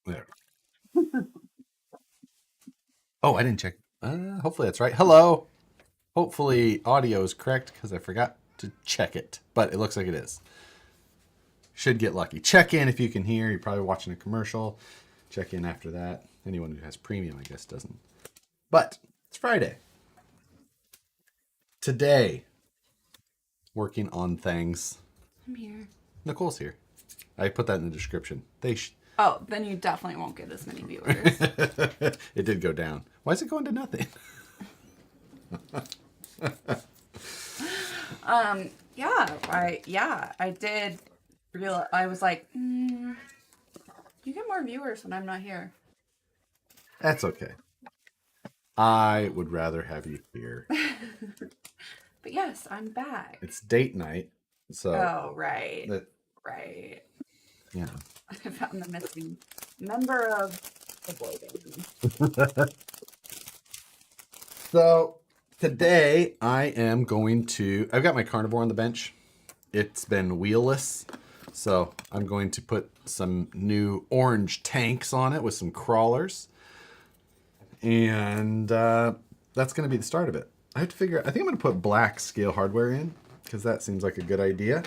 There. Oh, I didn't check. Hopefully that's right. Hello. Hopefully audio is correct because I forgot to check it, but it looks like it is. Should get lucky. Check in if you can hear. You're probably watching a commercial. Check in after that. Anyone who has premium, I guess, doesn't. But it's Friday. Today, working on things. I'm here. Nicole's here. I put that in the description. Oh, then you definitely won't get as many viewers. It did go down. Why is it going to nothing? I did realize. I was like, you get more viewers when I'm not here. That's okay. I would rather have you here. But yes, I'm back. It's date night, so. Oh, right. Right. Yeah. I found the missing member of the boy band. So today I am going to. I've got my carnivore on the bench. It's been wheelless, so I'm going to put some new orange tanks on it with some crawlers, and that's going to be the start of it. I have to figure. I think I'm going to put black scale hardware in because that seems like a good idea.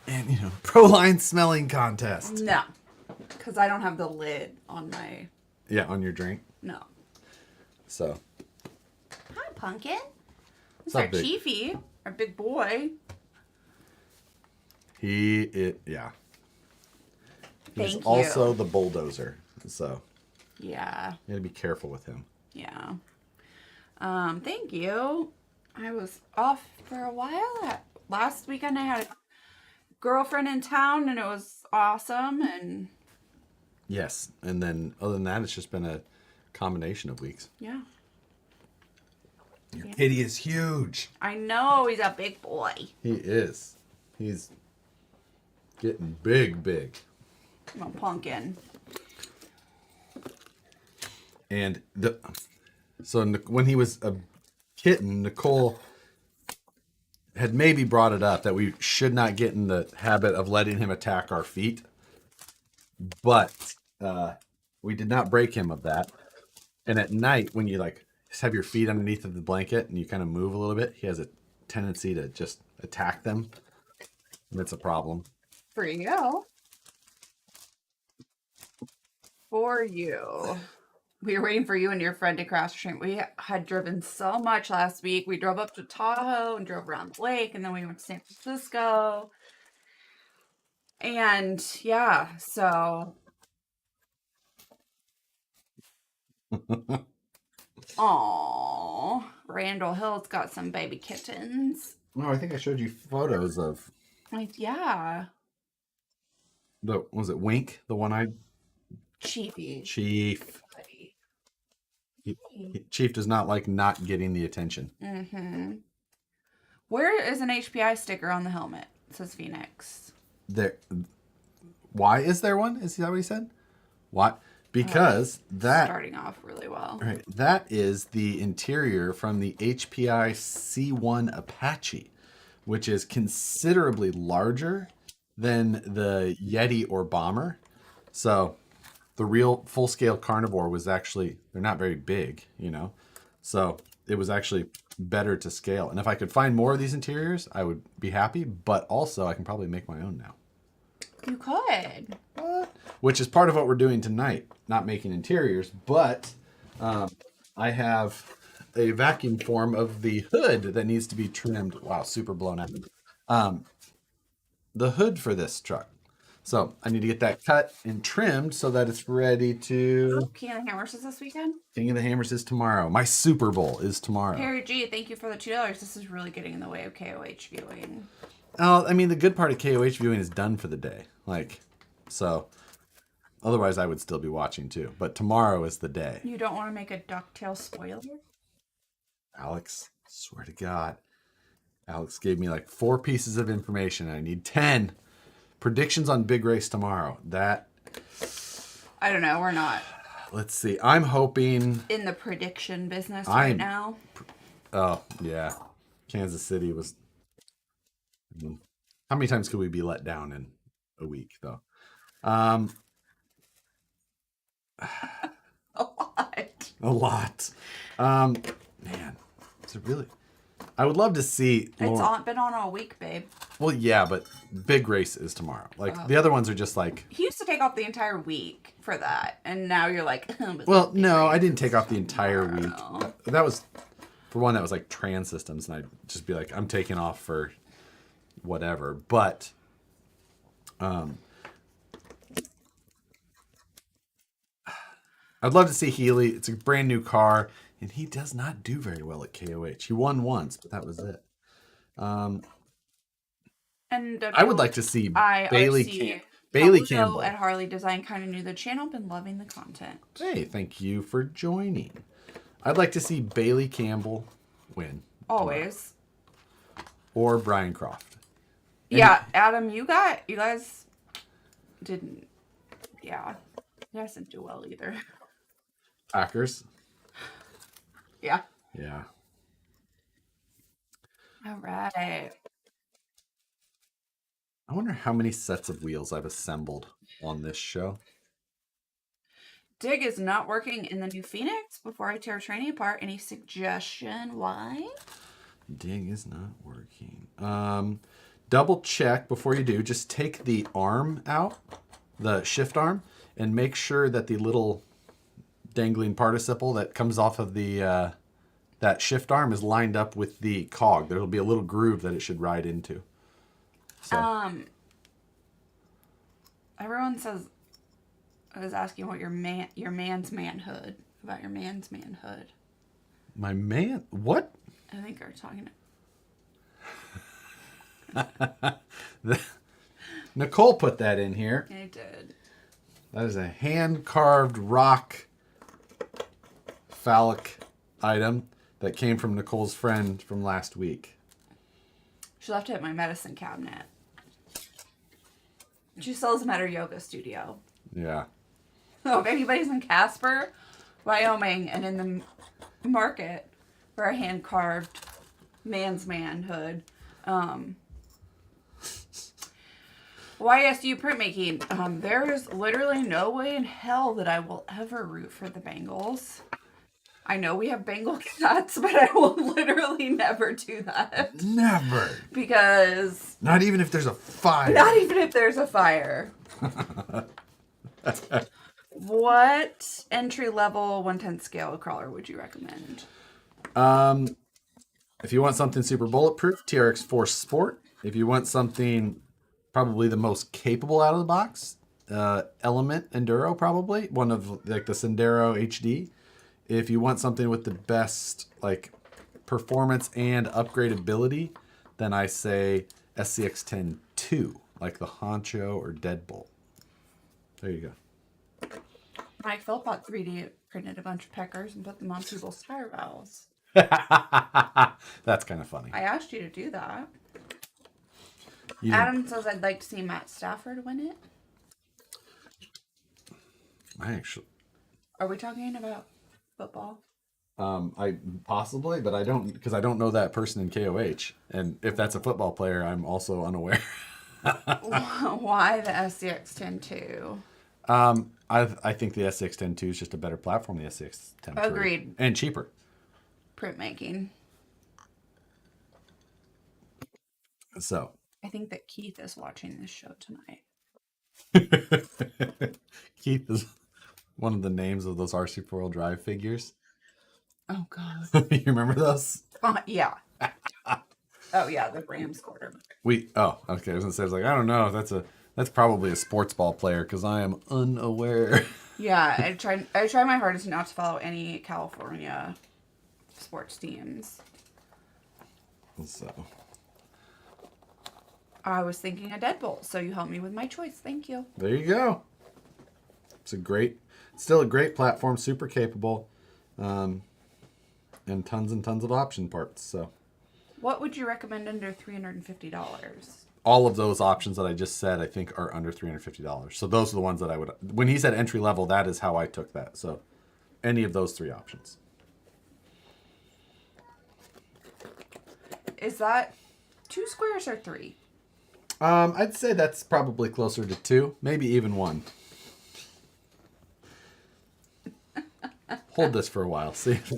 And pro line smelling contest. No, because I don't have the lid on my. Yeah, on your drink. No. So. Hi, Pumpkin. It's What's our up, big? Chiefy, our big boy. He's Thank you. also the bulldozer. So. Yeah. You gotta be careful with him. Yeah. Thank you. I was off for a while. Last weekend I had a girlfriend in town and it was awesome. And yes, and then other than that, it's just been a combination of weeks. yeah. Your kitty is huge. I know, he's a big boy. He is. He's getting big. Well, Pumpkin. And when he was a kitten, Nicole had maybe brought it up that we should not get in the habit of letting him attack our feet. But we did not break him of that. And at night, when you just have your feet underneath of the blanket and you kind of move a little bit, he has a tendency to just attack them. And it's a problem. For you. We were waiting for you and your friend to crash the train. We had driven so much last week. We drove up to Tahoe and drove around the lake, and then we went to San Francisco. And yeah, so. Aww. Randall Hill's got some baby kittens. No, I think I showed you photos of. Yeah. Was it Wink, the one-eyed? Chiefy. Chief. Chief does not like not getting the attention. Mm-hmm. Where is an HPI sticker on the helmet? It says Phoenix. Why is there one? Is that what he said? What? Because starting off really well. Right. That is the interior from the HPI C1 Apache, which is considerably larger than the Yeti or Bomber. So the real full-scale carnivore was actually, they're not very big, So it was actually better to scale. And if I could find more of these interiors, I would be happy. But also, I can probably make my own now. You could. Which is part of what we're doing tonight. Not making interiors, but I have a vacuum form of the hood that needs to be trimmed. Wow, super blown out. The hood for this truck. So I need to get that cut and trimmed so that it's ready to... King of the Hammers is this weekend? King of the Hammers is tomorrow. My Super Bowl is tomorrow. Perry G, thank you for the $2. This is really getting in the way of KOH viewing. Oh, I mean, the good part of KOH viewing is done for the day. So otherwise I would still be watching too. But tomorrow is the day. You don't want to make a DuckTales spoiler? Alex, swear to God. Alex gave me 4 pieces of information. I need 10. Predictions on big race tomorrow. I don't know. We're not. Let's see. I'm hoping... in the prediction business right now. Oh, yeah. Kansas City was... How many times could we be let down in a week, though? A lot. A lot. Man, it's a really. I would love to see. It's been on all week, babe. Well, yeah, but big race is tomorrow. Like the other ones are just like. He used to take off the entire week for that, and now you're like. Well, no, I didn't take off the entire week. That was, for one, that was like trans systems, and I'd just be like, I'm taking off for whatever. But, I'd love to see Healy. It's a brand new car, and he does not do very well at KOH. He won once, but that was it. And I would like to see Bailey Campbell Campbell at Harley Design. Kind of new to the channel. Been loving the content. Hey, thank you for joining. I'd like to see Bailey Campbell win. Always. Tomorrow. Or Brian Croft. Yeah, Adam, you guys didn't. Yeah, you guys didn't do well either. Packers. Yeah. Yeah. All right. I wonder how many sets of wheels I've assembled on this show. Dig is not working in the new Phoenix before I tear training apart. Any suggestion why? Dig is not working. Double check before you do. Just take the arm out, the shift arm, and make sure that the little dangling participle that comes off of the that shift arm is lined up with the cog. There'll be a little groove that it should ride into. So. Everyone says I was asking what your man's manhood about your man's manhood. My man, what? I think we're talking. Nicole put that in here. I did. That is a hand-carved rock phallic item that came from Nicole's friend from last week. She left it at my medicine cabinet. She sells them at her yoga studio. Yeah. So if anybody's in Casper, Wyoming, and in the market for a hand-carved man's manhood, YSU printmaking, there is literally no way in hell that I will ever root for the Bengals. I know we have Bengal cats, but I will literally never do that. Never. Because... Not even if there's a fire. Not even if there's a fire. What entry-level 1/10 scale crawler would you recommend? If you want something super bulletproof, TRX Force Sport. If you want something probably the most capable out of the box, Element Enduro probably. One of like the Sendero HD. If you want something with the best like performance and upgradability, then I say SCX-10-2, like the Honcho or Deadbolt. There you go. Mike Philpott 3D printed a bunch of peckers and put them on people's tire valves. That's kind of funny. I asked you to do that. You Adam says I'd like to see Matt Stafford win it. I actually... Are we talking about football? I possibly, but I don't, because I don't know that person in KOH. And if that's a football player, I'm also unaware. Why the SCX-10-2? I think the SCX-10-2 is just a better platform than the SCX-10-3. Agreed. And cheaper. Printmaking. So. I think that Keith is watching this show tonight. Keith is one of the names of those RC 4-wheel drive figures. Oh, God. You remember those? Yeah. Oh, yeah, the Rams quarterback. Okay. I was going to say, I was like, I don't know. That's probably a sports ball player because I am unaware. Yeah, I try my hardest not to follow any California sports teams. So. I was thinking a Deadbolt, so you helped me with my choice. Thank you. There you go. It's still a great platform, super capable, and tons of option parts. So, what would you recommend under $350? All of those options that I just said, I think, are under $350. So those are the ones that I would. When he said entry level, that is how I took that. So, any of those three options. Is that 2 squares or 3? I'd say that's probably closer to 2, maybe even 1. Hold this for a while. See if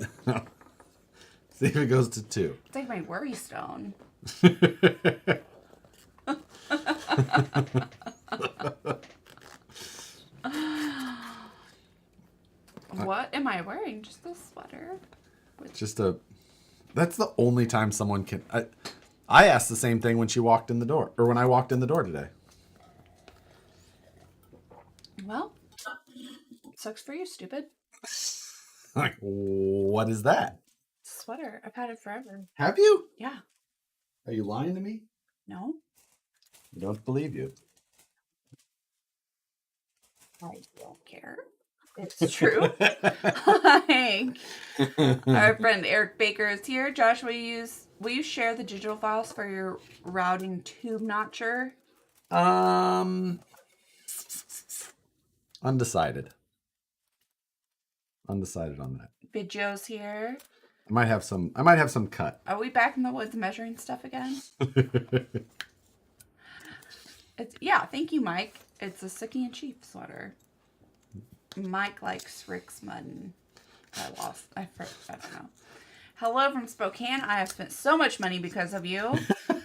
it goes to 2. It's like my worry stone. What am I wearing? Just a sweater. That's the only time someone can. I asked the same thing when she walked in the door, or when I walked in the door today. Well, sucks for you, stupid. Like, what is that? Sweater. I've had it forever. Have you? Yeah. Are you lying to me? No? I don't believe you. I don't care. It's true. Like, our friend Eric Baker is here. Josh, will you share the digital files for your routing tube notcher? Undecided. Undecided on that. Videos here. I might have some cut. Are we back in the woods measuring stuff again? Thank you, Mike. It's a Sookie and Chief sweater. Mike likes Rick's Mutton. I don't know. Hello from Spokane. I have spent so much money because of you.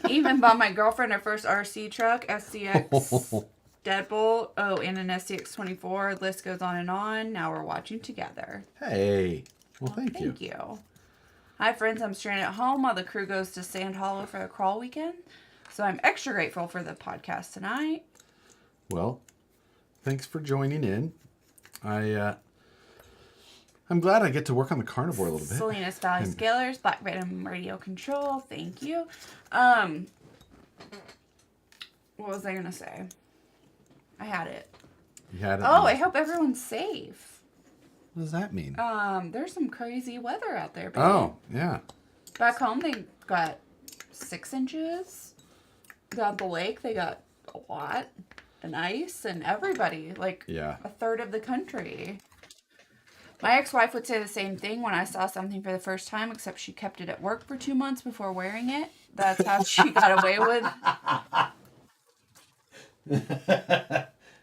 Even bought my girlfriend her first RC truck, SCX Deadbolt. Oh, and an SCX 24. List goes on and on. Now we're watching together. Hey. Well, thank you. Thank you. Hi, friends. I'm stranded at home while the crew goes to Sand Hollow for the crawl weekend. So I'm extra grateful for the podcast tonight. Well, thanks for joining in. I'm glad I get to work on the carnivore a little bit. Salinas Valley Scalers, Black Venom Radio Control. Thank you. What was I gonna say? I had it. You had it. Oh, I hope everyone's safe. What does that mean? There's some crazy weather out there, baby. Oh, yeah. Back home, they got 6 inches. Down the lake, they got a lot. And ice, and everybody, a third of the country. My ex-wife would say the same thing when I saw something for the first time, except she kept it at work for 2 months before wearing it. That's how she got away with.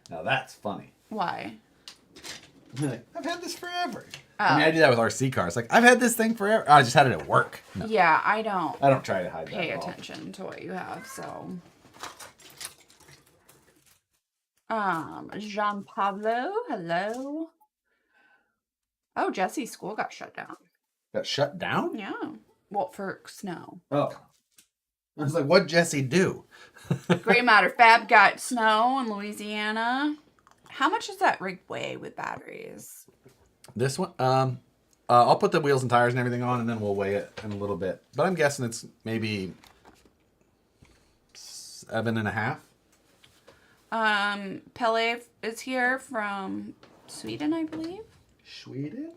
Now that's funny. Why? I've had this forever. I mean, I do that with RC cars. Like, I've had this thing forever. I just had it at work. No. Yeah, I don't try to hide that. Pay attention to what you have, so. Jean Pablo, hello. Oh, Jesse's school got shut down. Got shut down? Yeah. Well, for snow. Oh. I was like, what'd Jesse do? Gray Matter Fab got snow in Louisiana. How much does that rig weigh with batteries? This one, I'll put the wheels and tires and everything on, and then we'll weigh it in a little bit. But I'm guessing it's maybe 7.5. Pele is here from Sweden, I believe. Sweden?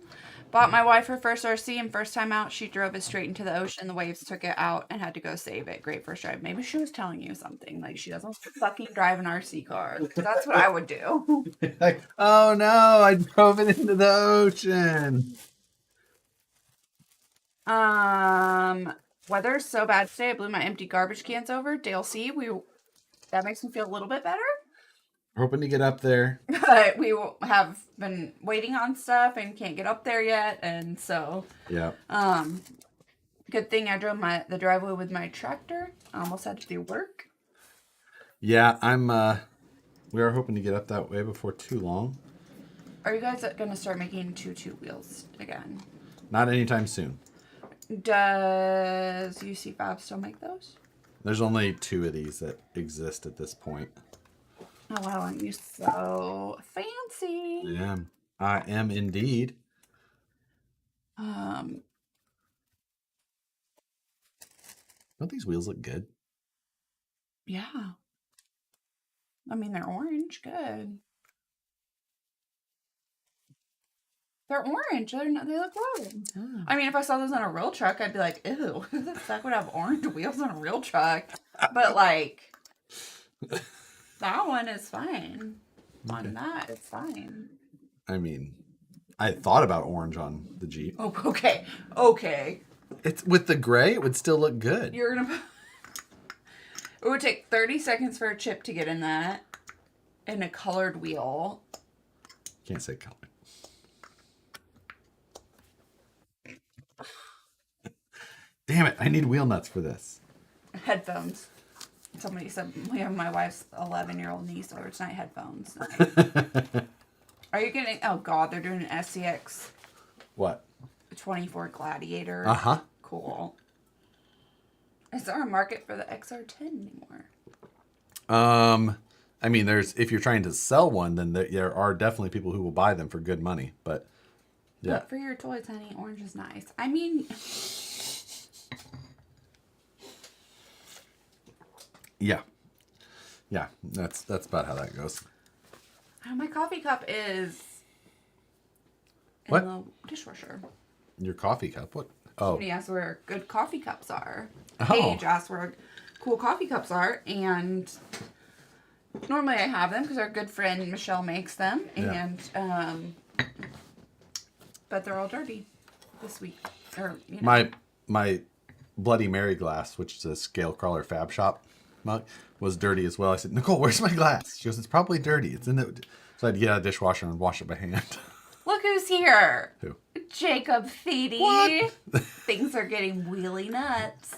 Bought my wife her first RC, and first time out, she drove it straight into the ocean. The waves took it out and had to go save it. Great first drive. Maybe she was telling you something. Like, she doesn't fucking drive an RC car. That's what I would do. Like, oh no, I drove it into the ocean. Weather's so bad today. I blew my empty garbage cans over. Dale C. That makes me feel a little bit better. Hoping to get up there. But we have been waiting on stuff and can't get up there yet. And so, yeah. Good thing I drove the driveway with my tractor. I almost had to do work. Yeah, we are hoping to get up that way before too long. Are you guys going to start making two wheels again? Not anytime soon. Does UC Fab still make those? There's only 2 of these that exist at this point. Oh, wow, aren't you so fancy? Yeah, I am indeed. Don't these wheels look good? Yeah. I mean, they're orange. Good. They're orange. They look good. Oh. I mean, if I saw those on a real truck, I'd be like, ew, who the fuck would have orange wheels on a real truck? But, like, that one is fine. Okay. On that, it's fine. I mean, I thought about orange on the Jeep. Oh, okay. It's with the gray, it would still look good. You're gonna. It would take 30 seconds for a chip to get in that, in a colored wheel. Can't say color. Damn it! I need wheel nuts for this. Headphones. Somebody said we have my wife's 11-year-old niece over tonight. Headphones. Are you getting? Oh God, they're doing an SCX. What? 24 Gladiator. Uh-huh. Cool. Is there a market for the XR10 anymore? I mean, if you're trying to sell one, then there are definitely people who will buy them for good money. But yeah, But for your toys, honey, orange is nice. I mean, yeah. That's about how that goes. my coffee cup is in What? the dishwasher. Your coffee cup? What? Oh, Somebody asked where good coffee cups are. Oh. Paige asked where cool coffee cups are, and normally I have them because our good friend Michelle makes them, Yeah. and but they're all dirty this week. Or you know. my Bloody Mary glass, which is a scale crawler fab shop mug, was dirty as well. I said, Nicole, where's my glass? She goes, it's probably dirty. It's in the. So I had to get out of the dishwasher and wash it by hand. Look who's here. Who? Jacob Feedy. What? Things are getting wheelie nuts.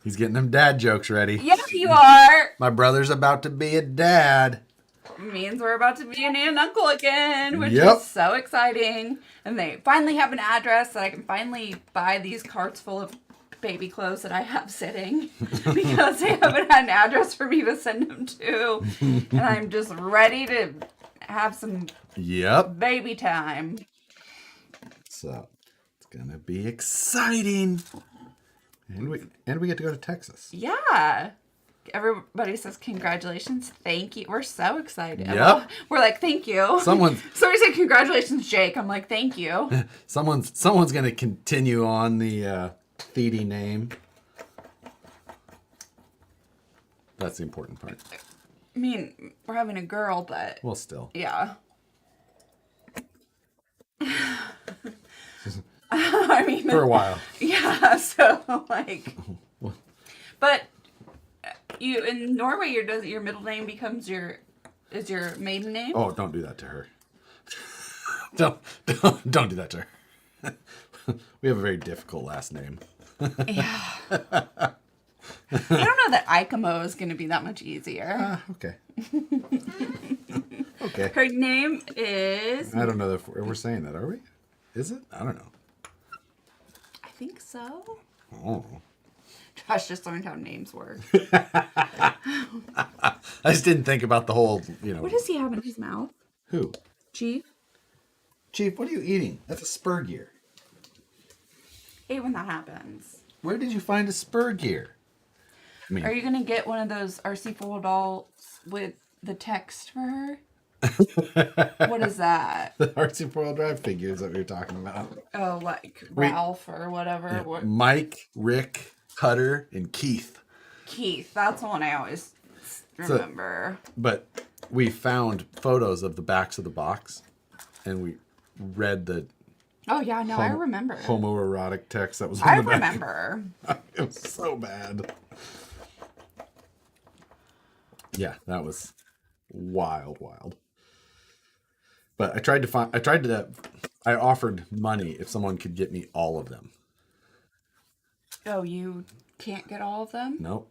He's getting them dad jokes ready. Yes, you are. My brother's about to be a dad. Means we're about to be an aunt and uncle again, which Yep. is so exciting. And they finally have an address that I can finally buy these carts full of baby clothes that I have sitting because they haven't had an address for me to send them to. And I'm just ready to have some Yep. baby time. So it's gonna be exciting. And we get to go to Texas. Yeah. Everybody says congratulations. Thank you. We're so excited. Yep. We're like, thank you. Somebody said congratulations, Jake. I'm like, thank you. someone's gonna continue on the Theedy name. That's the important part. I mean, we're having a girl, but Well, still. yeah. I mean, For a while. yeah. So like, but you in Norway, your middle name becomes your maiden name. Oh, don't do that to her. don't do that to her. We have a very difficult last name. Yeah. I don't know that Ikomo is going to be that much easier. Okay. Okay. Her name is. I don't know if we're saying that, are we? Is it? I don't know. I think so. Oh. Josh just learned how names work. I just didn't think about the whole, What does he have in his mouth? Who? Chief? Chief, what are you eating? That's a spur gear. Hate when that happens. Where did you find a spur gear? I mean, Are you gonna get one of those RC Full dolls with the text for her? What is that? the RC Foil Drive figures that we were talking about. Oh, like Ralph or whatever. Yeah. What? Mike, Rick, Cutter, and Keith. Keith. That's the one I always remember. But we found photos of the backs of the box, and we read the Oh yeah, no, I remember. homoerotic text that was on the back. Remember. It was so bad. Yeah, that was wild. But I offered money if someone could get me all of them. Oh, you can't get all of them? Nope.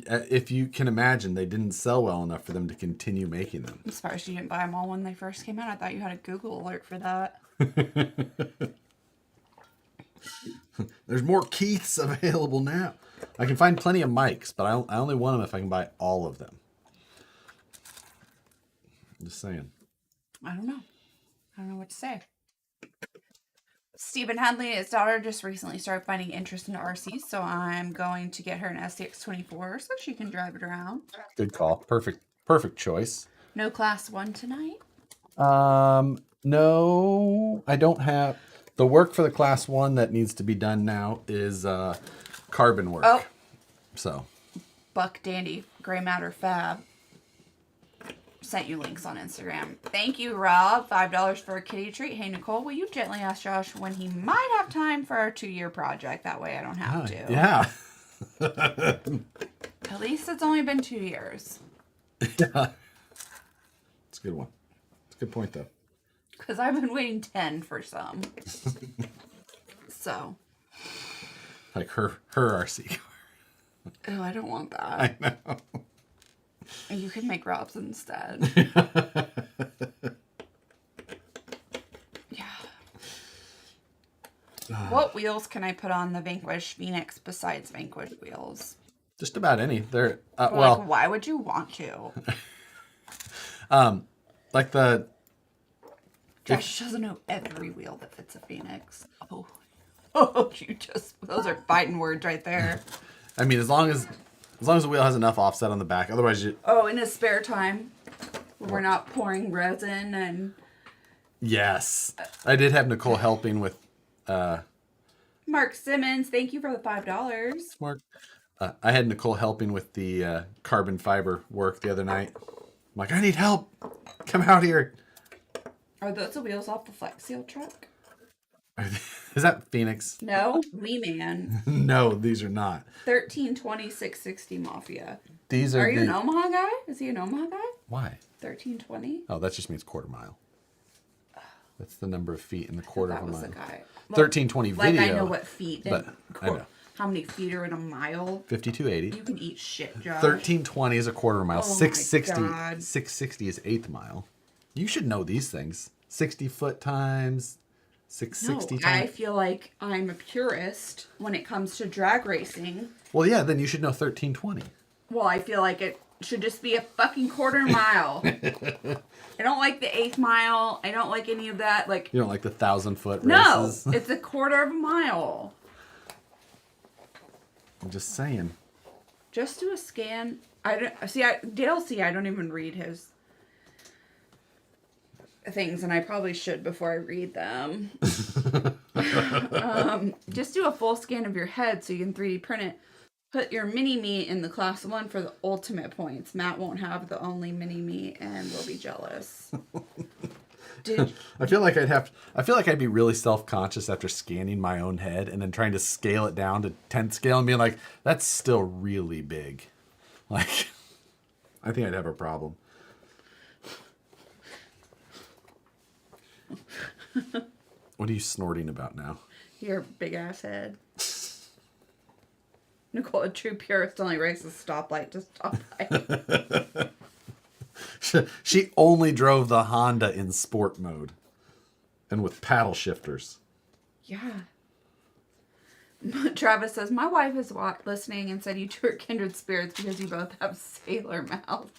If you can imagine, they didn't sell well enough for them to continue making them. I'm surprised you didn't buy them all when they first came out. I thought you had a Google alert for that. There's more Keiths available now. I can find plenty of Mikes, but I only want them if I can buy all of them. I'm just saying. I don't know what to say. Stephen Hadley and his daughter just recently started finding interest in RCs, so I'm going to get her an SCX-24 so she can drive it around. Good call. Perfect choice. No class 1 tonight? No, I don't have. The work for the class 1 that needs to be done now is carbon work. Oh. So. Buck Dandy, Gray Matter Fab. Sent you links on Instagram. Thank you, Rob. $5 for a kitty treat. Hey, Nicole, will you gently ask Josh when he might have time for our 2-year project? That way I don't have to. Yeah. At least it's only been 2 years. Yeah. It's a good one. It's a good point, though. Because I've been waiting 10 for some. So. Like her RC car. Oh, I don't want that. I know. You can make Rob's instead. Yeah. What wheels can I put on the Vanquish Phoenix besides Vanquish wheels? Just about any. They're Like, why would you want to? like the Josh doesn't know every wheel that fits a Phoenix. Oh, oh, those are fighting words right there. I mean, as long as the wheel has enough offset on the back, otherwise you. Oh, in his spare time, when we're not pouring resin and. Yes, I did have Nicole helping with. Mark Simmons, thank you for the $5. Mark, I had Nicole helping with the carbon fiber work the other night. I'm like, I need help. Come out here. Are those the wheels off the Flex Seal truck? Is that Phoenix? No, Wee Man. No, these are not. 1320 660 Mafia. These Are you an Omaha guy? Is he an Omaha guy? Why? 1320. Oh, that just means quarter mile. That's the number of feet in the quarter of a mile. That was the guy. 1320 video. Like I know what feet. But I know. How many feet are in a mile? 5280. You can eat shit, Josh. 1320 is a quarter mile. Oh 660. my God. 660 is eighth mile. You should know these things. 60 foot times 660 No, times. I feel like I'm a purist when it comes to drag racing. Well, yeah, then you should know 1320. Well, I feel like it should just be a fucking quarter mile. I don't like the eighth mile. I don't like any of that. Like, You don't like the 1,000-foot no, races? it's a quarter of a mile. I'm just saying. Just do a scan. I don't even read his things, and I probably should before I read them. Just do a full scan of your head so you can 3D print it. Put your mini-me in the class 1 for the ultimate points. Matt won't have the only mini-me and will be jealous. I feel like I'd be really self-conscious after scanning my own head and then trying to scale it down to 10th scale and being like, that's still really big. Like, I think I'd have a problem. What are you snorting about now? Your big ass head. Nicole, a true purist only races stoplight to stoplight. She only drove the Honda in sport mode and with paddle shifters. Yeah. Travis says, my wife is listening and said you two are kindred spirits because you both have sailor mouth.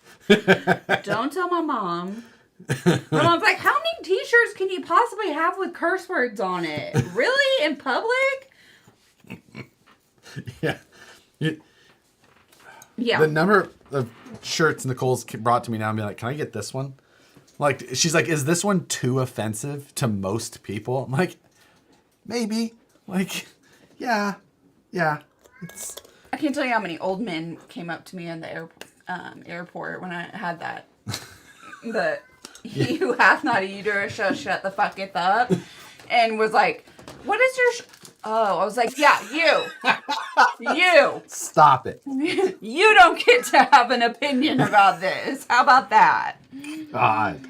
Don't tell my mom. My mom's like, how many t-shirts can you possibly have with curse words on it? Really? In public? Yeah. Yeah. The number of shirts Nicole's brought to me now and be like, can I get this one? Like, she's like, is this one too offensive to most people? I'm like, maybe. Like, yeah. It's... I can't tell you how many old men came up to me in the airport when I had that. The he who hath not a uterus shall shut the fucketh up. And was like, what is your... Oh, I was like, yeah, you. Stop it. You don't get to have an opinion about this. How about that? God.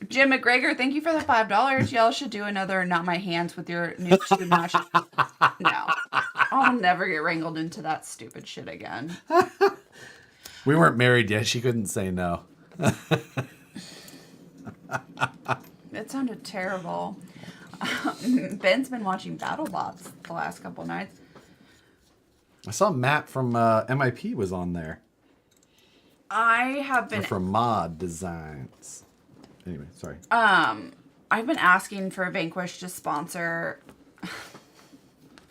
Jim McGregor, thank you for the $5. Y'all should do another Not My Hands with your new tube match. No. I'll never get wrangled into that stupid shit again. We weren't married yet. She couldn't say no. It sounded terrible. Ben's been watching Battlebots the last couple nights. I saw Matt from MIP was on there. I have Or been from Mod Designs. Anyway, sorry. I've been asking for Vanquish to sponsor.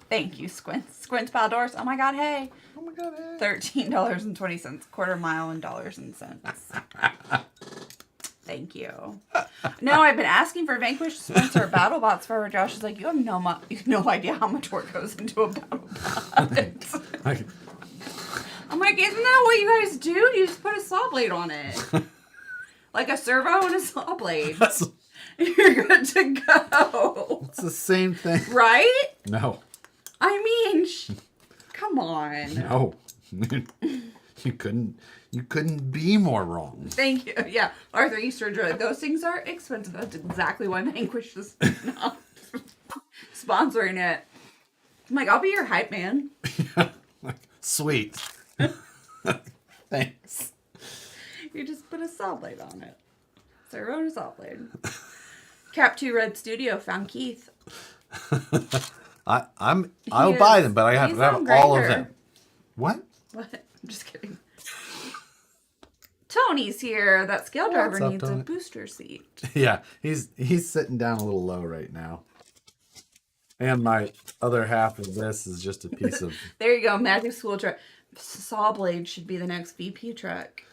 Thank you, Squints. Squints Doors. Oh my god, hey. Oh my god, hey. $13.20, quarter mile in dollars and cents. Thank you. No, I've been asking for Vanquish to sponsor Battlebots forever. Josh is like, you have no idea how much work goes into a Battlebot. I'm like, isn't that what you guys do? You just put a saw blade on it. Like a servo and a saw blade. You're good to go. It's the same thing. Right? No. I mean, come on. No. You couldn't be more wrong. Thank you. Yeah. Arthur Eastridge, those things are expensive. That's exactly why Vanquish is not sponsoring it. I'm like, I'll be your hype man. Like, sweet. Thanks. You just put a saw blade on it. So I wrote a saw blade. Cap 2 Red Studio found Keith. I'll buy them, but I have to have all of them. What? What? I'm just kidding. Tony's here. That scale driver What's up, needs Tony? a booster seat. Yeah, he's sitting down a little low right now. And my other half of this is just a piece of... There you go. Magic School truck. Saw blade should be the next VP truck.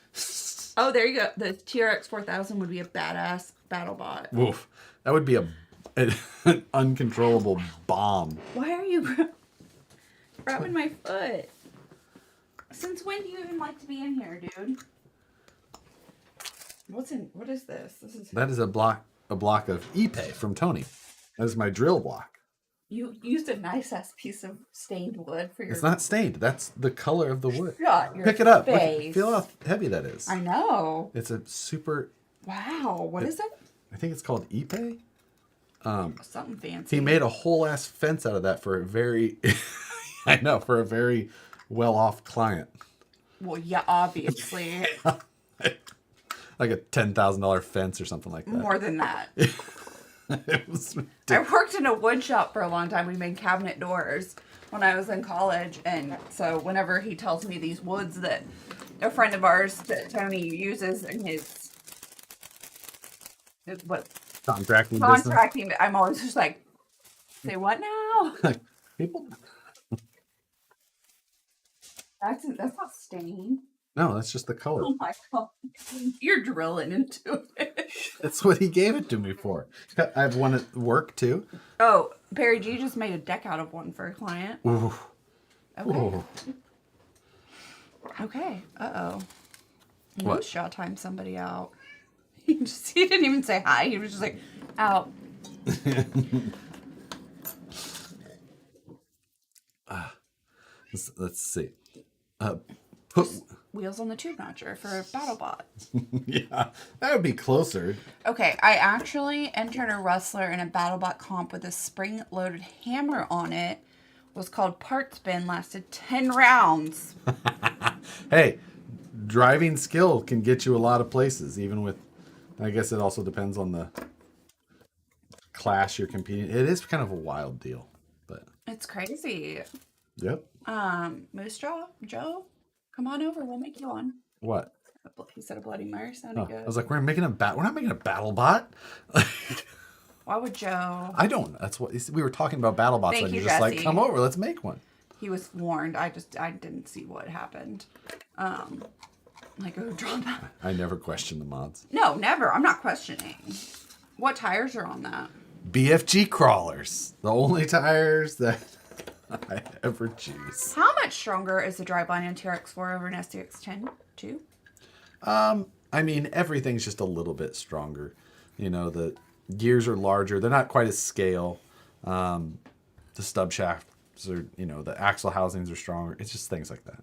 Oh, there you go. The TRX 4000 would be a badass Battlebot. Woof. That would be an uncontrollable bomb. Why are you grabbing my foot? Since when do you even like to be in here, dude? What is this? That is a block of Ipe from Tony. That is my drill block. You used a nice ass piece of stained wood for your... It's not stained. That's the color of the wood. Shut your Pick it up. face. Feel how heavy that is. I know. It's a super... Wow. What is it? I think it's called Ipe. Something fancy. He made a whole ass fence out of that for a very... I know, for a very well-off client. Well, yeah, obviously. Like a $10,000 fence or something like that. More than that. It was I worked in a wood shop for a long time. We made cabinet doors when I was in college. And so whenever he tells me these woods that a friend of ours that Tony uses in his what contracting business. I'm always just like, say what now? Like, people... That's not stained. No, that's just the color. Oh my god. You're drilling into it. That's what he gave it to me for. I have one at work too. Oh, Barry G just made a deck out of one for a client. Ooh. Okay. Ooh. Okay. Uh-oh. What? Shaw timed somebody out. He didn't even say hi. He was just like, out. Let's see. Wheels on the tube notcher for a Battlebot. Yeah, that would be closer. Okay, I actually entered a Rustler in a Battlebot comp with a spring-loaded hammer on it. Was called Part Spin, lasted 10 rounds. Hey, driving skill can get you a lot of places, even with... I guess it also depends on the class you're competing. It is kind of a wild deal, but... It's crazy. Yep. Moose Jaw, Joe, come on over. We'll make you one. What? He said a Bloody Mary sounded good. I was like, we're not making a Battlebot. Why would Joe? I don't. That's what we were talking about. Battlebots. Thank and you, you're just like, Jesse. come over, let's make one. He was warned. I didn't see what happened. Like, oh, drama. I never question the mods. No, never. I'm not questioning. What tires are on that? BFG crawlers, the only tires that I ever choose. How much stronger is the driveline in TRX4 over an STX10 too? I mean, everything's just a little bit stronger. You know, the gears are larger. They're not quite as scale. The stub shafts are, you know, the axle housings are stronger. It's just things like that.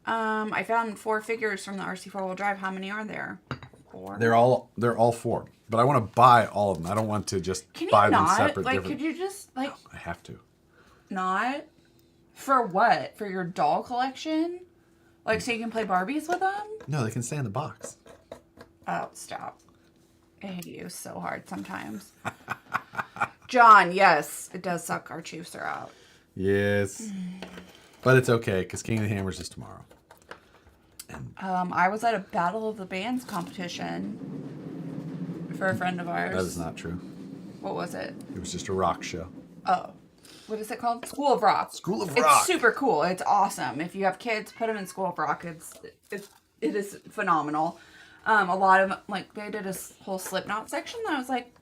I found 4 figures from the RC 4-wheel drive. How many are there? 4. They're all 4. But I want to buy all of them. I don't want to just Can you buy them not? separate. Like, different... could you just, like... I have to. Not? For what? For your doll collection? Like, so you can play Barbies with them? No, they can stay in the box. Oh, stop. I hate you so hard sometimes. John, yes, it does suck. Our Chiefs are out. Yes. But it's okay, because King of the Hammers is tomorrow. I was at a Battle of the Bands competition for a friend of ours. That is not true. What was it? It was just a rock show. Oh. What is it called? School of Rock. School of Rock. It's super cool. It's awesome. If you have kids, put them in School of Rock. It is phenomenal. A lot of, like, they did a whole Slipknot section that I was like,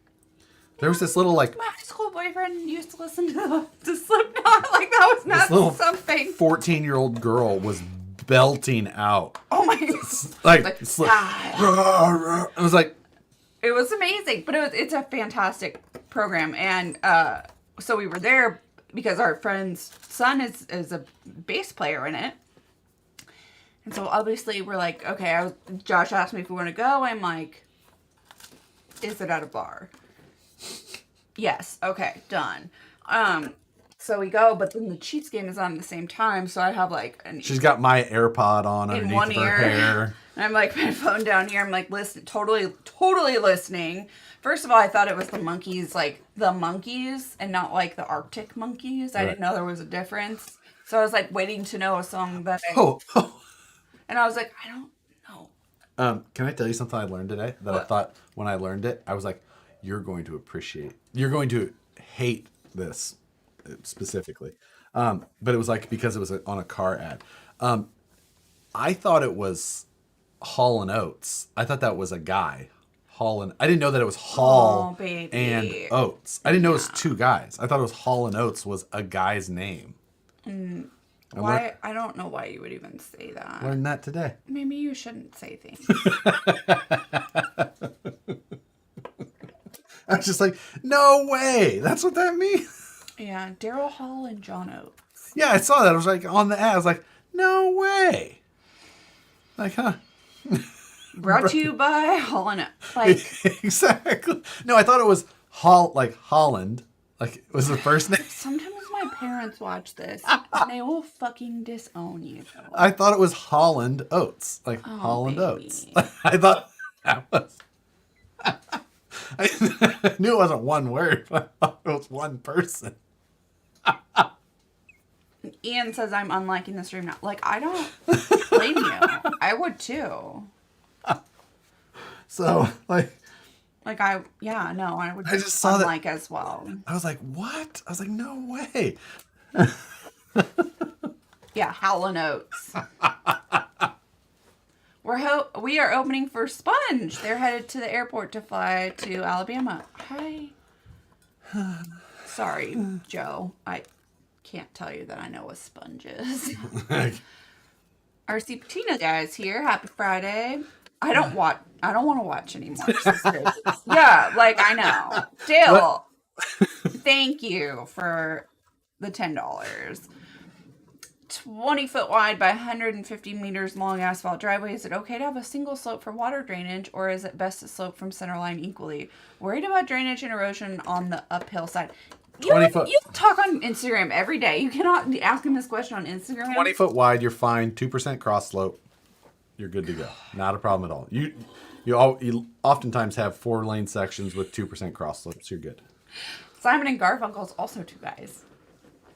There was this little, like, my high school boyfriend used to listen to Slipknot. Like, that was not this little something. 14-year-old girl was belting out. Oh my god. Like, Ah. I was like, It was amazing, but it's a fantastic program. And so we were there because our friend's son is a bass player in it. And so obviously we're like, okay, Josh asked me if we want to go. I'm like, is it at a bar? Yes. Okay, done. So we go, but then the Chiefs game is on at the same time, so I have like She's got my AirPod on underneath one of her ear. hair. And I'm like my phone down here. I'm like listen, totally listening. First of all, I thought it was the monkeys, like the monkeys, and not like the Arctic monkeys. I didn't know there was a difference. So I was like waiting to know a song that Oh. And I was like, I don't know. Can I tell you something I learned today that I thought when I learned it, I was like, you're going to hate this specifically. But it was like, because it was on a car ad. I thought it was Hall and Oates. I thought that was a guy. I didn't know that it was Hall and Oates. I didn't know it was two guys. I thought it was Hall and Oates was a guy's name. Why? I don't know why you would even say that. Learned that today. Maybe you shouldn't say things. I was just like, no way. That's what that means. Yeah, Daryl Hall and John Oates. Yeah, I saw that. I was like, on the ad. I was like, no way. Like, huh? Brought to you by Hall and Oates. Like, exactly. No, I thought it was Holland. Like, it was the first name. Sometimes my parents watch this and they will fucking disown you. I thought it was Holland Oates. Like, Holland baby. Oates. I thought that was... I knew it wasn't one word, but I thought it was one person. Ian says I'm unliking the stream now. Like, I don't blame you. I would too. So, like... I would I just saw unlike that as well. I was like, what? I was like, no way. Yeah, Howlin' Oats. We are opening for Sponge. They're headed to the airport to fly to Alabama. Hi. Sorry, Joe. I can't tell you that I know what Sponge is. RC Patina guys here. Happy Friday. I don't want to watch anymore. Yeah, like I know. Still, thank you for the $10. 20 foot wide by 150 meters long asphalt driveway. Is it okay to have a single slope for water drainage, or is it best to slope from center line equally? Worried about drainage and erosion on the uphill side. You talk on Instagram every day. You cannot ask him this question on Instagram. 20 foot wide, you're fine. 2% cross slope. You're good to go. Not a problem at all. You oftentimes have 4-lane sections with 2% cross slopes. You're good. Simon and Garfunkel's also two guys.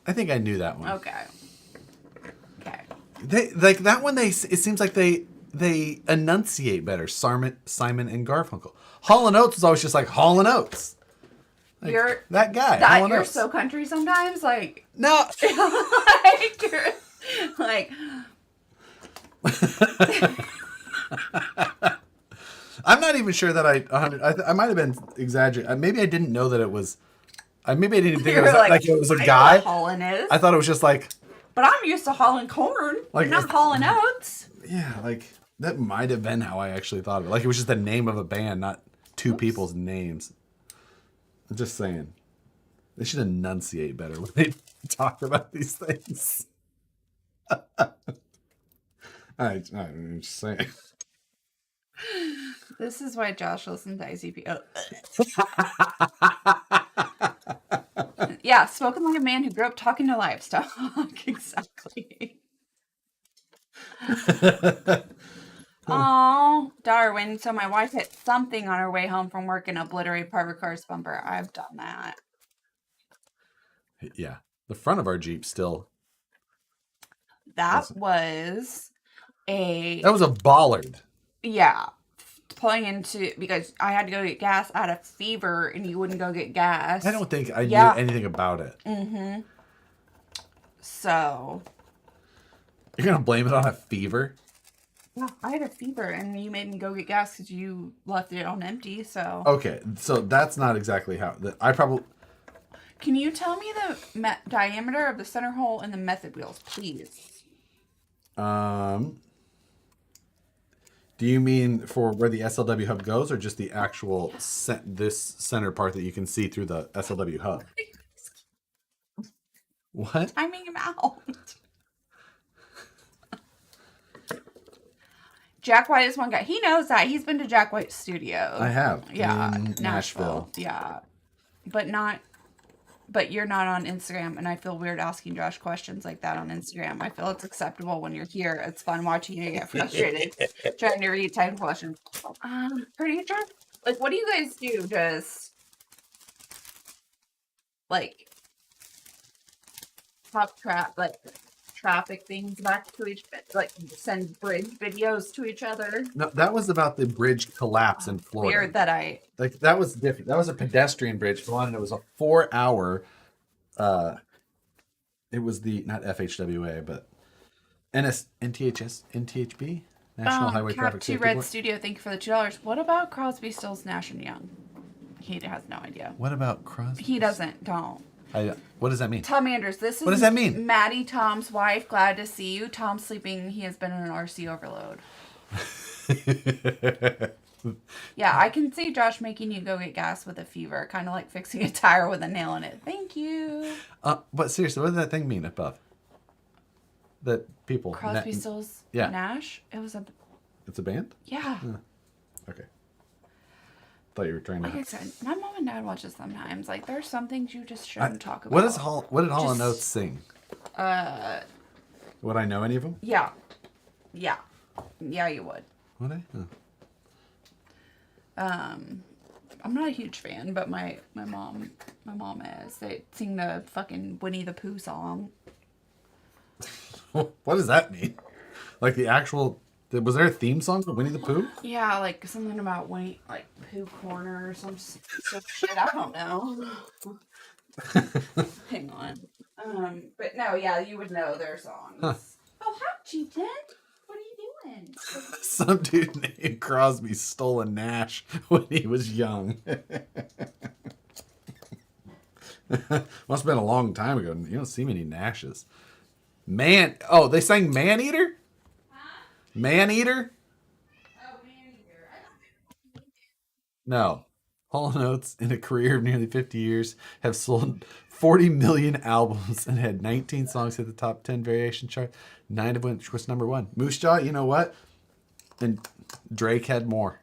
I think I knew that one. Okay. They like that one. It seems like they enunciate better. Simon and Garfunkel. Hall and Oates was always just like Hall and Oates. Like, You're that guy. You're so country sometimes. Like no. like you're like. I'm not even sure that I might have been exaggerating. Maybe I didn't know that it was. Maybe I didn't think it was like it was a guy. Holland is. I thought it was just like. But I'm used to Holland corn, like not Holland Oats. Yeah, like that might have been how I actually thought of it. Like it was just the name of a band, not two people's names. I'm just saying, they should enunciate better when they talk about these things. I'm just saying. This is why Josh listens to ICP. Yeah, spoken like a man who grew up talking to livestock. Exactly. Oh, Darwin. So my wife hit something on her way home from work and obliterated part of her car's bumper. I've done that. Yeah. The front of our Jeep still. That was a bollard. Yeah. Pulling into, because I had to go get gas. I had a fever and you wouldn't go get gas. I don't think I knew anything about it. Mm-hmm. So. You're going to blame it on a fever? Yeah, I had a fever and you made me go get gas because you left it on empty, so. Okay, so that's not exactly how. Can you tell me the diameter of the center hole and the method wheels, please? Do you mean for where the SLW hub goes, or just the actual this center part that you can see through the SLW hub? What? Timing him out. Jack White is one guy. He knows that. He's been to Jack White's studio. I have. Yeah. In Nashville. Yeah. But not but you're not on Instagram, and I feel weird asking Josh questions like that on Instagram. I feel it's acceptable when you're here. It's fun watching you get frustrated trying to read 10 questions. Pretty sure. Like, what do you guys do? Just like traffic things back to each, like send bridge videos to each other. No, that was about the bridge collapse in Florida. Weird that I Like that was different. That was a pedestrian bridge. One, it was a 4-hour. It was the not FHWA, but NTHB, National Highway Cap Traffic 2 Safety Red Board. Studio. Thank you for the $2. What about Crosby, Stills, Nash and Young? He has no idea. What about Crosby? He doesn't. Don't. What does that mean? Tom Anders, this is What does that mean? Maddie, Tom's wife. Glad to see you. Tom's sleeping. He has been in an RC overload. Yeah, I can see Josh making you go get gas with a fever, kind of like fixing a tire with a nail in it. Thank you. But seriously, what does that thing mean above? That people. Crosby, Stills, yeah. Nash. It was a. It's a band? Yeah. Okay. Thought you were trying to. Like I said, my mom and dad watch it sometimes. Like, there's some things you just shouldn't talk about. What did Hall & Oates sing? Would I know any of them? Yeah. Yeah. Yeah, you would. Would I? Oh. I'm not a huge fan, but my mom is. They sing the fucking Winnie the Pooh song. What does that mean? Like the actual... Was there a theme song for Winnie the Pooh? Yeah, like something about Winnie, like Pooh Corner or some shit. I don't know. Hang on. But no, yeah, you would know their songs. Huh. Oh, hi, Chieftain. What are you doing? Some dude named Crosby stole a Nash when he was young. Must have been a long time ago. You don't see many Nashes. Oh, they sang Man Eater? Huh? Man Eater? Oh, Man Eater. No. Hall & Oates, in a career of nearly 50 years, have sold 40 million albums and had 19 songs hit the top 10 variation chart, 9 of which was number 1. Moose Jaw, you know what? And Drake had more.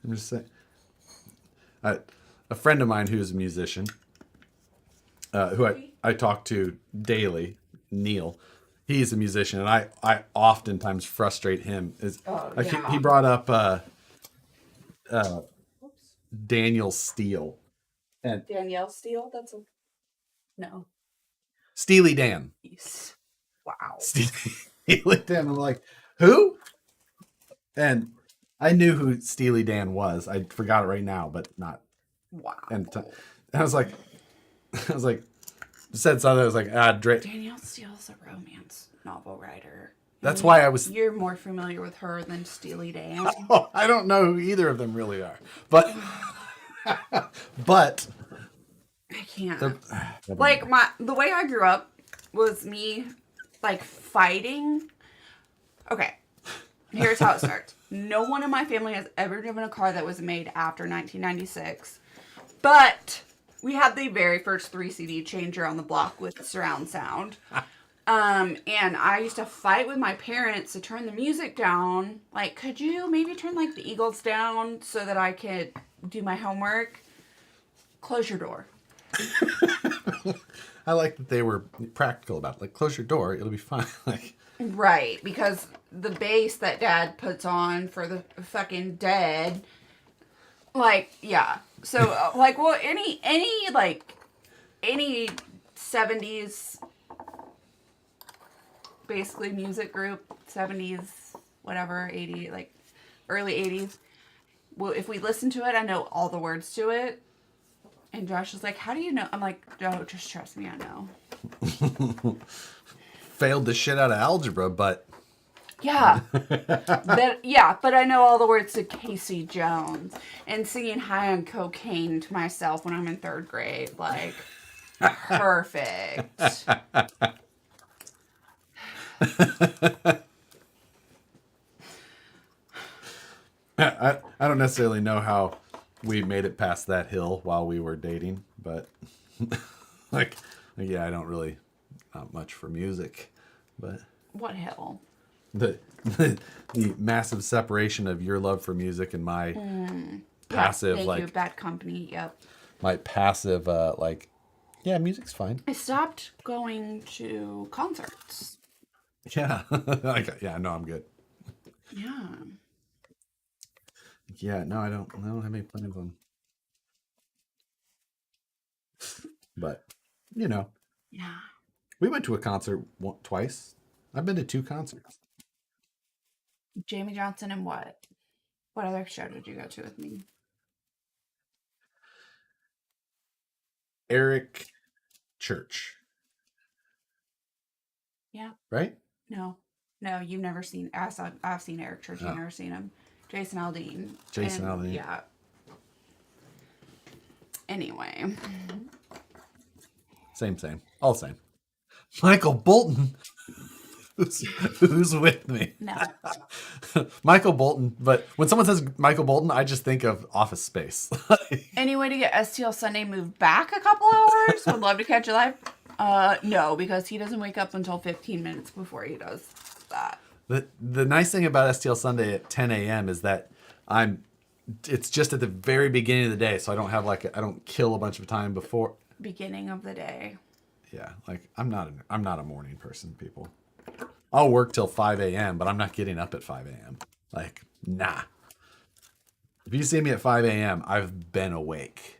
I'm just saying. A friend of mine who's a musician, who I talk to daily, Neil, he's a musician, and I oftentimes frustrate him. He brought up Daniel Steele. And Danielle Steele? That's a... No. Steely Dan. Wow. Steely Dan. I'm like, who? And I knew who Steely Dan was. I forgot it right now, but not. Wow. And I was like, said something. I was like, Drake. Danielle Steele's a romance novel writer. That's why I was. You're more familiar with her than Steely Dan. Oh, I don't know who either of them really are, but but I can't. Like the way I grew up was me like fighting. Okay, here's how it starts. No one in my family has ever driven a car that was made after 1996, but we had the very first 3 CD changer on the block with surround sound. And I used to fight with my parents to turn the music down. Like, could you maybe turn like the Eagles down so that I could do my homework? Close your door. I like that they were practical about it. Like, close your door, it'll be fine. Like, right, because the bass that Dad puts on for the fucking Dead, like, yeah. So, like, well, any 70s, basically music group, 70s, whatever, 80, like, early 80s. Well, if we listen to it, I know all the words to it. And Josh is like, how do you know? I'm like, no, just trust me, I know. Failed the shit out of algebra, but... Yeah. But I know all the words to Casey Jones. And singing High on Cocaine to myself when I'm in 3rd grade. Like, perfect. I don't necessarily know how we made it past that hill while we were dating, but yeah, I don't really, not much for music, but What hill? the massive separation of your love for music and my passive, thank like you, Bad Company. Yep. my passive, like, yeah, music's fine. I stopped going to concerts. Yeah, yeah, no, I'm good. Yeah. Yeah, no, I don't have any plans on. But Yeah. we went to a concert twice. I've been to 2 concerts. Jamie Johnson and what? What other show did you go to with me? Eric Church, Yeah. right? No. No, you've never seen. I've seen Eric Church. You've never seen him. Jason Aldean. Jason Aldean. Yeah. Anyway. Same. All same. Michael Bolton, who's with me. No. Michael Bolton. But when someone says Michael Bolton, I just think of Office Space. Any way to get STL Sunday moved back a couple hours? Would love to catch you live. No, because he doesn't wake up until 15 minutes before he does that. The nice thing about STL Sunday at 10 a.m. is that it's just at the very beginning of the day, so I don't have I don't kill a bunch of time before. Beginning of the day. Yeah, like I'm not a morning person, people. I'll work till 5 a.m., but I'm not getting up at 5 a.m. Like, nah. If you see me at 5 a.m., I've been awake.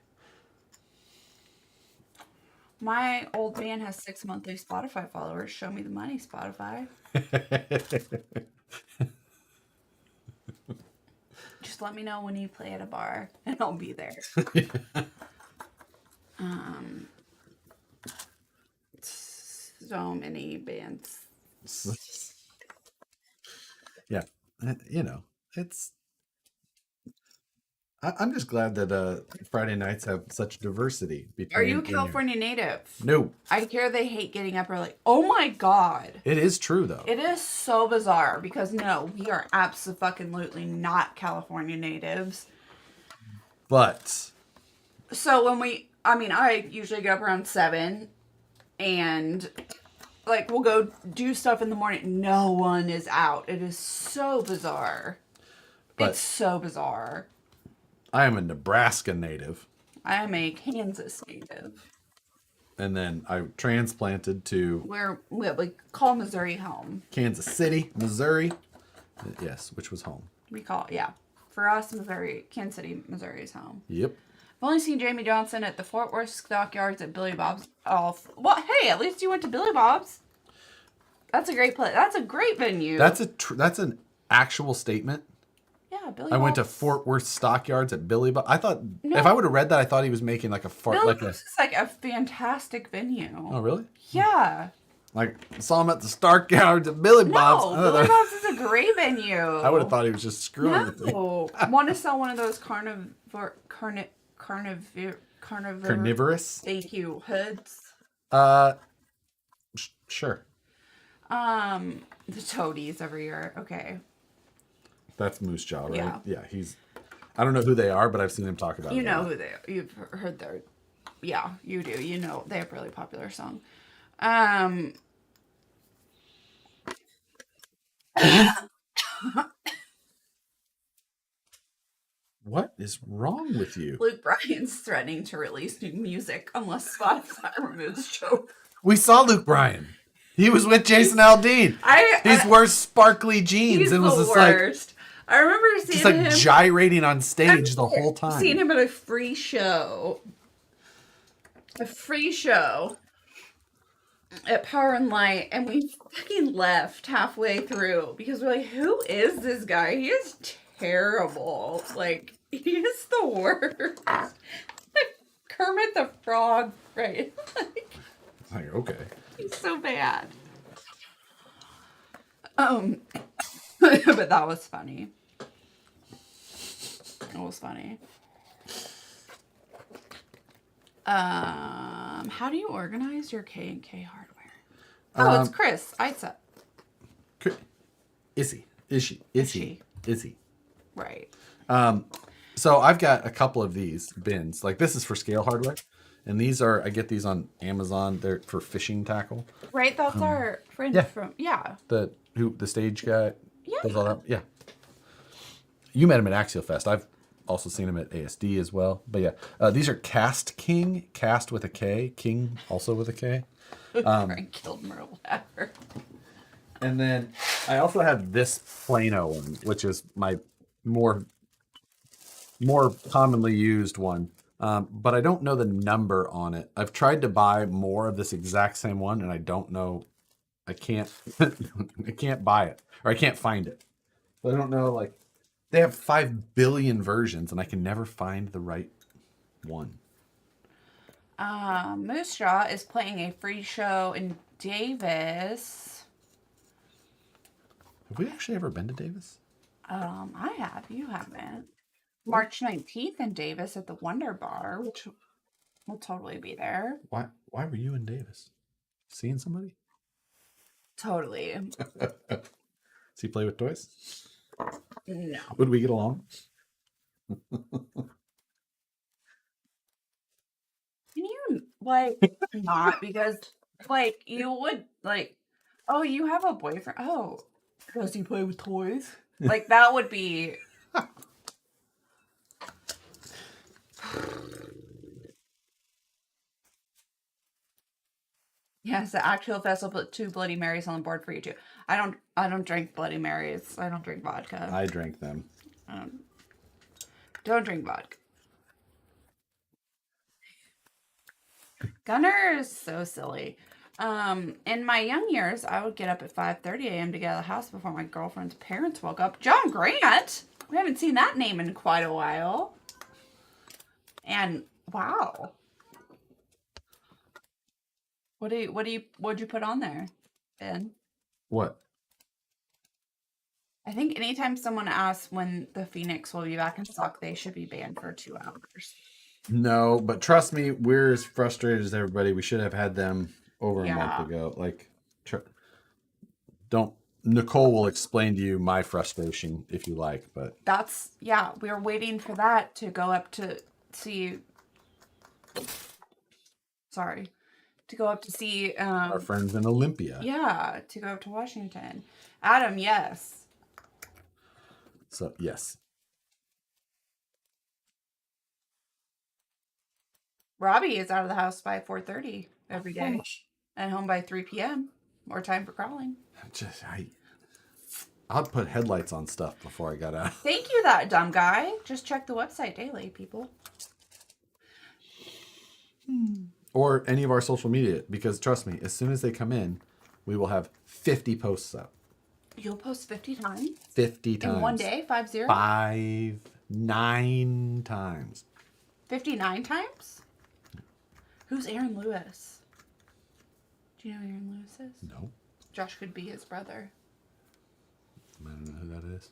My old man has 6 monthly Spotify followers. Show me the money, Spotify. Just let me know when you play at a bar, and I'll be there. So many bands. Yeah, it's. I'm just glad that Friday nights have such diversity. Are you a California native? No. I hear they hate getting up early. Oh my god. It is true, though. It is so bizarre because no, we are absolutely not California natives. But. So I usually get up around 7 and we'll go do stuff in the morning. No one is out. It is so bizarre. It's so bizarre. I am a Nebraska native. I am a Kansas native. And then I transplanted to... We call Missouri home. Kansas City, Missouri. Yes, which was home. We call it, yeah. For us, Kansas City, Missouri is home. Yep. I've only seen Jamie Johnson at the Fort Worth Stockyards at Billy Bob's. Well, hey, at least you went to Billy Bob's. That's a great place. That's a great venue. That's an actual statement. Yeah, Billy I Bob's. went to Fort Worth Stockyards at Billy Bob. I thought if I would have read that, I thought he was making like a fart. Billy Bob's is like a fantastic venue. Oh, really? Yeah. Like saw him at the Stockyards at Billy Bob's. No, Billy Bob's is a great venue. I would have thought he was just screwing with me. No, I want to sell one of those Karnivorous. Thank you, hoods. Sure. The toadies every year. Okay. That's Moose Jaw, right? Yeah. He's. I don't know who they are, but I've seen him talk about. You know who they are. You've heard their. Yeah, you do. You know they have a really popular song. What is wrong with you? Luke Bryan's threatening to release new music unless Spotify removes Joker. We saw Luke Bryan. He was with Jason Aldean. He wore sparkly jeans. He's It was the just worst. I remember seeing him gyrating on stage the whole time. Seeing him at a free show. A free show at Power and Light, and we fucking left halfway through because we're like, who is this guy? He is terrible. Like, he is the worst. Like Kermit the Frog, right? Like, okay. He's so bad. But that was funny. It was funny. How do you organize your K&K hardware? Oh, it's Chris. Isa. Is he? Right. So I've got a couple of these bins. Like this is for scale hardware. And I get these on Amazon. They're for fishing tackle. Right, that's our friend from the stage guy. Yeah. Does all that. Yeah. You met him at Axial Fest. I've also seen them at ASD as well. But yeah, these are Cast King, cast with a K, King also with a K. Frank killed Merle Haver. And then I also have this Plano one, which is my more commonly used one. But I don't know the number on it. I've tried to buy more of this exact same one, and I don't know. I can't. I can't buy it, or I can't find it. I don't know. Like they have 5 billion versions, and I can never find the right one. Moose Jaw is playing a free show in Davis. Have we actually ever been to Davis? I have. You haven't. March 19th in Davis at the Wonder Bar, which will totally be there. Why? Why were you in Davis? Seeing somebody? Totally. Does he play with toys? No. Would we get along? Can you, like, not? Because, like, you would, like, oh, you have a boyfriend. Oh, does he play with toys? Like, that would be. Yes, the actual festival, but 2 Bloody Marys on the board for you too. I don't drink Bloody Marys. I don't drink vodka. I drank them. Don't drink vodka. Gunner is so silly. In my young years, I would get up at 5:30 a.m. to get out of the house before my girlfriend's parents woke up. John Grant! We haven't seen that name in quite a while. And wow. What'd you put on there, Ben? What? I think anytime someone asks when the Phoenix will be back in stock, they should be banned for 2 hours. No, but trust me, we're as frustrated as everybody. We should have had them over a month ago. Like, don't. Nicole will explain to you my frustration if you like, but we're waiting for that to go up to see. Sorry, to go up to see our friends in Olympia. Yeah, to go up to Washington. Adam, yes. So yes. Robbie is out of the house by 4:30 every day and home by 3 p.m. More time for crawling. I'll put headlights on stuff before I got out. Thank you, that dumb guy. Just check the website daily, people. Or any of our social media, because trust me, as soon as they come in, we will have 50 posts up. You'll post 50 times? 50 times. In one day? 50? 9 times. 59 times? Who's Aaron Lewis? Do you know who Aaron Lewis is? No. Josh could be his brother. I don't know who that is.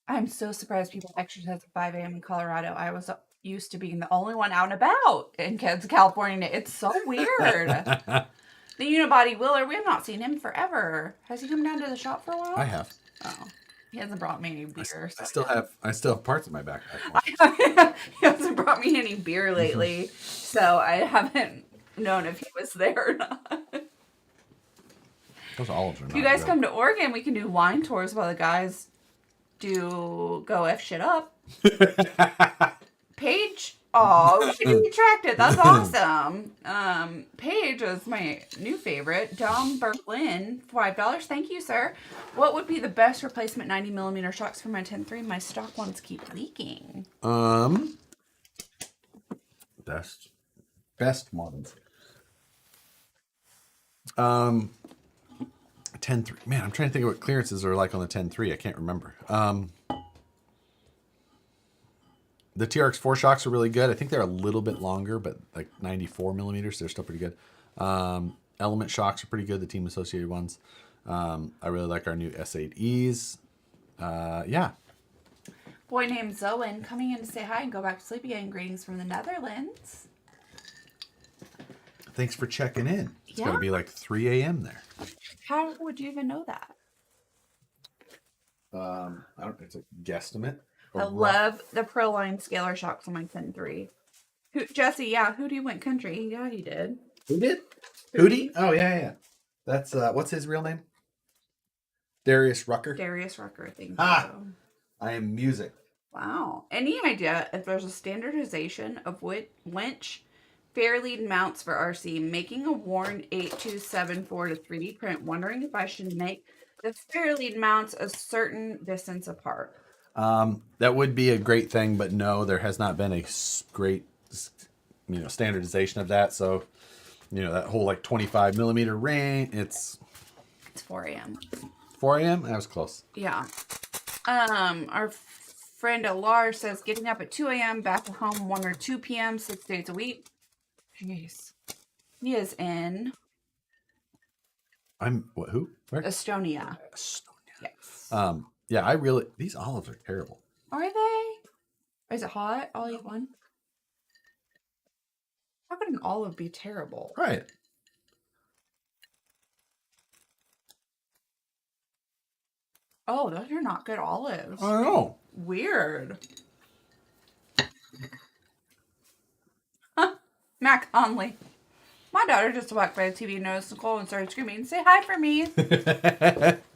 I'm so surprised people exercise at 5 a.m. in Colorado. I was used to being the only one out and about in California. It's so weird. The unibody Wheeler, we have not seen him forever. Has he come down to the shop for a while? I have. Oh. He hasn't brought me any beer. I still have parts in my backpack. He hasn't brought me any beer lately, so I haven't known if he was there or not. Those olives are not If you guys good. come to Oregon, we can do wine tours while the guys do go F shit up. Paige, oh, she retracted. That's awesome. Paige is my new favorite. Dom Berlin, $5. Thank you, sir. What would be the best replacement 90mm shocks for my 10.3? My stock ones keep leaking. Best ones. 10.3. Man, I'm trying to think of what clearances are like on the 10.3. I can't remember. The TRX4 shocks are really good. I think they're a little bit longer, but like 94mm, they're still pretty good. Element shocks are pretty good, the team associated ones. I really like our new S8Es. Yeah. Boy named Zoen coming in to say hi and go back to sleep again. Greetings from the Netherlands. Thanks for checking in. It's Yeah. going to be like 3 a.m. there. How would you even know that? I don't. It's a guesstimate. I love the Proline scalar shocks on my 10.3. Jesse, yeah, Hootie went country. Yeah, he did. Who did? Hootie? Oh, yeah. That's, what's his real name? Darius Rucker. Darius Rucker, thank you. I am music. Wow. Any idea if there's a standardization of winch fairlead mounts for RC? Making a Warren 8274 to 3D print, wondering if I should make the fairlead mounts a certain distance apart. That would be a great thing, but no, there has not been a great, standardization of that. So, that whole like 25 millimeter range, it's 4 a.m. 4 a.m. That was close. Yeah. Our friend Alar says getting up at 2 a.m. back at home 1 or 2 p.m. 6 days a week. Jeez. He is in Who? Where? Estonia. Estonia. Yes. Yeah, these olives are terrible. Are they? Is it hot? I'll eat one. How could an olive be terrible? Right. Oh, those are not good olives. I know. Weird. Matt Conley. My daughter just walked by the TV and noticed Nicole and started screaming, "Say hi for me."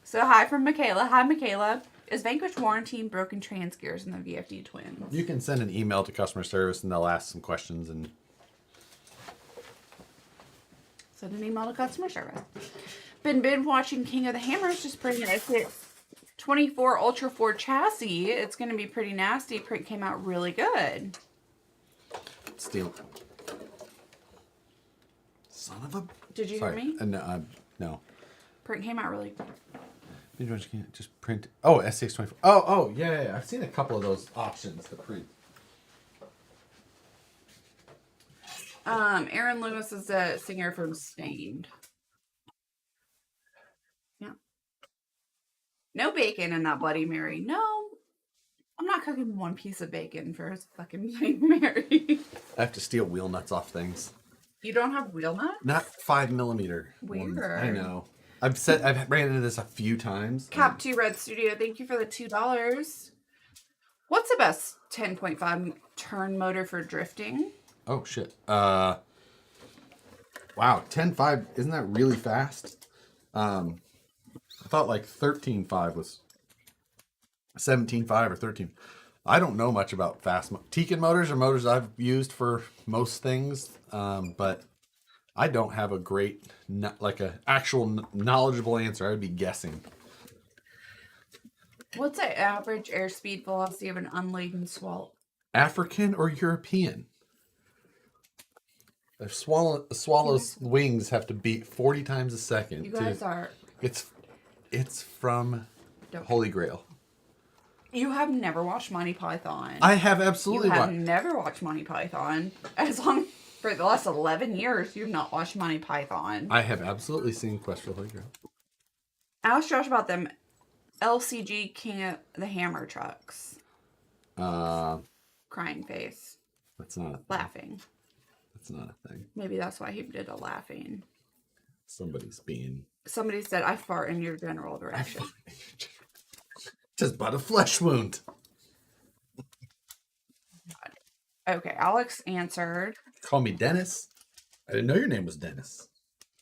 So hi from Michaela. Hi, Michaela. Is Vanquish warranty broken trans gears in the VFD twins? You can send an email to customer service and they'll ask some questions and send an email to customer service. Been watching King of the Hammers, just printing it. 24 Ultra 4 chassis. It's going to be pretty nasty. Print came out really good. steal. Son of a. Did you hear me? No. Print came out really good. You can't just print. Oh, SCX24. Oh, yeah. I've seen a couple of those options to print. Aaron Lewis is a singer from Stained. Yeah. No bacon in that Bloody Mary. No. I'm not cooking one piece of bacon for his fucking Bloody Mary. I have to steal wheel nuts off things. You don't have wheel nuts? Not 5mm. Weird. Ones. I know. I've ran into this a few times. Cap2 Red Studio, thank you for the $2. What's the best 10.5 turn motor for drifting? Oh shit. Wow, 10.5, isn't that really fast? I thought like 13.5 was 17.5 or 13. I don't know much about fast Tekin motors are motors I've used for most things, but I don't have a great, like a actual knowledgeable answer. I would be guessing. What's the average airspeed velocity of an unladen swallow? African or European? A swallow's wings have to beat 40 times a second. You guys are... It's from Holy Grail. You have never watched Monty Python. I have absolutely watched. You have never watched Monty Python. For the last 11 years, you've not watched Monty Python. I have absolutely seen Quest for the Holy Grail. Ask Josh about them LCG King of the Hammer trucks. Crying face. That's not a thing. Laughing. That's not a thing. Maybe that's why he did a laughing. Somebody said, I fart in your general direction. Just but a flesh wound. Okay, Alex answered. Call me Dennis. I didn't know your name was Dennis.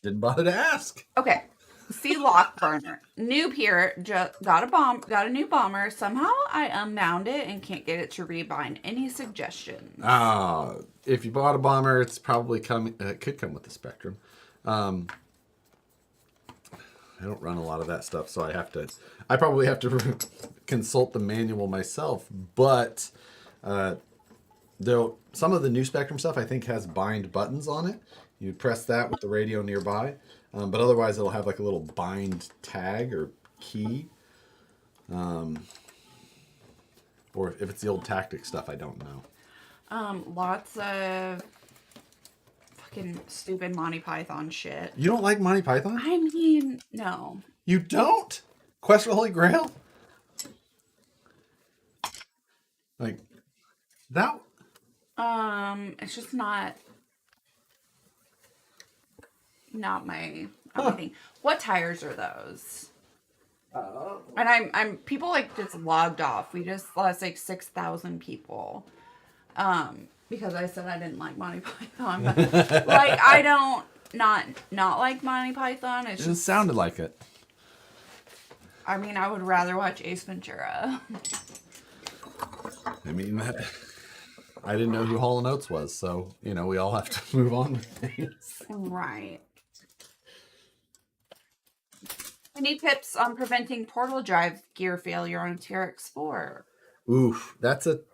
Didn't bother to ask. Okay. See Lock Burner. Noob here got a new bomber. Somehow I unbound it and can't get it to rebind. Any suggestions? If you bought a bomber, it's probably coming. It could come with the Spectrum. I don't run a lot of that stuff, so I probably have to consult the manual myself. But some of the new Spectrum stuff I think has bind buttons on it. You press that with the radio nearby. But otherwise, it'll have like a little bind tag or key. Or if it's the old tactic stuff, I don't know. Lots of fucking stupid Monty Python shit. You don't like Monty Python? I mean, no. You don't? Quest for the Holy Grail? Like, that... It's just not my thing. What tires are those? And I'm people like just logged off. We just lost like 6,000 people. Because I said I didn't like Monty Python, but like I don't not like Monty Python. It's It just sounded like it. I mean, I would rather watch Ace Ventura. I mean, I didn't know who Hall & Oates was, so, you know, we all have to move on with things. Right. Any tips on preventing portal drive gear failure on a TRX Explorer? Oof,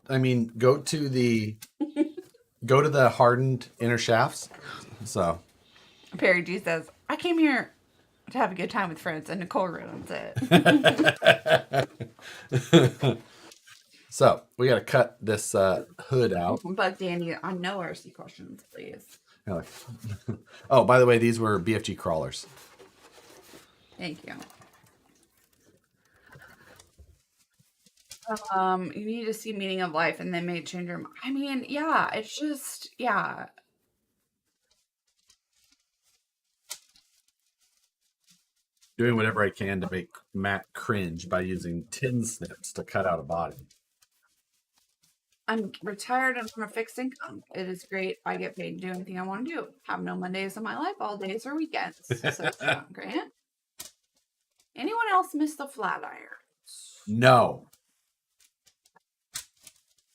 I mean, go to the hardened inner shafts. So, Perry G says, I came here to have a good time with friends, and Nicole ruins it. so we got to cut this hood out. But Danny, on no RC questions, please. Oh, by the way, these were BFG crawlers. Thank you. You need to see meaning of life, and they may change your mind. I mean, yeah, it's just, yeah. Doing whatever I can to make Matt cringe by using tin snips to cut out a body. I'm retired and on a fixed income. It is great. I get paid to do anything I want to do. Have no Mondays in my life. All days are weekends. So it's not Grant. Anyone else miss the flat irons? No.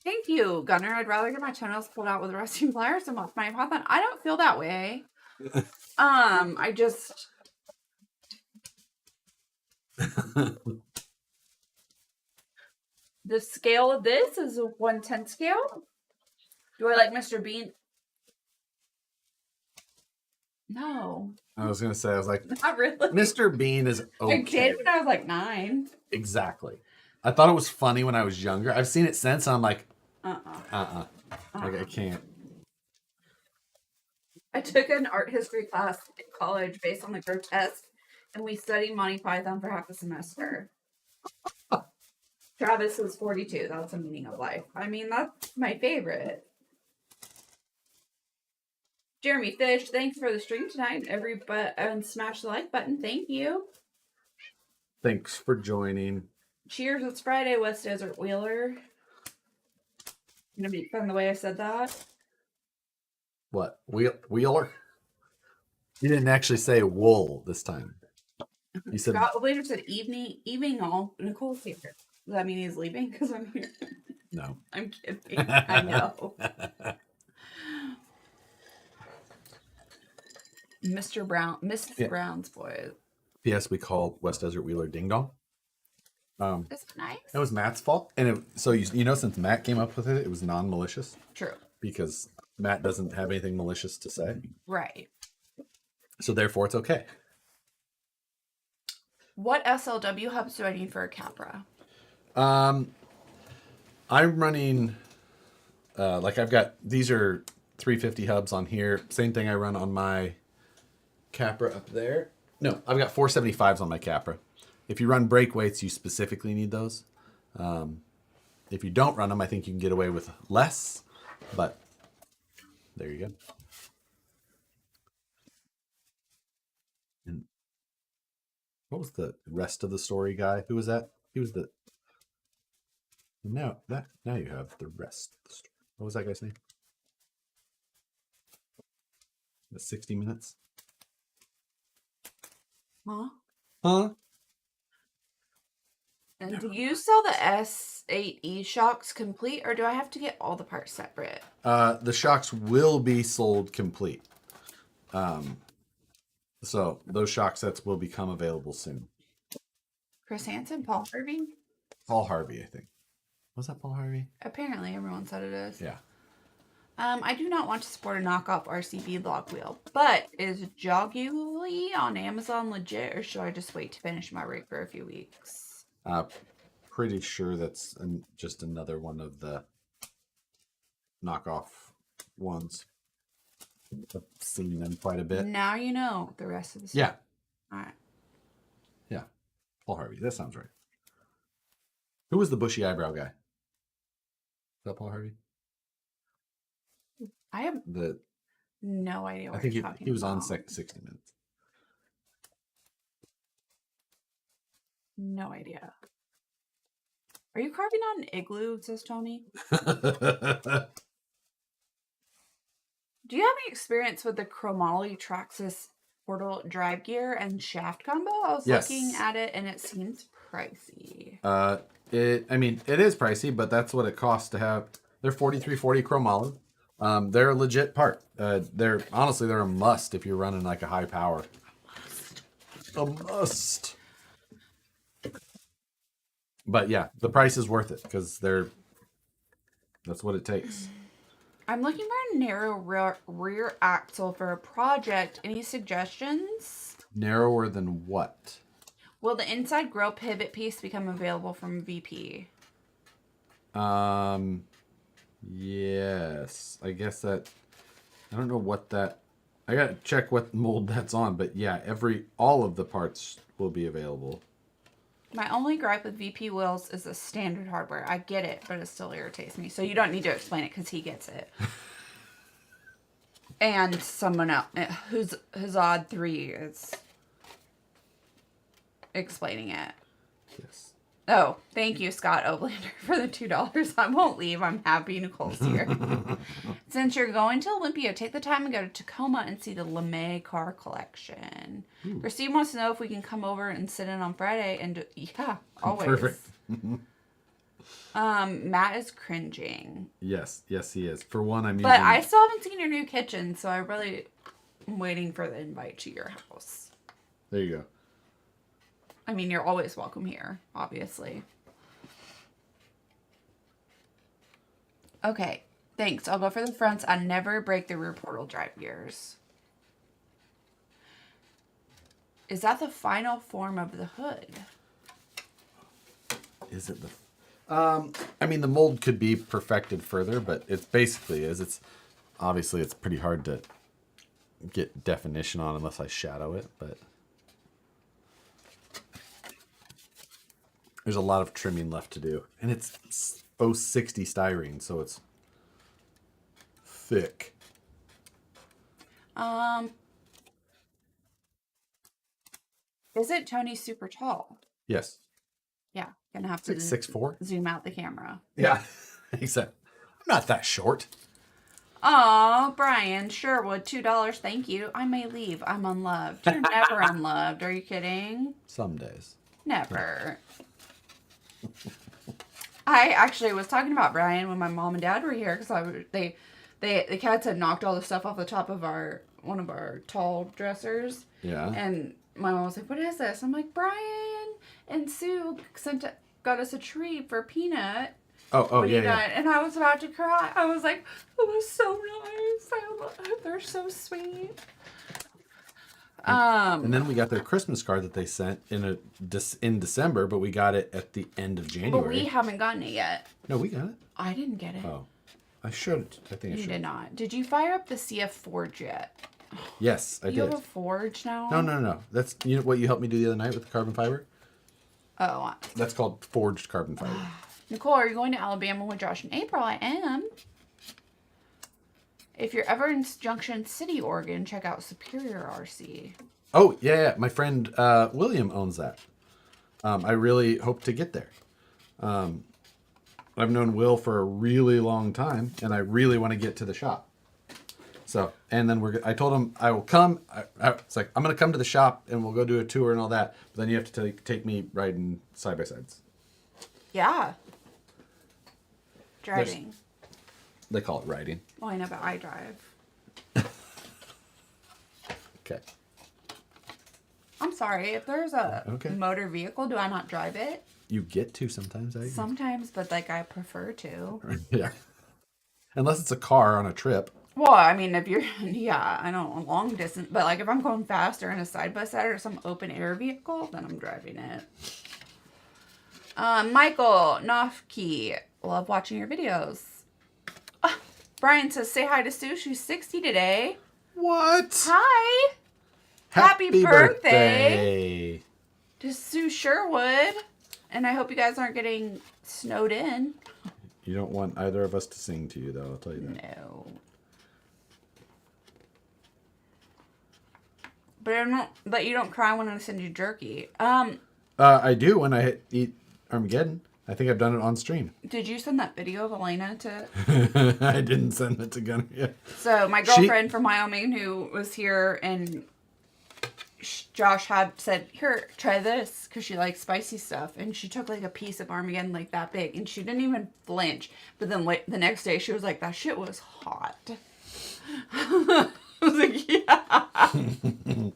Thank you, Gunner. I'd rather get my toenails pulled out with rusty pliers than watch my python. I don't feel that way. I just... The scale of this is a 1/10 scale. Do I like Mr. Bean? No. I was going to say, I was like, not really. Mr. Bean is okay. I did when I was like 9. Exactly. I thought it was funny when I was younger. I've seen it since, and I'm like, Like, I can't. I took an art history class in college based on the grotesque, and we studied Monty Python for half a semester. Travis was 42. That's the meaning of life. I mean, that's my favorite. Jeremy Fish, thanks for the stream tonight. And smash the like button. Thank you. Thanks for joining. Cheers, it's Friday, West Desert Wheeler. You gonna make fun of the way I said that? What? Wheeler? You didn't actually say wool this time. You said... Scott later said evening all. Nicole's here. Does that mean he's leaving? Because I'm here. No. I'm kidding. I know. Mr. Brown, Mrs. Brown's boy. P.S. We call West Desert Wheeler Ding Dong. That's nice. It was Matt's fault. And so, you know, since Matt came up with it, it was non-malicious. True. Because Matt doesn't have anything malicious to say. Right. So therefore, it's okay. What SLW hubs do I need for a Capra? I'm running, I've got, these are 350 hubs on here. Same thing I run on my Capra up there. No, I've got 475s on my Capra. If you run brake weights, you specifically need those. If you don't run them, I think you can get away with less, but there you go. And what was the rest of the story guy? Who was that? He was the... Now you have the rest of the story. What was that guy's name? The 60 Minutes? Huh? And do you sell the S8E shocks complete, or do I have to get all the parts separate? The shocks will be sold complete. So those shock sets will become available soon. Chris Hansen, Paul Harvey? Paul Harvey, I think. Was that Paul Harvey? Apparently, everyone said it is. Yeah. I do not want to support a knockoff RCB block wheel, but is Joguli on Amazon legit, or should I just wait to finish my rig for a few weeks? Pretty sure that's just another one of the knockoff ones. I've seen them quite a bit. Now you know the rest of the stuff. Yeah. All right. Yeah. Paul Harvey. That sounds right. Who was the bushy eyebrow guy? Is that Paul Harvey? I have no idea what I think you're talking he was about. on 60 Minutes. No idea. Are you carving out an igloo, says Tony? Do you have any experience with the chromoly Traxxas portal drive gear and shaft combo. I was Yes. looking at it and it seems pricey. It is pricey, but that's what it costs to have. They're 4340 chrome olive. They're a legit part. They're a must if you're running like a high power. A must. But yeah, the price is worth it because that's what it takes. I'm looking for a narrow rear axle for a project. Any suggestions? Narrower than what? Will the inside grill pivot piece become available from VP? Yes. I guess that. I don't know what that. I gotta check what mold that's on, but yeah, all of the parts will be available. My only gripe with VP wheels is the standard hardware. I get it, but it still irritates me. So you don't need to explain it because he gets it. And someone else who's odd 3 is explaining it. Yes. Oh, thank you, Scott Oblander, for the $2. I won't leave. I'm happy Nicole's here. Since you're going to Olympia, take the time and go to Tacoma and see the LeMay car collection. Christine wants to know if we can come over and sit in on Friday. And yeah, always. Perfect. Matt is cringing. Yes, he is. For one, I'm But using... I still haven't seen your new kitchen, so I really am waiting for the invite to your house. There you go. I mean, you're always welcome here, obviously. Okay, thanks. I'll go for the fronts. I never break the rear portal drive gears. Is that the final form of the hood? Is it the... the mold could be perfected further, but it basically is. It's obviously it's pretty hard to get definition on unless I shadow it, but there's a lot of trimming left to do. And it's 060 styrene, so it's thick. Isn't Tony super tall? Yes. Yeah, gonna have to 6'4". zoom out the camera. Yeah. Except I'm not that short. Aw, Brian Sherwood, $2. Thank you. I may leave. I'm unloved. You're never unloved. Are you kidding? Some days. Never. I actually was talking about Brian when my mom and dad were here because the cats had knocked all the stuff off the top of one of our tall dressers. Yeah. And my mom was like, "What is this?" I'm like, "Brian and Sue got us a treat for Peanut." Oh yeah. And I was about to cry. I was like, "It was so nice. They're so sweet." And then we got their Christmas card that they sent in December, but we got it at the end of January. But we haven't gotten it yet. No, we got it. I didn't get it. Oh, I should. I think I should. You did not. Did you fire up the CF Forge yet? Yes, I did. You have a Forge now? No. That's what you helped me do the other night with the carbon fiber. Oh. That's called forged carbon fiber. Nicole, are you going to Alabama with Josh in April? I am. If you're ever in Junction City, Oregon, check out Superior RC. Oh yeah. My friend William owns that. I really hope to get there. I've known Will for a really long time, and I really want to get to the shop. So, and then I told him I will come. It's like, I'm going to come to the shop and we'll go do a tour and all that. But then you have to take me riding side by sides. Yeah. Driving. They call it riding. Well, I know, but I drive. Okay. I'm sorry. If there's a motor vehicle, do I not drive it? You get to sometimes, I agree. Sometimes, but I prefer to. Yeah. Unless it's a car on a trip. Well, I mean, if you're, I don't long distance, but if I'm going faster in a side-by-side or some open air vehicle, then I'm driving it. Michael Nofke, love watching your videos. Brian says, say hi to Sue. She's 60 today. What? Hi. Happy birthday to Sue Sherwood. And I hope you guys aren't getting snowed in. You don't want either of us to sing to you, though, I'll tell you that. No. But you don't cry when I send you jerky. I do when I eat Armageddon. I think I've done it on stream. Did you send that video of Elena to? I didn't send it to Gunner yet. So my girlfriend from Wyoming who was here and Josh had said, "Here, try this," because she likes spicy stuff, and she took like a piece of Armageddon like that big, and she didn't even flinch. But then the next day, she was like, "That shit was hot." I was like, "Yeah."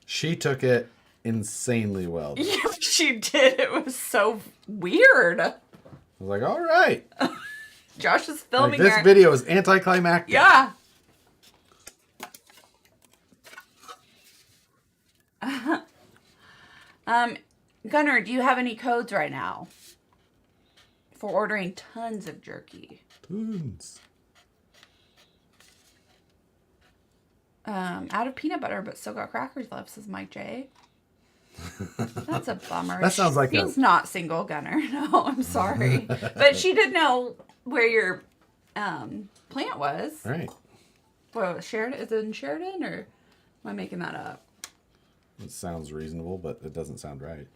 She took it insanely well. Yeah, she did. It was so weird. I was like, all right. Josh is filming Like, this video is anticlimactic. Yeah. Gunnar, do you have any codes right now for ordering tons of jerky? Tons. Out of peanut butter, but still got crackers left, says Mike J. That's a bummer. That sounds like She's not single, Gunnar. No, I'm sorry. But she did know where your plant was. Right. Well, Sheridan? Is it in Sheridan, or am I making that up? It sounds reasonable, but it doesn't sound right.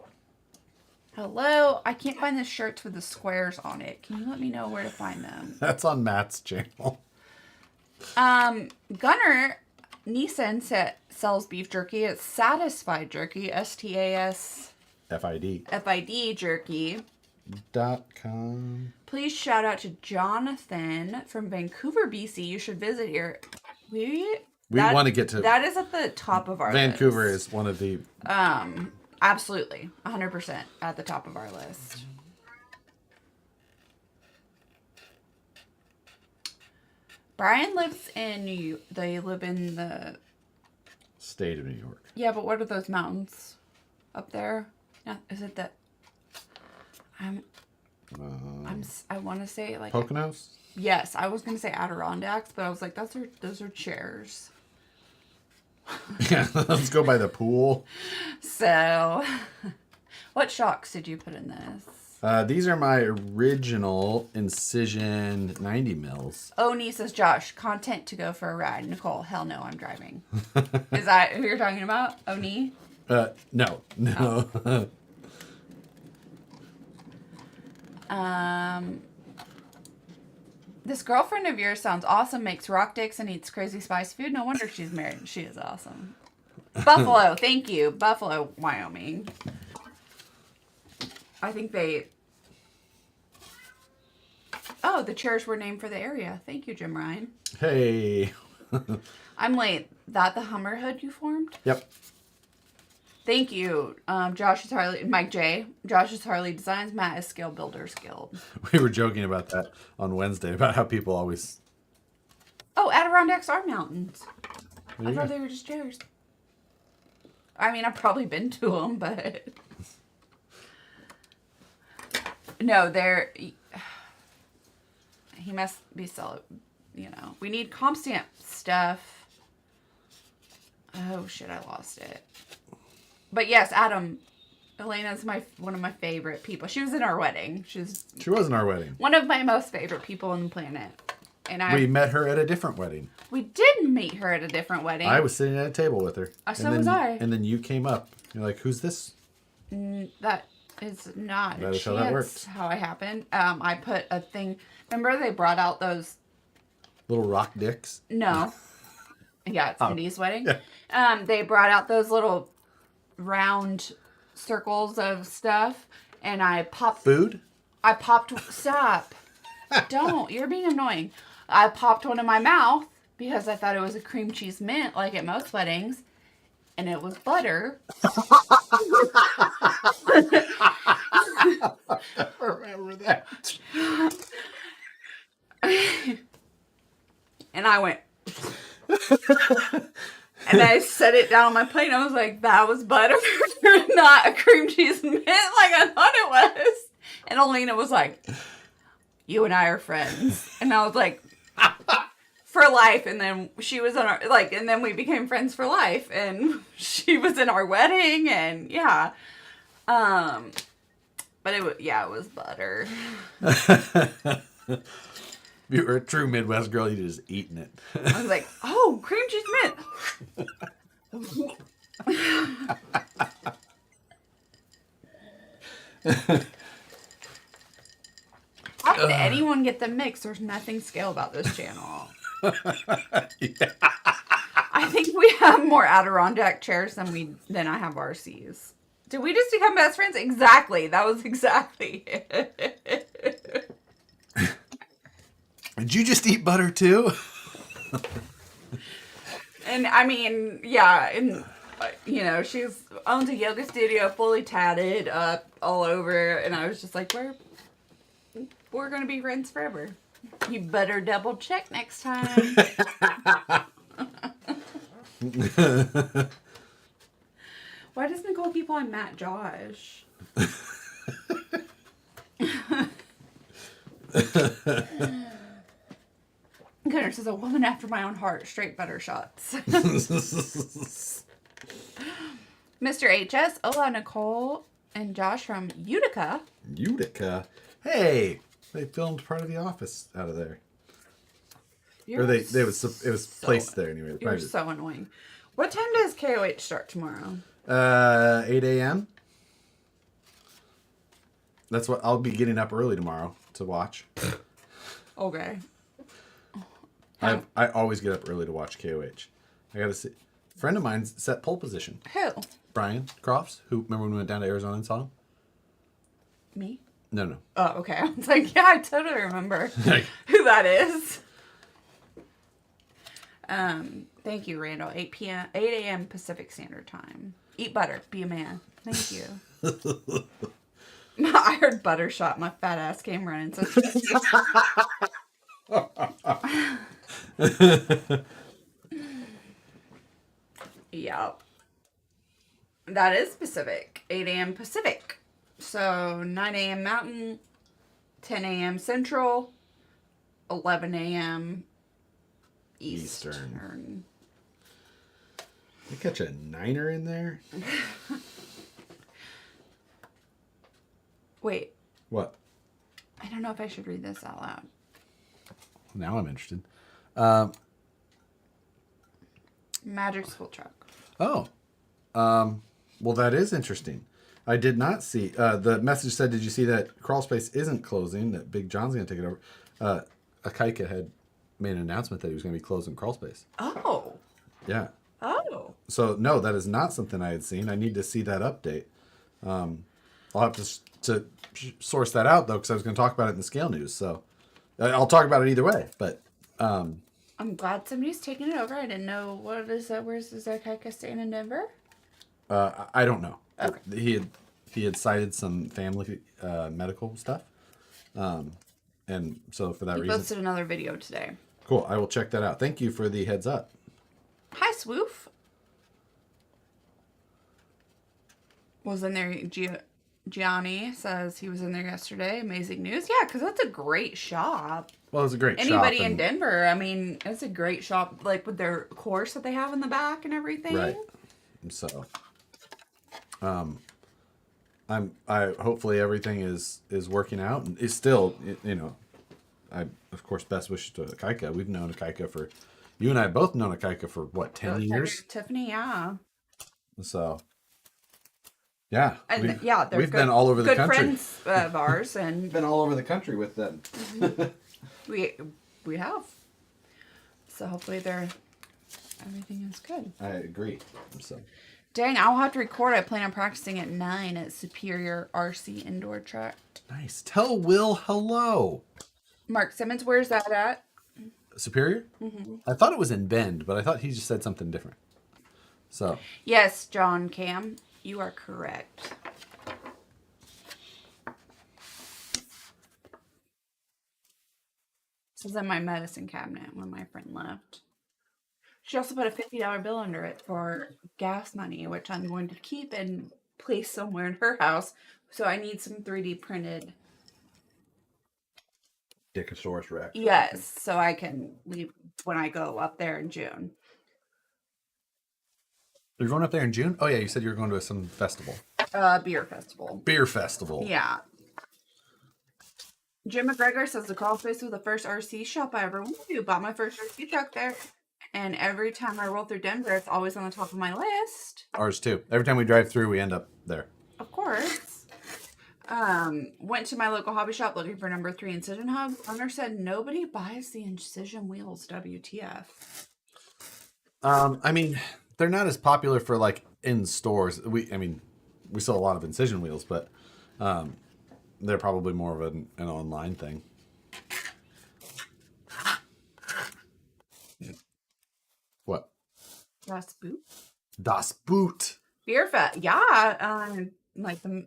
Hello? I can't find the shirts with the squares on it. Can you let me know where to find them? That's on Matt's channel. Gunnar Neeson sells beef jerky. It's Satisfied Jerky. FID. STASFID Jerky. .com. Please shout out to Jonathan from Vancouver, BC. You should visit here. We want to get to... That is at the top of our Vancouver list. is one of the... Absolutely. 100% at the top of our list. Brian lives in they live in the... State of New York. Yeah, but what are those mountains up there? Yeah, is it the... I want to say like... Poconos? Yes, I was going to say Adirondacks, but I was like, those are chairs. Yeah, let's go by the pool. So, what shocks did you put in this? These are my original Incision 90 mils. Oni says, Josh, content to go for a ride. Nicole, hell no, I'm driving. Is that who you're talking about? Oni? No. This girlfriend of yours sounds awesome, makes rock dicks and eats crazy spice food. No wonder she's married. She is awesome. Buffalo, thank you. Buffalo, Wyoming. I think they... Oh, the chairs were named for the area. Thank you, Jim Ryan. Hey. I'm late. That the Hummer hood you formed? Yep. Thank you, Josh's Harley, Mike J. Josh's Harley Designs. Matt is Scale Builders Guild. We were joking about that on Wednesday, about how people always... Oh, Adirondacks are mountains. There I you thought go. they were just chairs. I mean, I've probably been to them, but... No, they're... He must be selling, We need comp stamp stuff. Oh, shit, I lost it. But yes, Adam, Elena's one of my favorite people. She was in our wedding. She was in our wedding. One of my most favorite people on the planet. And we met her at a different wedding. We did meet her at a different wedding. I was sitting at a table with her. So was I. And then you came up. You're like, who's this? That is not That a is how that chance worked. how it happened. I put a thing. Remember they brought out those... Little rock dicks? No. Yeah, it's Cindy's wedding. Yeah. They brought out those little round circles of stuff, and I popped... Food? I popped... Stop. Don't. You're being annoying. I popped one in my mouth because I thought it was a cream cheese mint, like at most weddings, and it was butter. I remember that. And I went... And I set it down on my plate, and I was like, that was butter, not a cream cheese mint like I thought it was. And Alina was like, you and I are friends. And I was like, for life. And then she was on our, and then we became friends for life. And she was in our wedding, and yeah. But it was butter. If you were a true Midwest girl, you'd just eaten it. I was like, oh, cream cheese mint. How did anyone get the mix? There's nothing scale about this channel. Yeah. I think we have more Adirondack chairs than I have RCs. Did we just become best friends? Exactly. That was exactly it. Did you just eat butter too? And I mean, yeah, and she's owns a yoga studio, fully tatted up all over, and I was just like, we're gonna be friends forever. You better double check next time. Why does Nicole keep on Matt Josh? Goodness, is a woman after my own heart. Straight butter shots. Mr. HS, hola Nicole and Josh from Utica. Utica? Hey, they filmed part of The Office out of there. It was placed there anyway. You're so annoying. What time does KOH start tomorrow? 8 a.m. That's what I'll be getting up early tomorrow to watch. Okay. I always get up early to watch KOH. I gotta see. A friend of mine set pole position. Who? Brian Crofts, who remember when we went down to Arizona and saw him? Me? No. Oh, okay. I was like, yeah, I totally remember who that is. Thank you, Randall. 8 a.m. Pacific Standard Time. Eat butter. Be a man. Thank you. I heard butter shot. My fat ass came running. So yeah. That is Pacific. 8 a.m. Pacific. So 9 a.m. Mountain, 10 a.m. Central, 11 a.m. Eastern. You catch a niner in there? Wait. What? I don't know if I should read this out loud. Now I'm interested. Magic School Truck. Oh. Well, that is interesting. I did not see. The message said, did you see that Crawl Space isn't closing, that Big John's going to take it over? Akaika had made an announcement that he was going to be closing Crawl Space. Oh. Yeah. Oh. So, no, that is not something I had seen. I need to see that update. I'll have to source that out, though, because I was going to talk about it in the Scale News. So, I'll talk about it either way. But I'm glad somebody's taking it over. I didn't know. Where's Akaika staying in Denver? I don't know. Okay. He had cited some family medical stuff. And so for that He reason. posted another video today. Cool. I will check that out. Thank you for the heads up. Hi, Swoof. Was in there. Gianni says he was in there yesterday. Amazing news. Yeah, because that's a great shop. Well, it was a great shop. Anybody in Denver, I mean, it's a great shop, like with their course that they have in the back and everything. Right. So, I hopefully everything is working out, and it's still, I of course best wishes to Akaika. We've known Akaika for, you and I both known Akaika for what, 10 years? Tiffany, yeah. So, yeah, And we've been all over the country. Good friends of ours, and been all over the country with them. we have. So hopefully everything is good. I agree. So. Dang, I'll have to record. I plan on practicing at 9 at Superior RC Indoor Track. Nice. Tell Will hello. Mark Simmons, where's that at? Superior? Mm-hmm. I thought it was in Bend, but I thought he just said something different. So. Yes, John Cam, you are correct. This is in my medicine cabinet when my friend left. She also put a $50 bill under it for gas money, which I'm going to keep and place somewhere in her house. So I need some 3D printed. Dickosaurus Rex. Yes, so I can leave when I go up there in June. You're going up there in June? Oh, yeah, you said you were going to some festival. Beer festival. Beer festival. Yeah. Jim McGregor says the Crawl Space was the first RC shop I ever went to. Bought my first RC truck there. And every time I roll through Denver, it's always on the top of my list. Ours too. Every time we drive through, we end up there. Of course. Went to my local hobby shop looking for number 3 incision hub. Owner said nobody buys the incision wheels. WTF. I mean, they're not as popular for like in stores. We sell a lot of incision wheels, but they're probably more of an online thing. What? Das Boot? Das Boot. Beer Fest. Yeah. Like the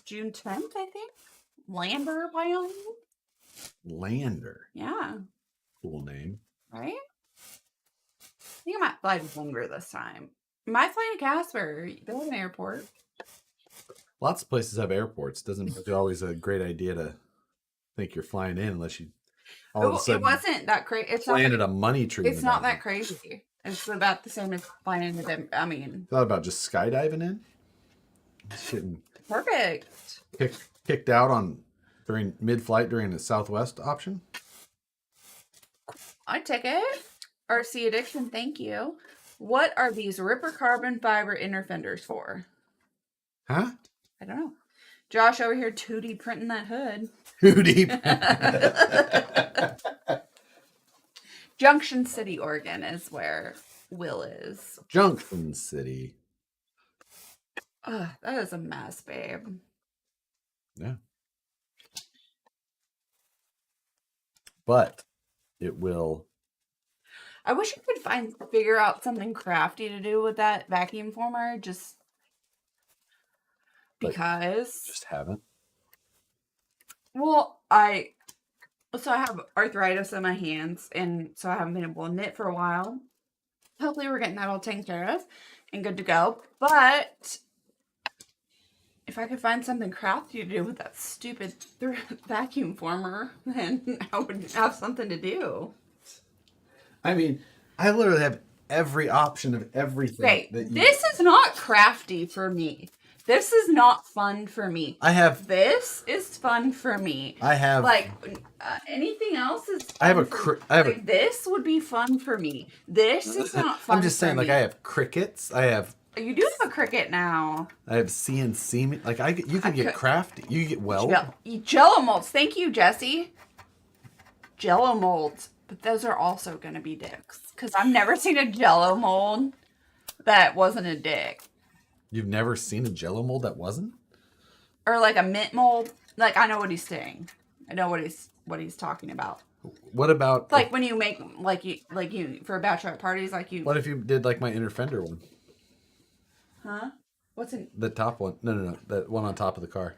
June 10th, I think. Lander, Wyoming. Lander. Yeah. Cool name. Right? I think I might fly to Denver this time. Might fly to Casper. They have an airport. Lots of places have airports. Doesn't make it always a great idea to think you're flying in unless you all of a sudden It wasn't that crazy. It's not planted that, a money tree. it's not that crazy. It's about the same as flying into Denver. I mean, Thought about just skydiving in. Shitting. perfect. Kicked out on during mid-flight during the Southwest option. I'd take it. RC Addiction, thank you. What are these Ripper carbon fiber inner fenders for? Huh? I don't know. Josh over here 2D printing that hood. Too deep. Junction City, Oregon is where Will is. Junction City. Ugh, that is a mess, babe. Yeah. But it will. I wish I could figure out something crafty to do with that vacuum former, just But because. Just haven't. Well, I have arthritis in my hands, and so I haven't been able to knit for a while. Hopefully we're getting that all taken care of and good to go. But if I could find something crafty to do with that stupid vacuum former, then I would have something to do. I mean, I literally have every option of everything. Okay, that you... this is not crafty for me. This is not fun for me. I have. This is fun for me. I have. Like anything else is. Fun I have a. like, this would be fun for me. This is not fun. I'm just saying, like I have crickets. I have. You do have a cricket now. I have CNC. Like you can get crafty. You get weld. Jello molds. Thank you, Jesse. Jello molds, but those are also going to be dicks because I've never seen a Jello mold that wasn't a dick. You've never seen a Jello mold that wasn't? Or like a mint mold. Like I know what he's saying. I know what he's talking about. What about like when you make like you for bachelorette parties like you? What if you did like my inner fender one? Huh? What's in the top one? No. That one on top of the car.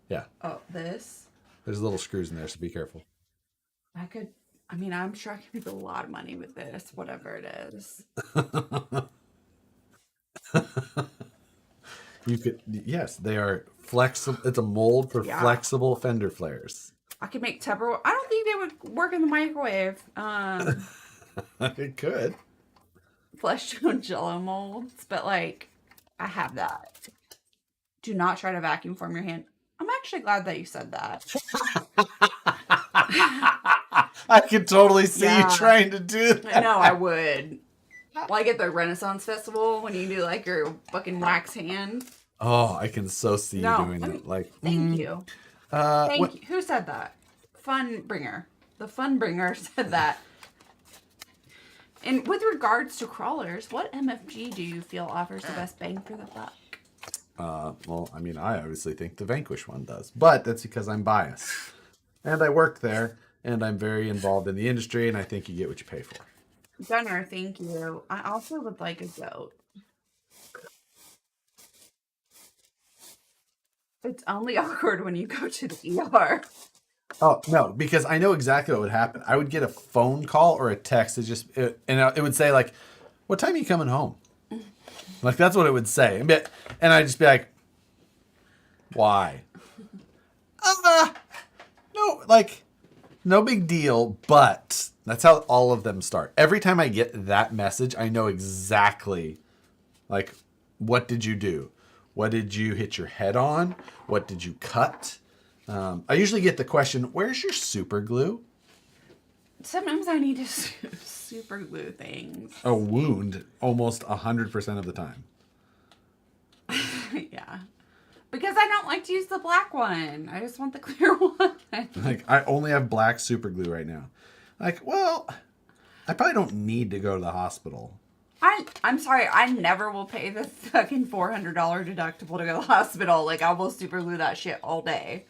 Yeah. Oh, this? There's little screws in there, so be careful. I'm sure I could make a lot of money with this, whatever it is. You could, yes, they are flexible. It's a mold for flexible fender flares. I could make Tupperware. I don't think they would work in the microwave. It could. Flesh tone Jello molds, but like, I have that. Do not try to vacuum form your hand. I'm actually glad that you said that. I could totally see you trying to do that. No, I would. Like at the Renaissance Festival when you do like your fucking wax hand. Oh, I can so see you doing that. Like, thank you. Thank you. Who said that? Funbringer. The Funbringer said that. And with regards to crawlers, what MFG do you feel offers the best bang for the buck? Well, I mean, I obviously think the Vanquish one does, but that's because I'm biased. And I work there, and I'm very involved in the industry, and I think you get what you pay for. Gunnar, thank you. I also would like a goat. It's only awkward when you go to the ER. Oh, no, because I know exactly what would happen. I would get a phone call or a text. It would say, like, what time are you coming home? Like, that's what it would say. And I'd just be like, why? No, like, no big deal, but that's how all of them start. Every time I get that message, I know exactly, like, what did you do? What did you hit your head on? What did you cut? I usually get the question, where's your super glue? Sometimes I need to super glue things. A wound almost 100% of the time. Yeah. Because I don't like to use the black one. I just want the clear one. Like, I only have black super glue right now. Like, well, I probably don't need to go to the hospital. I'm sorry, I never will pay the fucking $400 deductible to go to the hospital. Like, I will super glue that shit all day.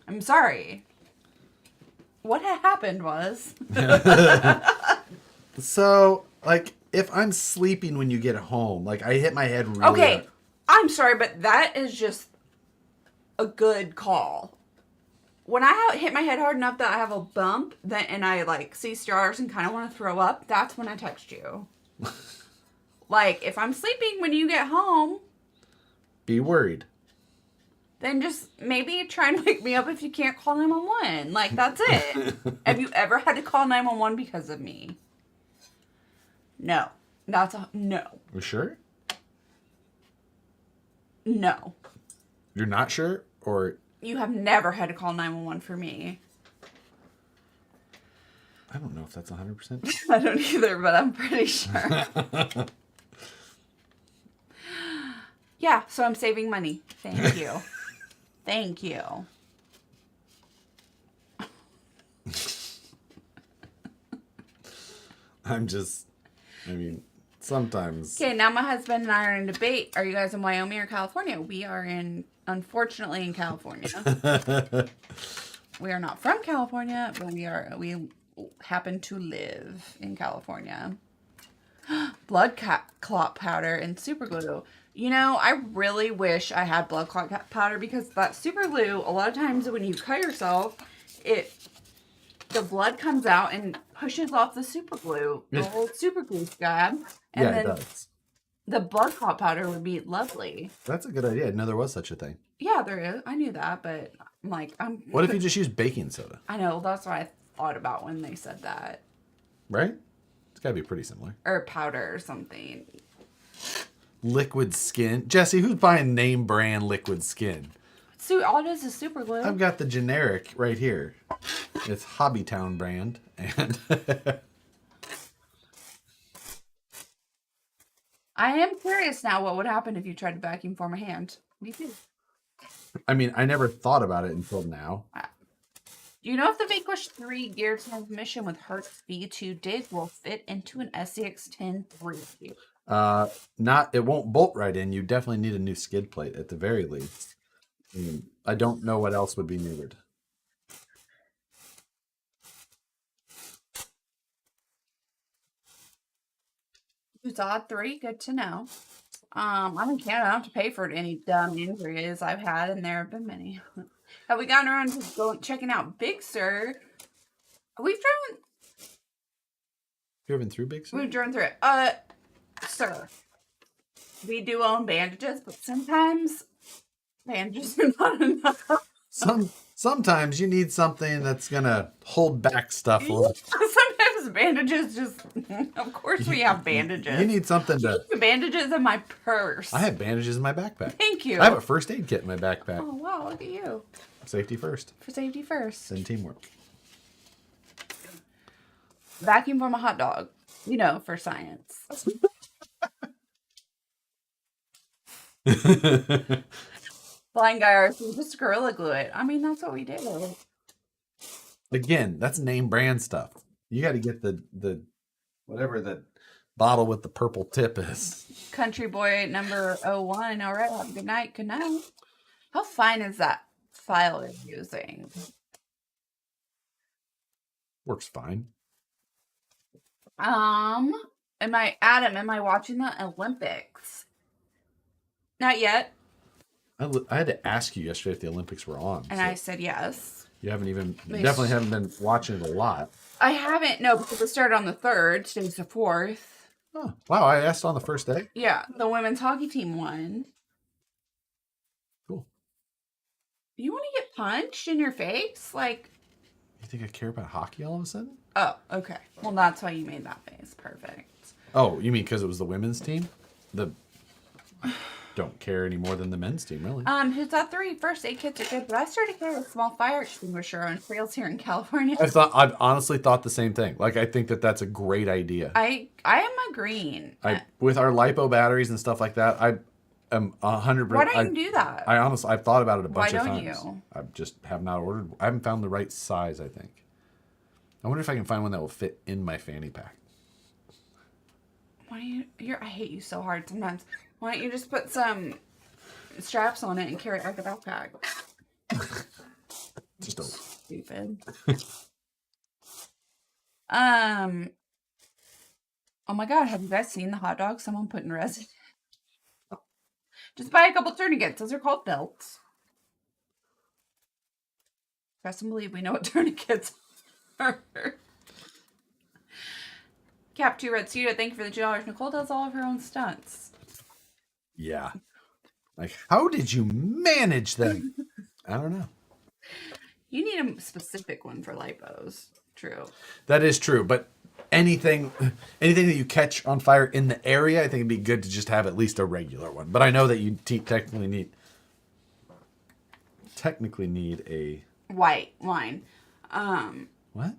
I'm sorry. What had happened was... So, like, if I'm sleeping when you get home, like, I hit my head really Okay, hard. I'm sorry, but that is just a good call. When I hit my head hard enough that I have a bump, and I, like, see stars and kind of want to throw up, that's when I text you. Like, if I'm sleeping when you get home... Be worried. Then just maybe try and wake me up if you can't call 911. Like, that's it. Have you ever had to call 911 because of me? No. That's a no. You sure? No. You're not sure? Or... You have never had to call 911 for me. I don't know if that's 100%. I don't either, but I'm pretty sure. Yeah, so I'm saving money. Thank you. Thank you. Sometimes. Okay, now my husband and I are in debate. Are you guys in Wyoming or California? We are unfortunately in California. We are not from California, but we happen to live in California. Blood clot powder and super glue. You know, I really wish I had blood clot powder because that super glue, a lot of times when you cut yourself, the blood comes out and pushes off the super glue, the old super glue scab. And Yeah, then it does. the blood clot powder would be lovely. That's a good idea. I didn't know there was such a thing. Yeah, there is. I knew that, but I'm like, What if you just use baking soda? I know, that's what I thought about when they said that. Right? It's got to be pretty similar. Or powder or something. Liquid skin. Jesse, who's buying name brand liquid skin? So all it is super glue. I've got the generic right here. It's Hobbytown brand. And I am curious now what would happen if you tried to vacuum form a hand. Me too. I mean, I never thought about it until now. Do you know if the Vanquish 3 gear transmission with Hertz V2 dig will fit into an SCX-10 3? It won't bolt right in. You definitely need a new skid plate at the very least. I don't know what else would be needed. Odd 3, good to know. I'm in Canada. I don't have to pay for any dumb injuries I've had, and there have been many. Have we gotten around to checking out Big Sur? We've driven. You ever been through Big Sur? We've driven through it. Sir, we do own bandages, but sometimes bandages are not enough. Sometimes you need something that's gonna hold back stuff a little. Sometimes bandages just. Of course, we have bandages. You need something to. Bandages in my purse. I have bandages in my backpack. Thank you. I have a first aid kit in my backpack. Oh wow! Look at you. Safety first. For safety first. Then teamwork. Vacuum from a hot dog. You know, for science. Blind guy RC, just Gorilla Glue it. I mean, that's what we do. Again, that's name brand stuff. You got to get the whatever the bottle with the purple tip is. Country Boy number 01. All right, have a good night. Good night. How fine is that file you're using? Works fine. Am I watching the Olympics? Not yet. I had to ask you yesterday if the Olympics were on. And I said yes. You definitely haven't been watching it a lot. I haven't, no, because it started on the 3rd. Today's the 4th. Oh, wow, I asked on the first day? Yeah, the women's hockey team won. Cool. You want to get punched in your face? Like... You think I care about hockey all of a sudden? Oh, okay. Well, that's why you made that face. Perfect. Oh, you mean because it was the women's team? Don't care any more than the men's team, really. Who's that 3 first aid kits are good, but I started carrying a small fire extinguisher on trails here in California. I've honestly thought the same thing. Like, I think that that's a great idea. I am agreeing. With our lipo batteries and stuff like that, I am 100%. Why don't you do that? I've thought about it a bunch of times. Why don't you? I just have not ordered. I haven't found the right size, I think. I wonder if I can find one that will fit in my fanny pack. Why don't I hate you so hard sometimes. Why don't you just put some straps on it and carry it like a backpack? Just don't. Stupid. Oh my god, have you guys seen the hot dog someone put in resin? Just buy a couple tourniquets. Those are called belts. Trust and believe we know what tourniquets are. Cap 2 Red Studio, thank you for the $2. Nicole does all of her own stunts. Yeah. Like, how did you manage that? I don't know. You need a specific one for lipos. True. That is true, but anything that you catch on fire in the area, I think it'd be good to just have at least a regular one. But I know that you technically need a White line. what?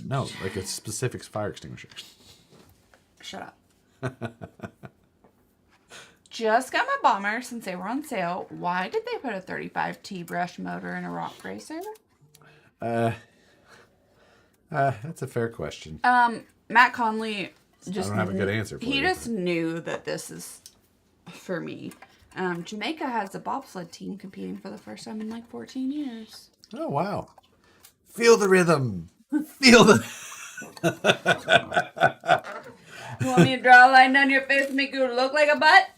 No, like a specific fire extinguisher. Shut up. Just got my bomber since they were on sale. Why did they put a 35T brush motor in a rock racer? That's a fair question. Matt Conley just I don't have a good answer for he you. just knew that this is for me. Jamaica has a bobsled team competing for the first time in like 14 years. Oh, wow. Feel the rhythm. Feel the... You want me to draw a line down your face and make you look like a butt?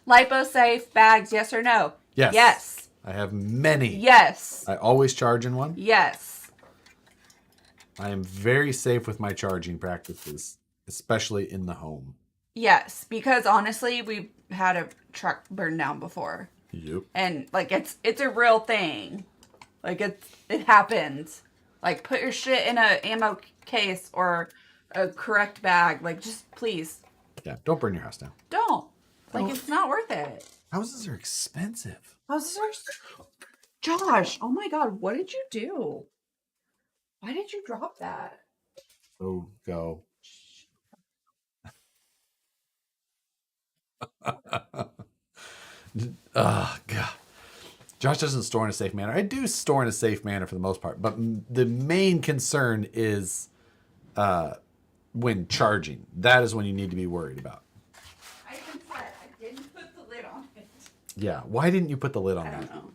Lipo-safe bags, yes or no? Yes. Yes. I have many. Yes. I always charge in one. Yes. I am very safe with my charging practices, especially in the home. Yes, because honestly, we've had a truck burn down before. Yep. And like it's a real thing. Like it happens. Like put your shit in a ammo case or a correct bag. Like just please Yeah, don't burn your house down. don't. Like it's not worth it. Houses are expensive. Josh, oh my god, what did you do? Why did you drop that? Oh, go. Oh, God. Josh doesn't store in a safe manner. I do store in a safe manner for the most part, but the main concern is when charging. That is when you need to be worried about. I didn't put the lid on it. Yeah. Why didn't you put the lid on I that? don't know.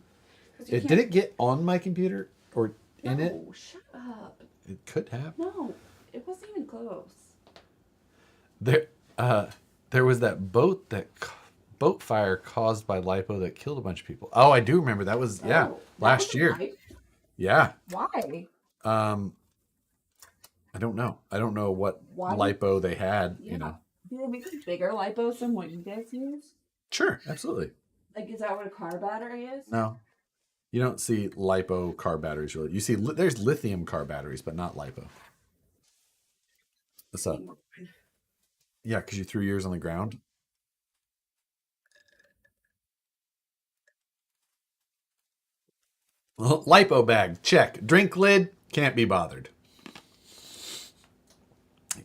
Did it get on my computer or in it? No, shut up. It could have. No, it wasn't even close. There was that boat fire caused by lipo that killed a bunch of people. Oh, I do remember that was last year. Yeah. Why? I don't know. I don't know what lipo they had. Yeah. You know. Do they make bigger lipos than what you guys use? Sure, absolutely. Like, is that what a car battery is? No, you don't see lipo car batteries really. You see there's lithium car batteries, but not lipo. What's up? Yeah, because you threw yours on the ground. Well, lipo bag, check. Drink lid, can't be bothered.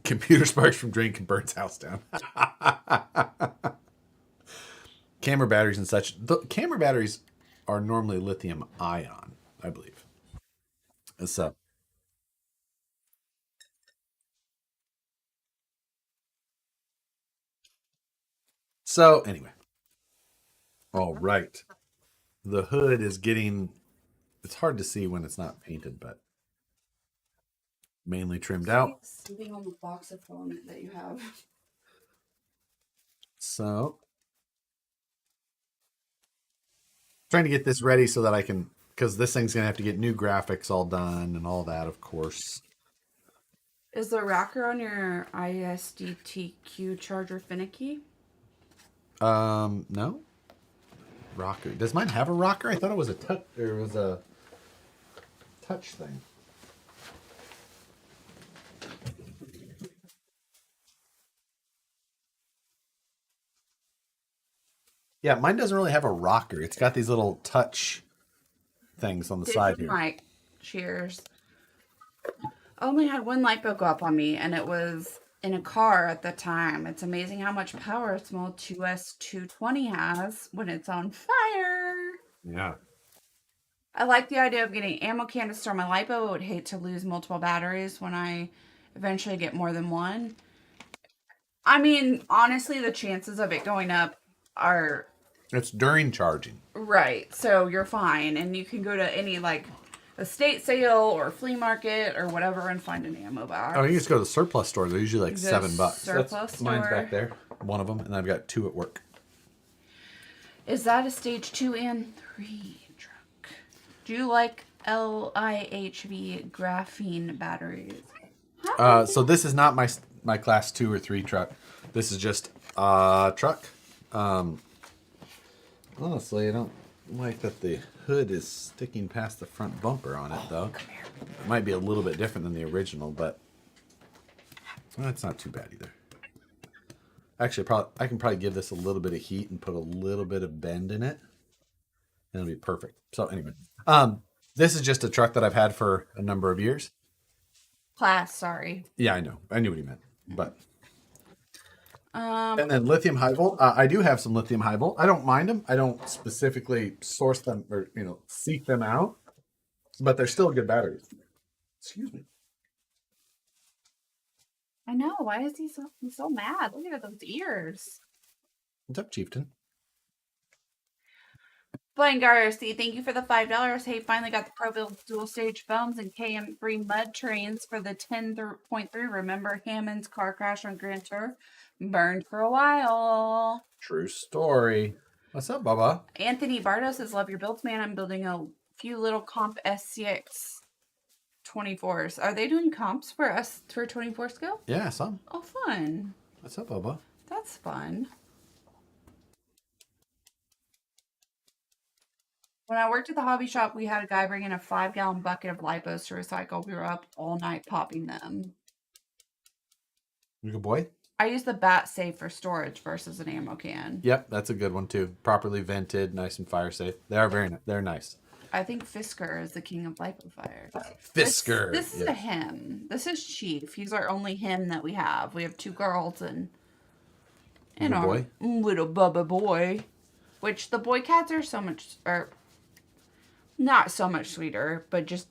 Computer sparks from drink and burns house down. Camera batteries and such. The camera batteries are normally lithium ion, I believe. So, anyway. All right. The hood is getting, it's hard to see when it's not painted, but mainly trimmed out. Sitting on the box of phone that you have. So, trying to get this ready so that I can, because this thing's going to have to get new graphics all done and all that, of course. Is the rocker on your ISDTQ charger finicky? No. Rocker. Does mine have a rocker? I thought it was a touch. There was a touch thing. Yeah, mine doesn't really have a rocker. It's got these little touch things on the side here. Mike, cheers. I only had one light bulb go up on me, and it was in a car at the time. It's amazing how much power a small 2S220 has when it's on fire. Yeah. I like the idea of getting ammo can to store my lipo. I would hate to lose multiple batteries when I eventually get more than one. I mean, honestly, the chances of it going up are It's during charging. right. So you're fine. And you can go to any like estate sale or flea market or whatever and find an ammo box. Oh, you just go to the surplus store. They're usually like The $7. surplus Mine's store. back there. One of them, and I've got 2 at work. Is that a stage 2 and 3 truck? Do you like LIHV graphene batteries? So this is not my class 2 or 3 truck. This is just a truck. Honestly, I don't like that the hood is sticking past the front bumper on it, though. It might be a little bit different than the original, but it's not too bad either. Actually, I can probably give this a little bit of heat and put a little bit of bend in it, and it'll be perfect. So anyway, this is just a truck that I've had for a number of years. Class, sorry. Yeah, I know. I knew what he meant, but. And then lithium high volt. I do have some lithium high volt. I don't mind them. I don't specifically source them or seek them out, but they're still good batteries. Excuse me. I know. Why is he's so mad? Look at those ears. What's up, Chieftain? Blaine Garcia, thank you for the $5. Hey, finally got the Pro dual stage foams and KM3 mud trains for the 10.3. Remember Hammond's car crash on Grand Tour? Burned for a while. True story. What's up, Bubba? Anthony Bardo says, love your builds, man. I'm building a few little comp SCX 24s. Are they doing comps for us for 24 scale? Yeah, some. Oh, fun. What's up, Bubba? That's fun. When I worked at the hobby shop, we had a guy bring in a 5-gallon bucket of lipos to recycle. We were up all night popping them. You good boy? I use the bat safe for storage versus an ammo can. Yep, that's a good one too. Properly vented, nice and fire safe. They are they're nice. I think Fisker is the king of lipo fire. Fisker. This is a him. This is Chief. He's our only him that we have. We have 2 girls and Little our boy? little bubba boy. Which the boy cats are so much, or not so much sweeter, but just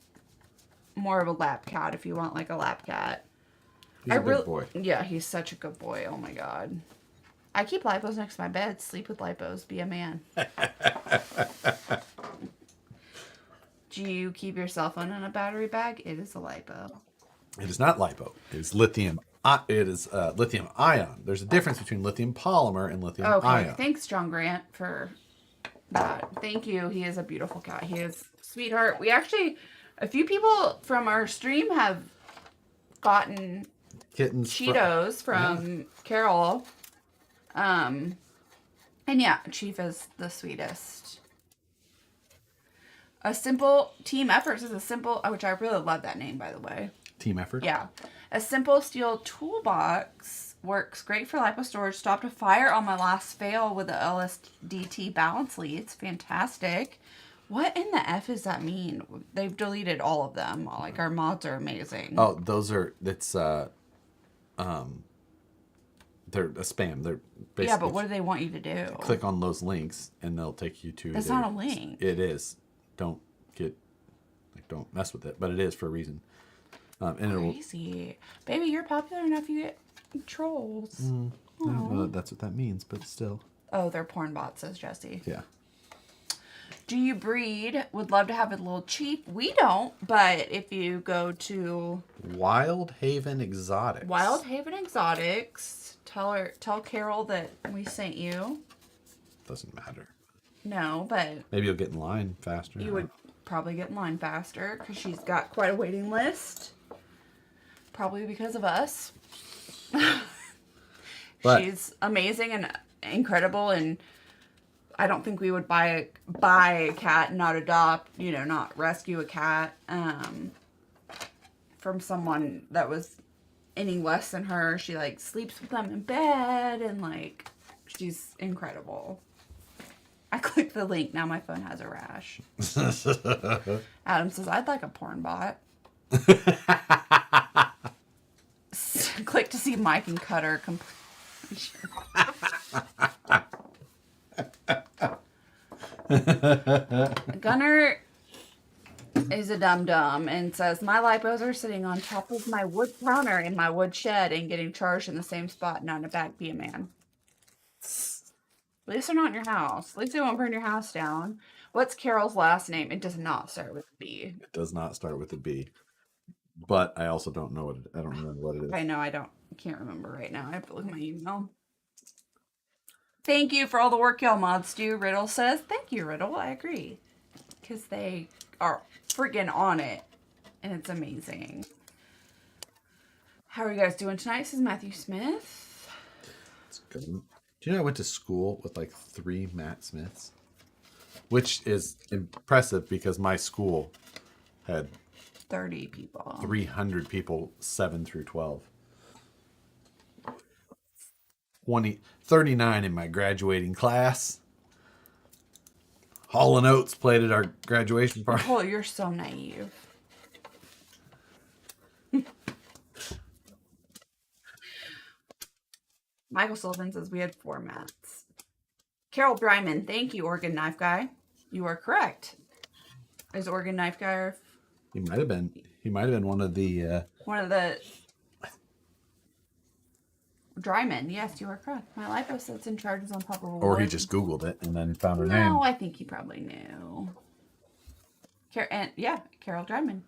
more of a lap cat if you want like a lap cat. He's a good boy. Yeah, he's such a good boy. Oh my god. I keep lipos next to my bed. Sleep with lipos. Be a man. Do you keep your cell phone in a battery bag? It is a lipo. It is not lipo. It is lithium. It is lithium ion. There's a difference between lithium polymer and lithium ion. Thanks, John Grant, for that. Thank you. He is a beautiful cat. He is a sweetheart. We actually, a few people from our stream have gotten Kittens. Cheetos from Carol. And yeah, Chief is the sweetest. A simple team efforts is a simple, which I really love that name, by the way. Team effort. Yeah. A simple steel toolbox works great for lipo storage. Stopped a fire on my last fail with the LSDT balance leads. Fantastic. What in the F does that mean? They've deleted all of them. Like, our mods are amazing. Oh, they're a spam. They're basically. Yeah, but what do they want you to do? Click on those links and they'll take you to. That's not a link. It is. Don't mess with it, but it is for a reason. And Crazy. Baby, you're popular enough you get trolls. I don't know that that's what that means, but still. Oh, they're porn bots, says Jesse. Yeah. Do you breed? Would love to have it a little cheap. We don't, but if you go to Wild Haven Exotics. Wild Haven Exotics, tell Carol that we sent you. Doesn't matter. No, but Maybe you'll get in line faster. you would probably get in line faster because she's got quite a waiting list. Probably because of us. But- She's amazing and incredible, and I don't think we would buy a cat, not adopt, not rescue a cat from someone that was any less than her. She sleeps with them in bed, and she's incredible. I clicked the link. Now my phone has a rash. Adam says, I'd like a porn bot. Click to see Mike and Cutter completion. Gunner is a dum-dum and says, my lipos are sitting on top of my wood counter in my wood shed and getting charged in the same spot, not in a back. Be a man. At least they're not in your house. At least they won't burn your house down. What's Carol's last name? It does not start with a B. It does not start with a B. But I also don't know what I don't remember what it is. I know I can't remember right now. I have to look at my email. Thank you for all the work y'all mods do. Riddle says, thank you, Riddle. I agree. Because they are freaking on it. And it's amazing. How are you guys doing tonight? This is Matthew Smith. It's good. Do you know I went to school with like 3 Matt Smiths? Which is impressive because my school had 30 people. 300 people, 7 through 12. 39 in my graduating class. Hall & Oates played at our graduation party. Oh, you're so naive. Michael Sullivan says we had 4 mats. Carol Dryman, thank you, Organ Knife Guy. You are correct. Is Organ Knife Guy or... He might have been one of the Dryman. Yes, you are correct. My lipo sits in charges on top of a or he wood. just Googled it and then found her name. No, I think he probably knew. Carol Dryman.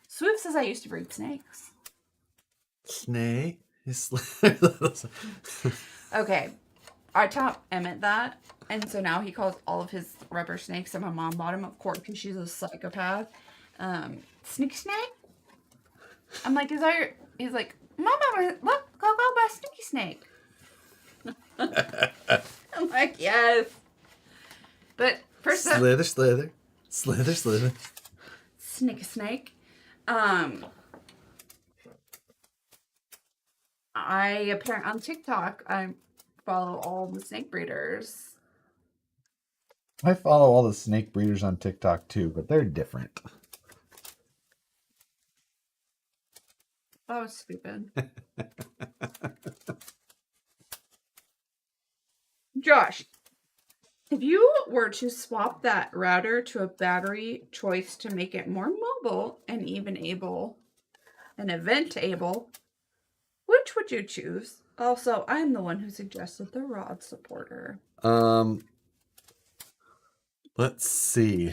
Swoop says I used to breed snakes. Snake? Okay. I taught Emmett that, and so now he calls all of his rubber snakes that my mom bought him, of course, because she's a psychopath. Sneaky snake? I'm like, is that your... He's like, Mama, look, go buy a sneaky snake. I'm like, yes. But first up... Slither. Sneaky snake. On TikTok, I follow all the snake breeders. I follow all the snake breeders on TikTok too, but they're different. That was stupid. Josh, if you were to swap that router to a battery choice to make it more mobile and even event able, which would you choose? Also, I'm the one who suggested the rod supporter. Let's see.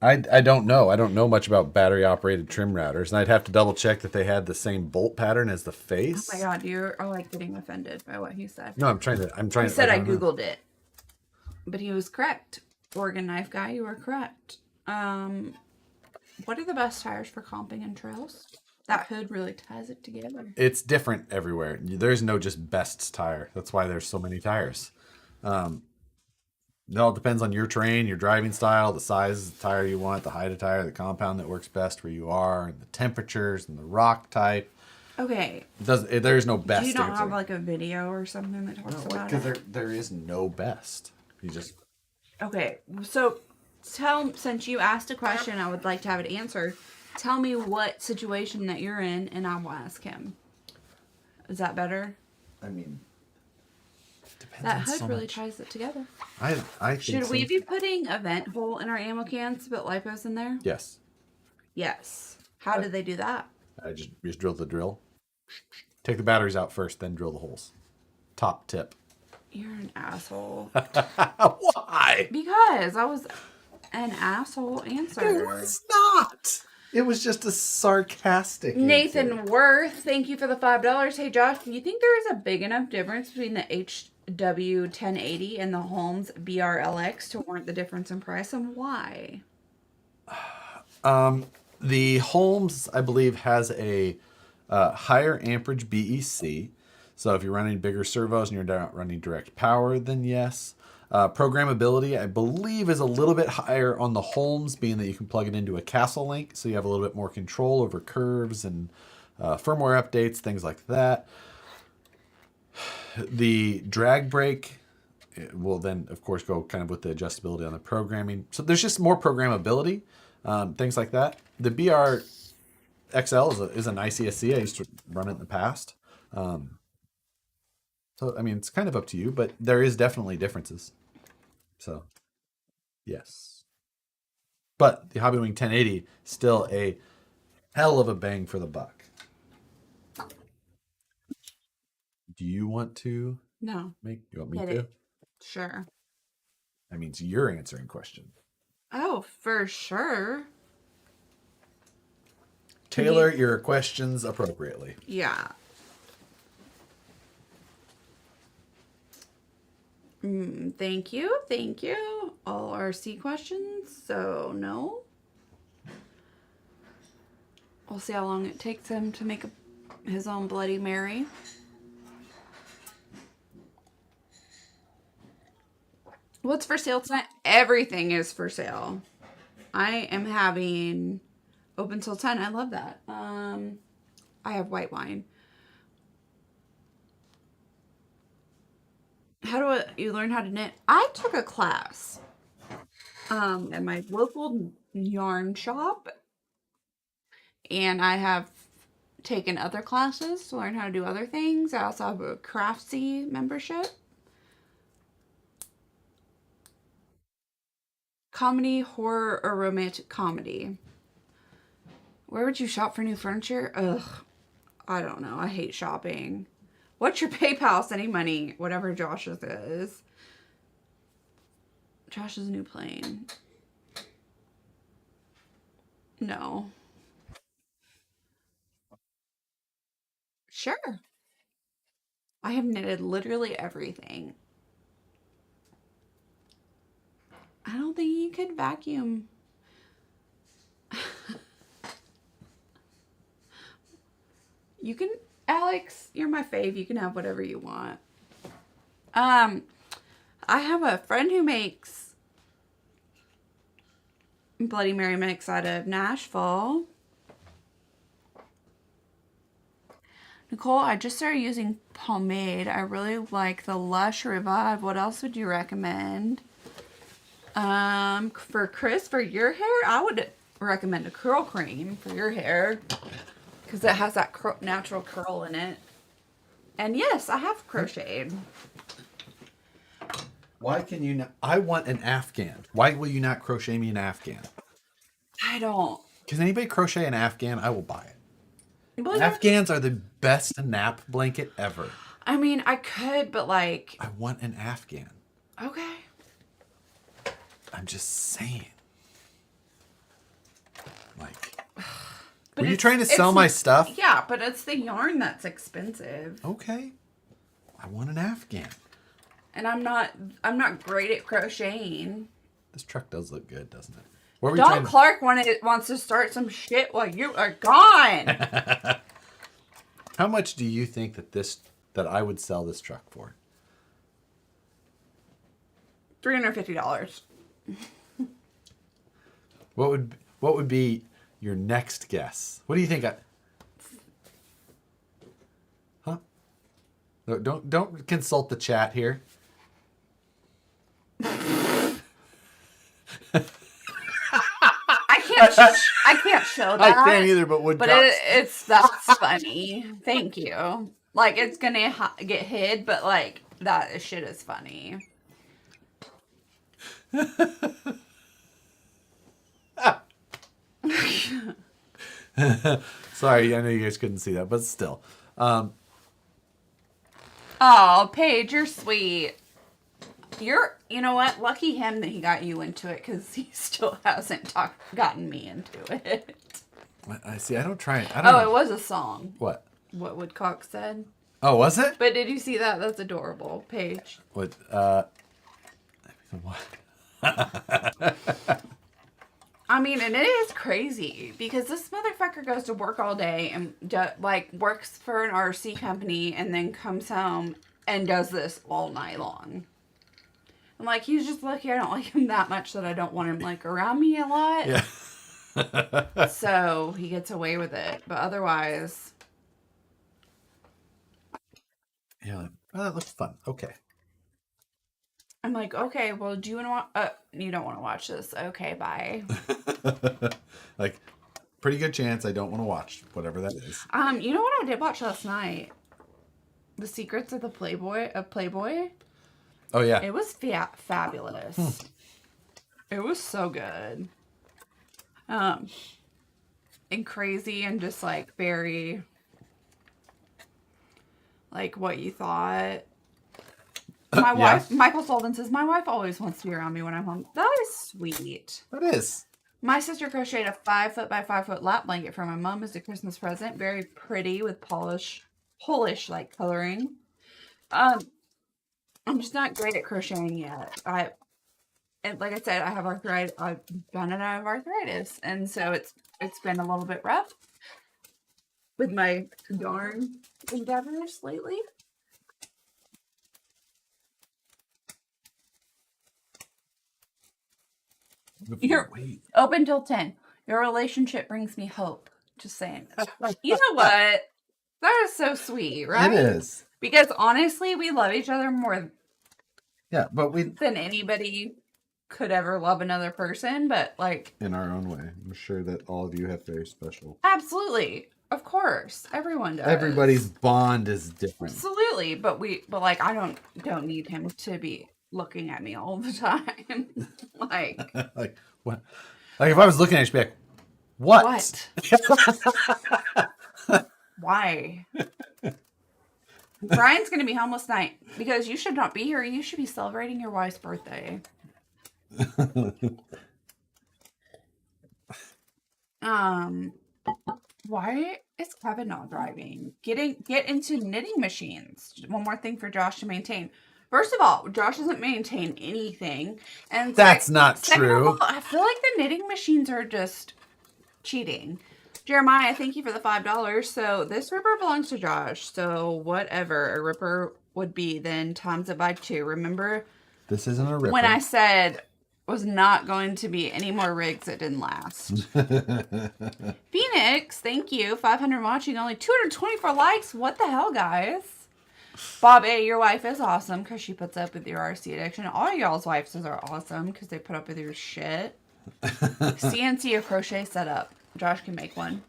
I don't know. I don't know much about battery operated trim routers, and I'd have to double check that they had the same bolt pattern as the face. Oh my god, you are like getting offended by what he said. No, I'm trying to. He said I googled it, but he was correct. Organ Knife Guy, you were correct. What are the best tires for comping and trails? That hood really ties it together. It's different everywhere. There's no just best tire. That's why there's so many tires. It all depends on your terrain, your driving style, the size of the tire you want, the height of tire, the compound that works best where you are, and the temperatures and the rock type. Okay. There's no best. Do you not answer. have like a video or something that talks about it? Because there is no best. You just. Okay, so since you asked a question, I would like to have it answered. Tell me what situation that you're in, and I will ask him. Is that better? I mean, depends that on hood so really much. ties it together. I think Should we be putting a vent hole in our ammo cans to put lipos in there? Yes. Yes. How did they do that? I just drill the drill. Take the batteries out first, then drill the holes. Top tip. You're an asshole. Why? Because I was an asshole answer. It was not. It was just a sarcastic Nathan answer. Worth, thank you for the $5. Hey Josh, do you think there is a big enough difference between the HW 1080 and the Holmes BRLX to warrant the difference in price, and why? The Holmes, I believe, has a higher amperage BEC. So if you're running bigger servos and you're not running direct power, then yes. Programmability, I believe, is a little bit higher on the Holmes, being that you can plug it into a Castle Link, so you have a little bit more control over curves and firmware updates, things like that. The drag brake will then, of course, go kind of with the adjustability on the programming. So there's just more programmability, things like that. The BR XL is a nice ESC. I used to run it in the past. So, I mean, it's kind of up to you, but there is definitely differences. So, yes. But the Hobbywing 1080 still a hell of a bang for the buck. Do you want to No. you want me Hit to? it. Sure. That means you're answering questions. Oh, for sure. Tailor your questions appropriately. Yeah. Thank you. Thank you. All RC questions. So, no. We'll see how long it takes him to make his own Bloody Mary. What's for sale tonight? Everything is for sale. I am having open till 10. I love that. I have white wine. How do you learn how to knit? I took a class at my local yarn shop, and I have taken other classes to learn how to do other things. I also have a Craftsy membership. Comedy, horror, or romantic comedy? Where would you shop for new furniture? Ugh, I don't know. I hate shopping. What's your PayPal? Sending money. Whatever Josh's is. Josh's new plane. No. Sure. I have knitted literally everything. I don't think you could vacuum. You can, Alex, you're my fave. You can have whatever you want. I have a friend who makes Bloody Mary mix out of Nashville. Nicole, I just started using pomade. I really like the Lush Revive. What else would you recommend? For Chris, for your hair, I would recommend a curl cream for your hair because it has that natural curl in it. And yes, I have crocheted. Why can you not? I want an Afghan. Why will you not crochet me an Afghan? I don't. Can anybody crochet an Afghan? I will buy it. Well, Afghans are the best nap blanket ever. I mean, I could, but like. I want an Afghan. Okay. I'm just saying. Like, But were you trying to sell my stuff? Yeah, but it's the yarn that's expensive. Okay. I want an Afghan. And I'm not great at crocheting. This truck does look good, doesn't it? What were you Don trying Clark wants to start some shit while you are gone. How much do you think that I would sell this truck for? $350. What would be your next guess? What do you think? Huh? No, don't consult the chat here. I can't show that. I can't either, but that's funny. Thank you. Like it's gonna get hid, but like that shit is funny. Sorry, I know you guys couldn't see that, but still. Oh, Paige, you're sweet. You know what? Lucky him that he got you into it because he still hasn't gotten me into it. I see. I don't try it. I don't know. It was a song. What? What Woodcock said. Oh, was it? But did you see that? That's adorable, Paige. What? What? I mean, and it is crazy because this motherfucker goes to work all day and works for an RC company and then comes home and does this all night long. I'm like, he's just lucky I don't like him that much that I don't want him like around me a lot. Yeah. So he gets away with it, but otherwise. Yeah. Well, that looks fun. Okay. I'm like, okay, well, do you want to you don't want to watch this. Okay, bye. Like, pretty good chance I don't want to watch whatever that is. You know what I did watch last night? The Secrets of Playboy. Oh, yeah. It was fabulous. It was so good. And crazy and just like very like what you thought. My wife, Michael Sullivan says, my wife always wants to be around me when I'm home. That is sweet. That is. My sister crocheted a 5 foot by 5 foot lap blanket for my mom as a Christmas present. Very pretty with Polish like coloring. I'm just not great at crocheting yet. And like I said, I have arthritis. I've done it. I have arthritis, and so it's been a little bit rough with my yarn endeavors lately. You're open till 10. Your relationship brings me hope. Just saying. You know what? That is so sweet, right? It is. Because honestly, we love each other more than anybody could ever love another person, but like in our own way. I'm sure that all of you have very special. Absolutely. Of course. Everyone does. Everybody's bond is different. Absolutely. But like I don't need him to be looking at me all the time. Like like what? Like if I was looking at you, I'd be like, what? Why? Brian's gonna be home last night because you should not be here. You should be celebrating your wife's birthday. Why is Kevin not driving? Get into knitting machines. One more thing for Josh to maintain. First of all, Josh doesn't maintain anything, and that's not true. All, I feel like the knitting machines are just cheating. Jeremiah, thank you for the $5. So this ripper belongs to Josh. So whatever a ripper would be, then times it by 2. Remember, this isn't a ripper. When I said was not going to be any more rigs that didn't last. Phoenix, thank you. 500 watching, only 224 likes. What the hell, guys? Bob A, your wife is awesome because she puts up with your RC addiction. All y'all's wives are awesome because they put up with your shit. CNC or crochet setup. Josh can make one.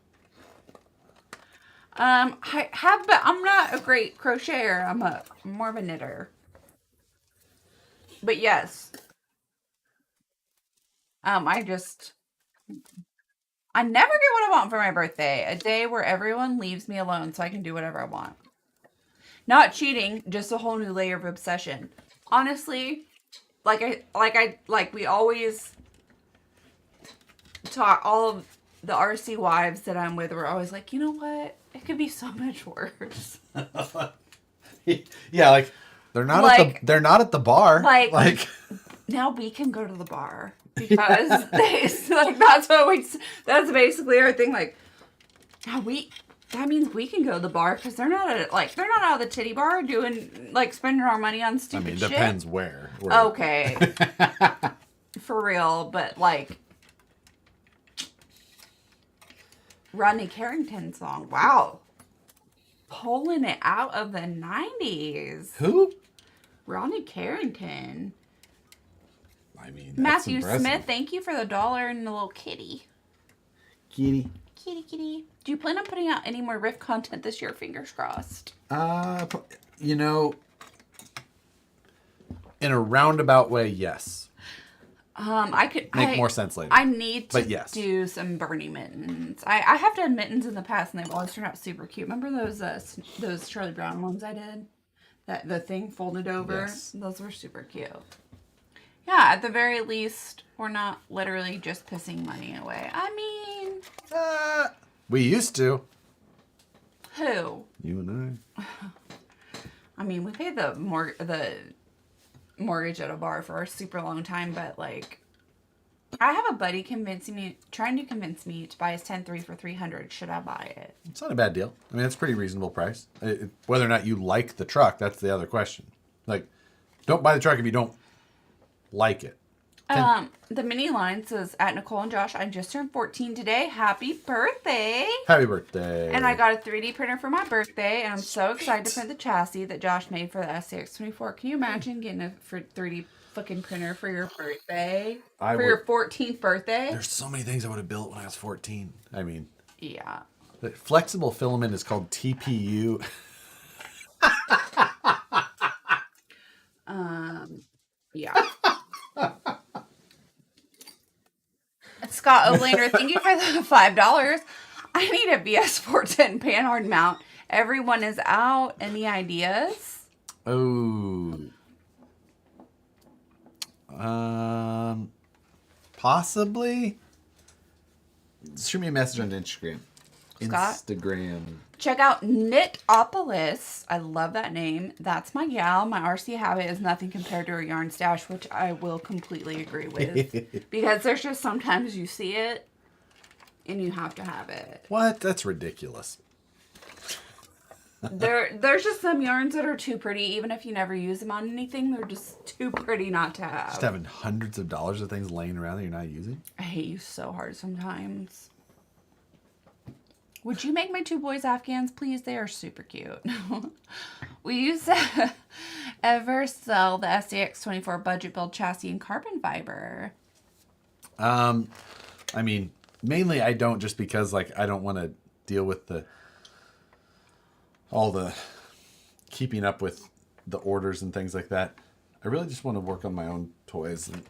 I have, but I'm not a great crocheter. I'm more of a knitter. But yes. I never get what I want for my birthday. A day where everyone leaves me alone so I can do whatever I want. Not cheating, just a whole new layer of obsession. Honestly, like we always talk, all of the RC wives that I'm with were always like, you know what? It could be so much worse. Yeah, like they're not at the bar. Like now we can go to the bar because that's basically our thing. Like now that means we can go to the bar because they're not out of the titty bar doing like spending our money on stupid shit. Depends where. Okay. For real, but like Rodney Carrington song. Wow. Pulling it out of the 90s. Who? Rodney Carrington. I mean, Matthew Smith, thank you for the $1 and the little kitty. Kitty. Kitty. Do you plan on putting out any more Riff content this year? Fingers crossed. In a roundabout way, yes. I could make more sense later. I need to do some Bernie mittens. I have done mittens in the past, and they've always turned out super cute. Remember those Charlie Brown ones I did? That the thing folded over. Yes. Those were super cute. Yeah, at the very least, we're not literally just pissing money away. I mean, we used to. Who? You and I. I mean, we paid the mortgage at a bar for a super long time, but like I have a buddy trying to convince me to buy his 10-3 for $300. Should I buy it? It's not a bad deal. I mean, it's a pretty reasonable price. Whether or not you like the truck, that's the other question. Like, don't buy the truck if you don't like it. The mini line says, at Nicole and Josh, I just turned 14 today. Happy birthday. Happy birthday. And I got a 3D printer for my birthday, and I'm so excited to print the chassis that Josh made for the SCX-24. Can you imagine getting a 3D fucking printer for your birthday? Your 14th birthday? There's so many things I would have built when I was 14. I mean. Yeah. The flexible filament is called TPU. Yeah. Scott Olander, thank you for the $5. I need a BS410 panhard mount. Everyone is out. Any ideas? Oh. Possibly. Shoot me a message on Instagram. Scott? Instagram. Check out Knitopolis. I love that name. That's my gal. My RC habit is nothing compared to her yarn stash, which I will completely agree with. Because there's just sometimes you see it and you have to have it. What? That's ridiculous. There's just some yarns that are too pretty, even if you never use them on anything. They're just too pretty not to have. Just having hundreds of dollars of things laying around that you're not using. I hate you so hard sometimes. Would you make my 2 boys Afghans, please? They are super cute. We used to ever sell the SCX-24 budget build chassis in carbon fiber. I mean, mainly I don't, just because like I don't want to deal with all the keeping up with the orders and things like that. I really just want to work on my own toys and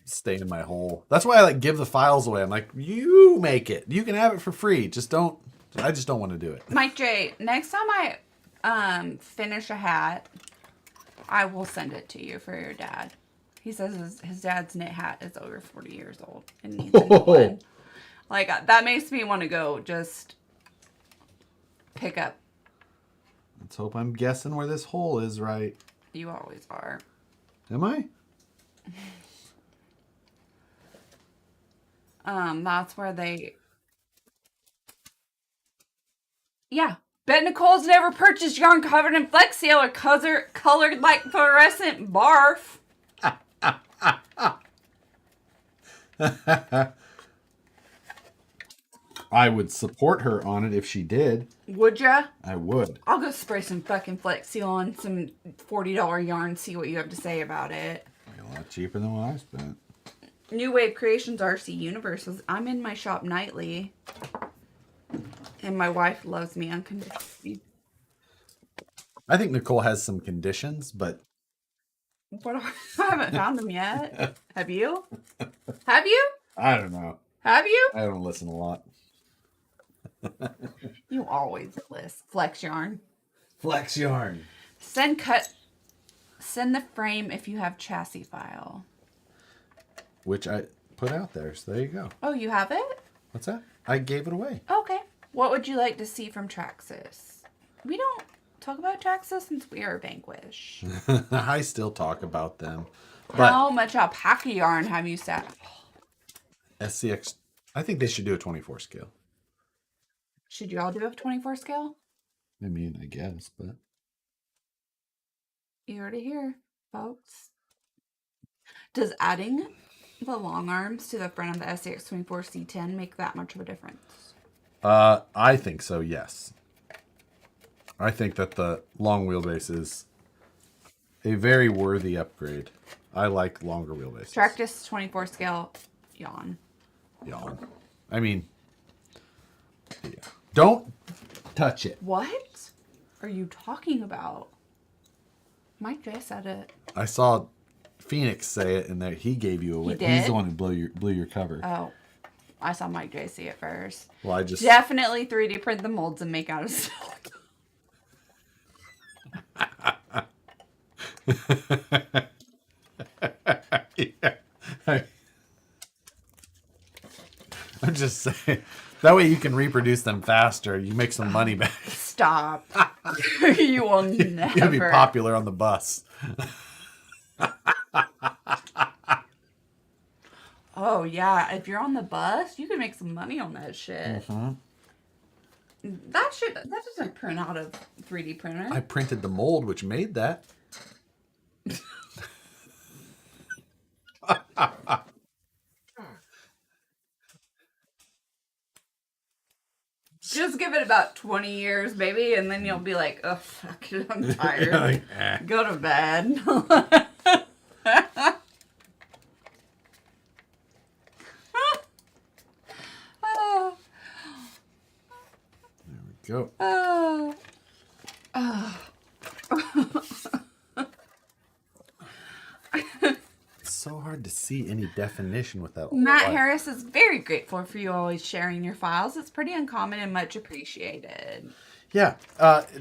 stay in my hole. That's why I like give the files away. I'm like, you make it. You can have it for free. I just don't want to do it. Mike J, next time I finish a hat, I will send it to you for your dad. He says his dad's knit hat is over 40 years old and needs a new one. Like, that makes me want to go just pick up. Let's hope I'm guessing where this hole is right. You always are. Am I? That's where they... Yeah. Bet Nicole's never purchased yarn covered in Flex Seal or colored like fluorescent barf. I would support her on it if she did. Would ya? I would. I'll go spray some fucking Flex Seal on some $40 yarn, see what you have to say about it. A lot cheaper than what I spent. New Wave Creations RC Universes. I'm in my shop nightly. And my wife loves me unconditionally. I think Nicole has some conditions, but... What I haven't found them yet. Have you? Have you? I don't know. Have you? I don't listen a lot. You always list. Flex yarn. Flex yarn. Send the frame if you have chassis file. Which I put out there, so there you go. Oh, you have it? What's that? I gave it away. Okay. What would you like to see from Traxxas? We don't talk about Traxxas since we are Vanquish. I still talk about them. But How much alpaca yarn have you set? SCX, I think they should do a 24 scale. Should you all do a 24 scale? I mean, I guess, but... You heard it here, folks. Does adding the long arms to the front of the SCX-24 C10 make that much of a difference? I think so, yes. I think that the long wheelbase is a very worthy upgrade. I like longer wheelbases. Traxxas 24 scale yawn. Yawn. I mean, yeah. Don't touch it. What are you talking about? Mike J said it. I saw Phoenix say it, and that he gave you away. He did? He's the one who blew your cover. Oh, I saw Mike J see it first. Well, I just Definitely 3D print the molds and make out of silk. yeah. I'm just saying. That way you can reproduce them faster. You make some money back. Stop. You will never. You'll be popular on the bus. Oh, yeah. If you're on the bus, you can make some money on that shit. Mm-hmm. That doesn't print out of 3D printer. I printed the mold, which made that. Just give it about 20 years, baby, and then you'll be like, oh, fuck it, I'm tired. You're like, eh. Go to bed. Oh. There we go. Oh. Oh. It's so hard hard to see any definition with that. Matt Harris is very grateful for you always sharing your files. It's pretty uncommon and much appreciated. Yeah,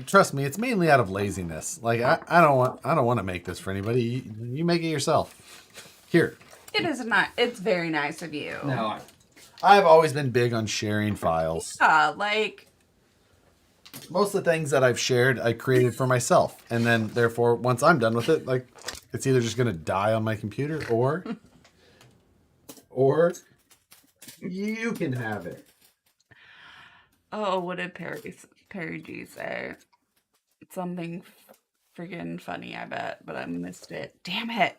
trust me, it's mainly out of laziness. Like I don't want to make this for anybody. You make it yourself. Here. It is not. It's very nice of you. No, I've always been big on sharing files. Yeah, like Most of the things that I've shared, I created for myself, and then therefore, once I'm done with it, like it's either just gonna die on my computer, or you can have it. oh, what did Perry G say? Something friggin' funny, I bet, but I missed it. Damn it.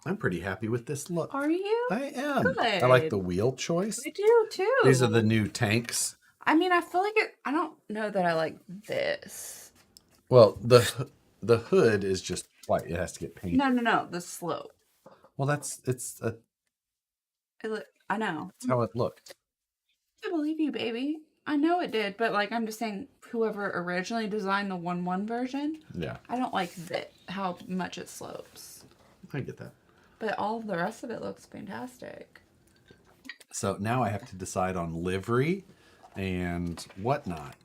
I'm pretty happy with this look. Are you? I am. Good. I like the wheel choice. I do too. These are the new tanks. I mean, I feel like it. I don't know that I like this. Well, the hood is just white. It has to get painted. No. The slope. Well, it's I know. how it looked. I believe you, baby. I know it did, but like I'm just saying, whoever originally designed the 1/1 version, Yeah, I don't like how much it slopes. I get that. But all the rest of it looks fantastic. So now I have to decide on livery and whatnot.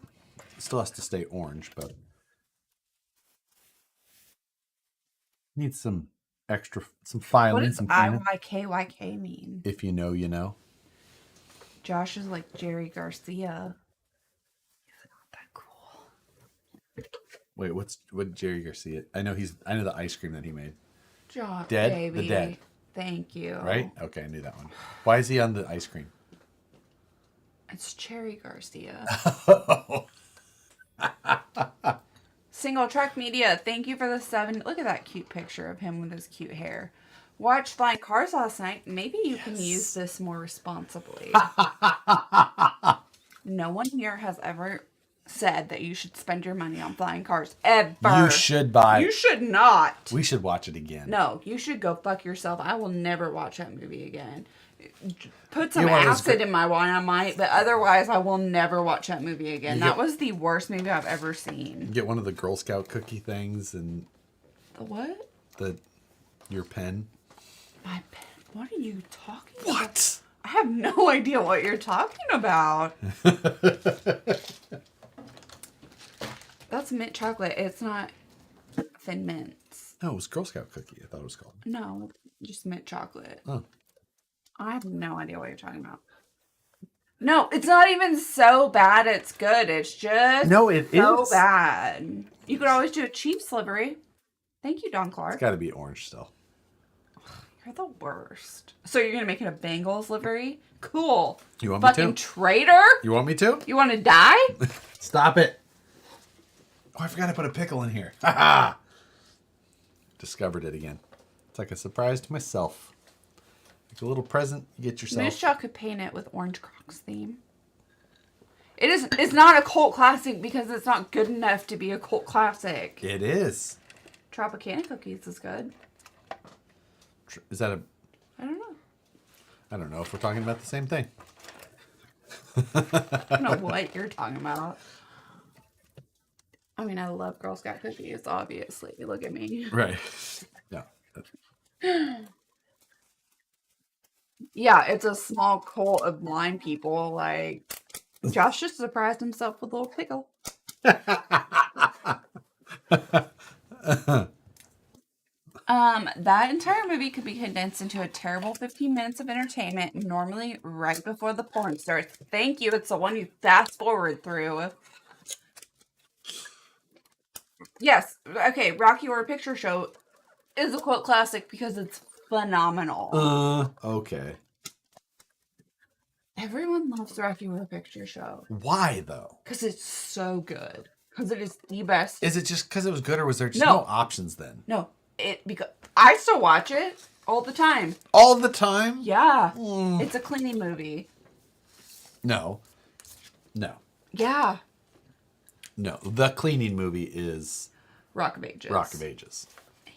It still has to stay orange, but needs some filing, What does some cleanup. IYKYK mean? If you know, you know. Josh is like Jerry Garcia. He's not that cool. Wait, what did Jerry Garcia? I know the ice cream that he made. Josh, Dead? baby. The Dead. Thank you. Right? Okay, I knew that one. Why is he on the ice cream? It's Cherry Garcia. Single Track Media, thank you for the 7. Look at that cute picture of him with his cute hair. Watched Flying Cars last night. Maybe you can use this more responsibly. No one here has ever said that you should spend your money on flying cars. Ever. You should buy. You should not. We should watch it again. No, you should go fuck yourself. I will never watch that movie again. Put some You know what, acid in my wine, I might, but otherwise I will never watch that movie again. You That get- was the worst movie I've ever seen. Get one of the Girl Scout cookie things and The what? your pen. My pen. What are you talking about? What? I have no idea what you're talking about. That's mint chocolate. It's not Thin Mints. No, it was Girl Scout cookie. I thought it was called. No, just mint chocolate. Oh. I have no idea what you're talking about. No, it's not even so bad it's good. It's just No, it so is. bad. You could always do a Chiefs livery. Thank you, Don Clark. It's got to be orange still. You're the worst. So you're going to make it a Bengals livery? Cool. You want me Fucking to? traitor? You want me to? You want to die? Stop it. Oh, I forgot to put a pickle in here. Ha ha. Discovered it again. It's like a surprise to myself. Like a little present you get yourself. Moose Jaw could paint it with Orange Crocs theme. It's not a cult classic because it's not good enough to be a cult classic. It is. Tropicana Cookies is good. Is that a... I don't know. I don't know if we're talking about the same thing. I don't know what you're talking about. I mean, I love Girl Scout cookies, obviously. Look at me. Right. Yeah. Yeah, it's a small cult of blind people. Like, Josh just surprised himself with a little pickle. That entire movie could be condensed into a terrible 15 minutes of entertainment, normally right before the porn starts. Thank you. It's the one you fast forward through. Yes. Okay. Rocky Horror Picture Show is a cult classic because it's phenomenal. Okay. Everyone loves Rocky Horror Picture Show Why, though? because it's so good. Because it is the best. Is it just because it was good, or was there just No. no options then? No, because I still watch it all the time. All the time? Yeah, it's a cleaning movie. No. No. Yeah, No. The cleaning movie is Rock of Ages. Rock of Ages.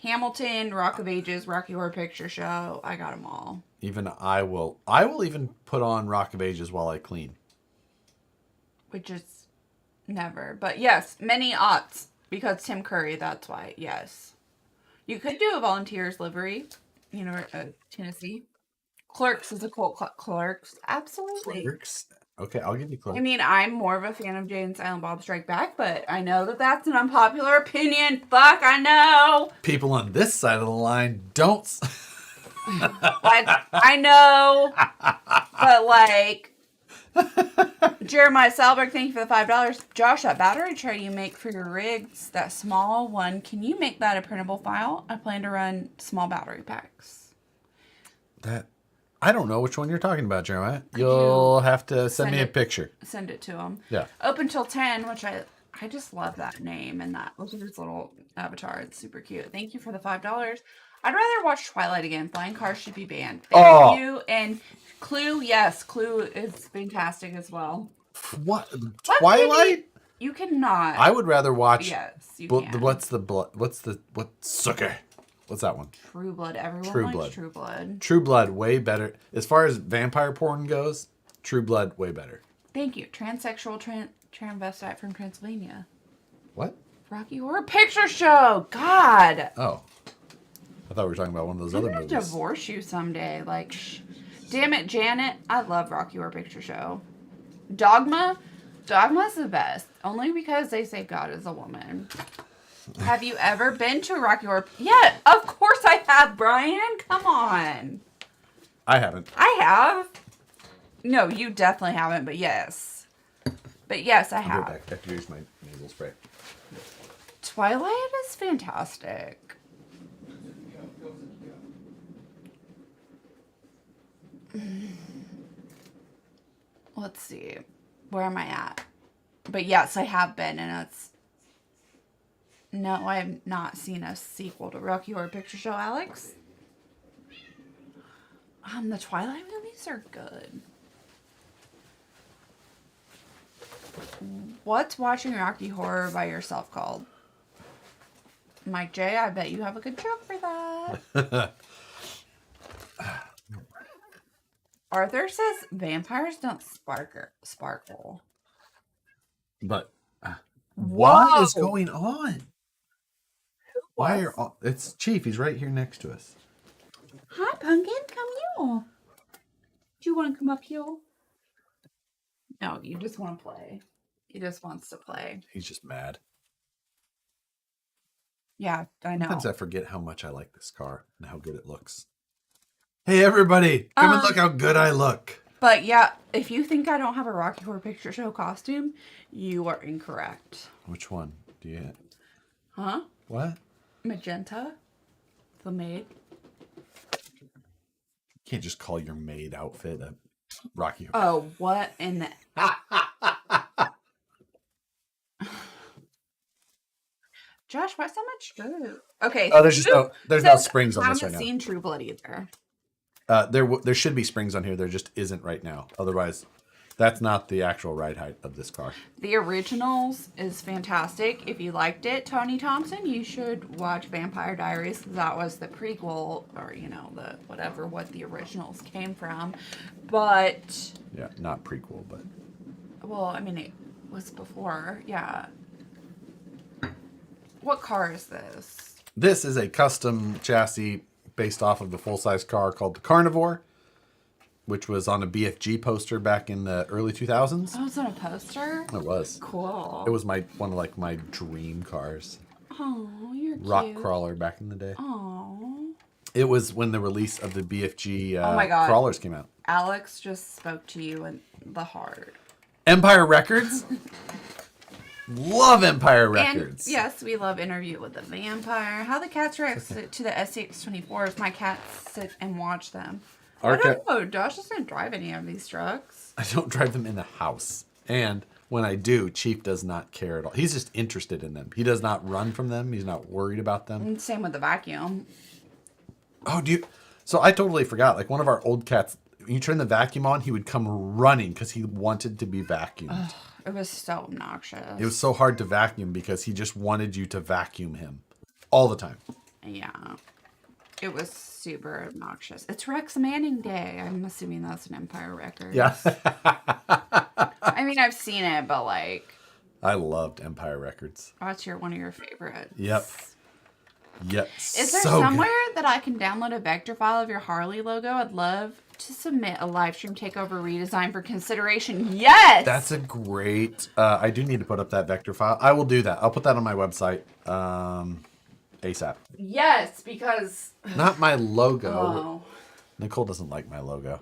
Hamilton, Rock of Ages, Rocky Horror Picture Show. I got them all. Even I will even put on Rock of Ages while I clean. Which is never. But yes, many aughts. Because Tim Curry, that's why. Yes. You could do a volunteer's livery. Tennessee. Clerks is a cult. Clerks, absolutely. Clerks. Okay, I'll give you Clerks. I mean, I'm more of a fan of Jay and Silent Bob Strike Back, but I know that that's an unpopular opinion. Fuck, I know. People on this side of the line don't. Like, I know, but like, Jeremiah Salberg, thank you for the $5. Josh, that battery tray you make for your rigs, that small one, can you make that a printable file? I plan to run small battery packs. That I don't know which one you're talking about, Jeremiah. You'll have to send me a picture. Send it to him. Yeah. Open till 10, which I just love that name and that. Look at his little avatar. It's super cute. Thank you for the $5. I'd rather watch Twilight again. Flying cars should be banned. Thank you. And Clue, yes, Clue is fantastic as well. What? Twilight? You cannot. I would rather watch. Yes, you can. What's Sucker? What's that one? True Blood. Everyone True likes Blood. True Blood. True Blood, way better. As far as vampire porn goes, True Blood, way better. Thank you. Transsexual transvestite from Transylvania. What? Rocky Horror Picture Show. God. Oh. I thought we were talking about one of those other I'm movies. gonna divorce you someday. Like, damn it, Janet. I love Rocky Horror Picture Show. Dogma. Dogma's the best. Only because they say God is a woman. Have you ever been to a Rocky Horror? Yeah, of course I have, Brian. Come on. I haven't. I have. No, you definitely haven't, but yes. But yes, I I'll have. go back. I have to use my nasal spray. Twilight is fantastic. Let's see. Where am I at? But yes, I have been, and it's... No, I have not seen a sequel to Rocky Horror Picture Show, Alex. The Twilight movies are good. What's watching Rocky Horror by yourself called? Mike J, I bet you have a good joke for that. Arthur says vampires don't sparkle. But what Whoa. is going on? Why are all, it's Chief? He's right here next to us. Hi, Pumpkin. Come here. Do you want to come up here? No, you just want to play. He just wants to play. He's just mad. Yeah, I know. Sometimes I forget how much I like this car and how good it looks. Hey, everybody. Come and look how good I look. But yeah, if you think I don't have a Rocky Horror Picture Show costume, you are incorrect. Which one do you have? Huh? What? Magenta? The maid? You can't just call your maid outfit a Rocky Horror. Oh, what in the... Josh, why so much food? Okay. Oh, there's no springs on this right I now. haven't seen True Blood either. There should be springs on here. There just isn't right now. Otherwise, that's not the actual ride height of this car. The Originals is fantastic. If you liked it, Tony Thompson, you should watch Vampire Diaries. That was the prequel, or the whatever what the Originals came from. But Yeah, not prequel, but well, I mean it was before. Yeah. What car is this? this is a custom chassis based off of the full-size car called the Carnivore, which was on a BFG poster back in the early 2000s. Oh, it's on a poster? It was. Cool. It was one of my dream cars. Oh, you're Rock cute. crawler back in the day. Oh. It was when the release of the BFG Oh my God. crawlers came out. Alex just spoke to you in the heart. Empire Records. Love Empire Records. And yes, we love Interview with the Vampire. How the cats react to the SCX-24s. My cats sit and watch them. I don't know. Josh doesn't drive any of these trucks. I don't drive them in the house. And when I do, Chief does not care at all. He's just interested in them. He does not run from them. He's not worried about them. And same with the vacuum. Oh, so I totally forgot. Like one of our old cats, when you turn the vacuum on, he would come running because he wanted to be vacuumed. Ugh, it was so obnoxious. It was so hard to vacuum because he just wanted you to vacuum him all the time. Yeah. It was super obnoxious. It's Rex Manning Day. I'm assuming that's an Empire Records. Yeah. I mean, I've seen it, but like... I loved Empire Records. That's one of your favorites. Yep. Yep. Is there So somewhere good. that I can download a vector file of your Harley logo? I'd love to submit a live stream takeover redesign for consideration. Yes! That's a great. I do need to put up that vector file. I will do that. I'll put that on my website ASAP. Yes, because... Not my logo. Oh. Nicole doesn't like my logo.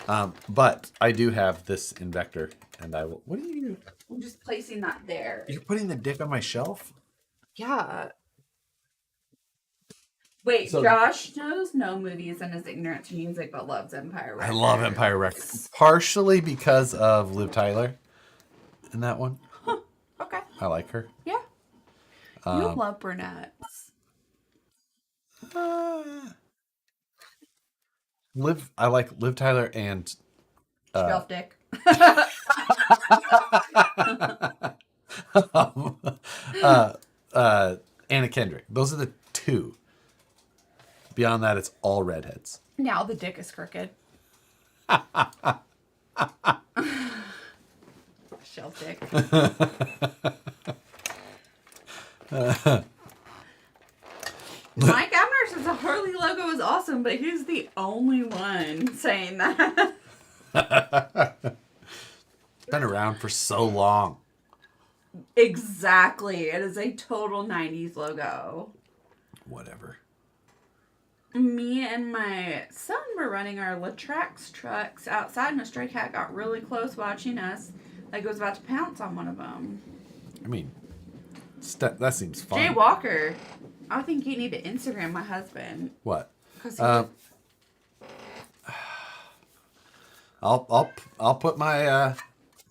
I don't. But I do have this in vector, and I will. What are you? I'm just placing that there. You're putting the dick on my shelf? Yeah. Wait, So- Josh knows no movies and is ignorant to music, but loves Empire I Records. love Empire Records. Partially because of Liv Tyler in that one. Okay. I like her. Yeah. You love brunettes. I like Liv Tyler and Shelf dick. Anna Kendrick. Those are the two. Beyond that, it's all redheads. Now the dick is crooked. Shelf dick. Mike Abner says the Harley logo is awesome, but he's the only one saying that. Been around for so long. Exactly. It is a total 90s logo. Whatever. Me and my son were running our Latrax trucks outside, and a stray cat got really close watching us, like it was about to pounce on one of them. I mean, that seems fun. Jay Walker, I think you need to Instagram my husband. What? 'Cause I'll put my.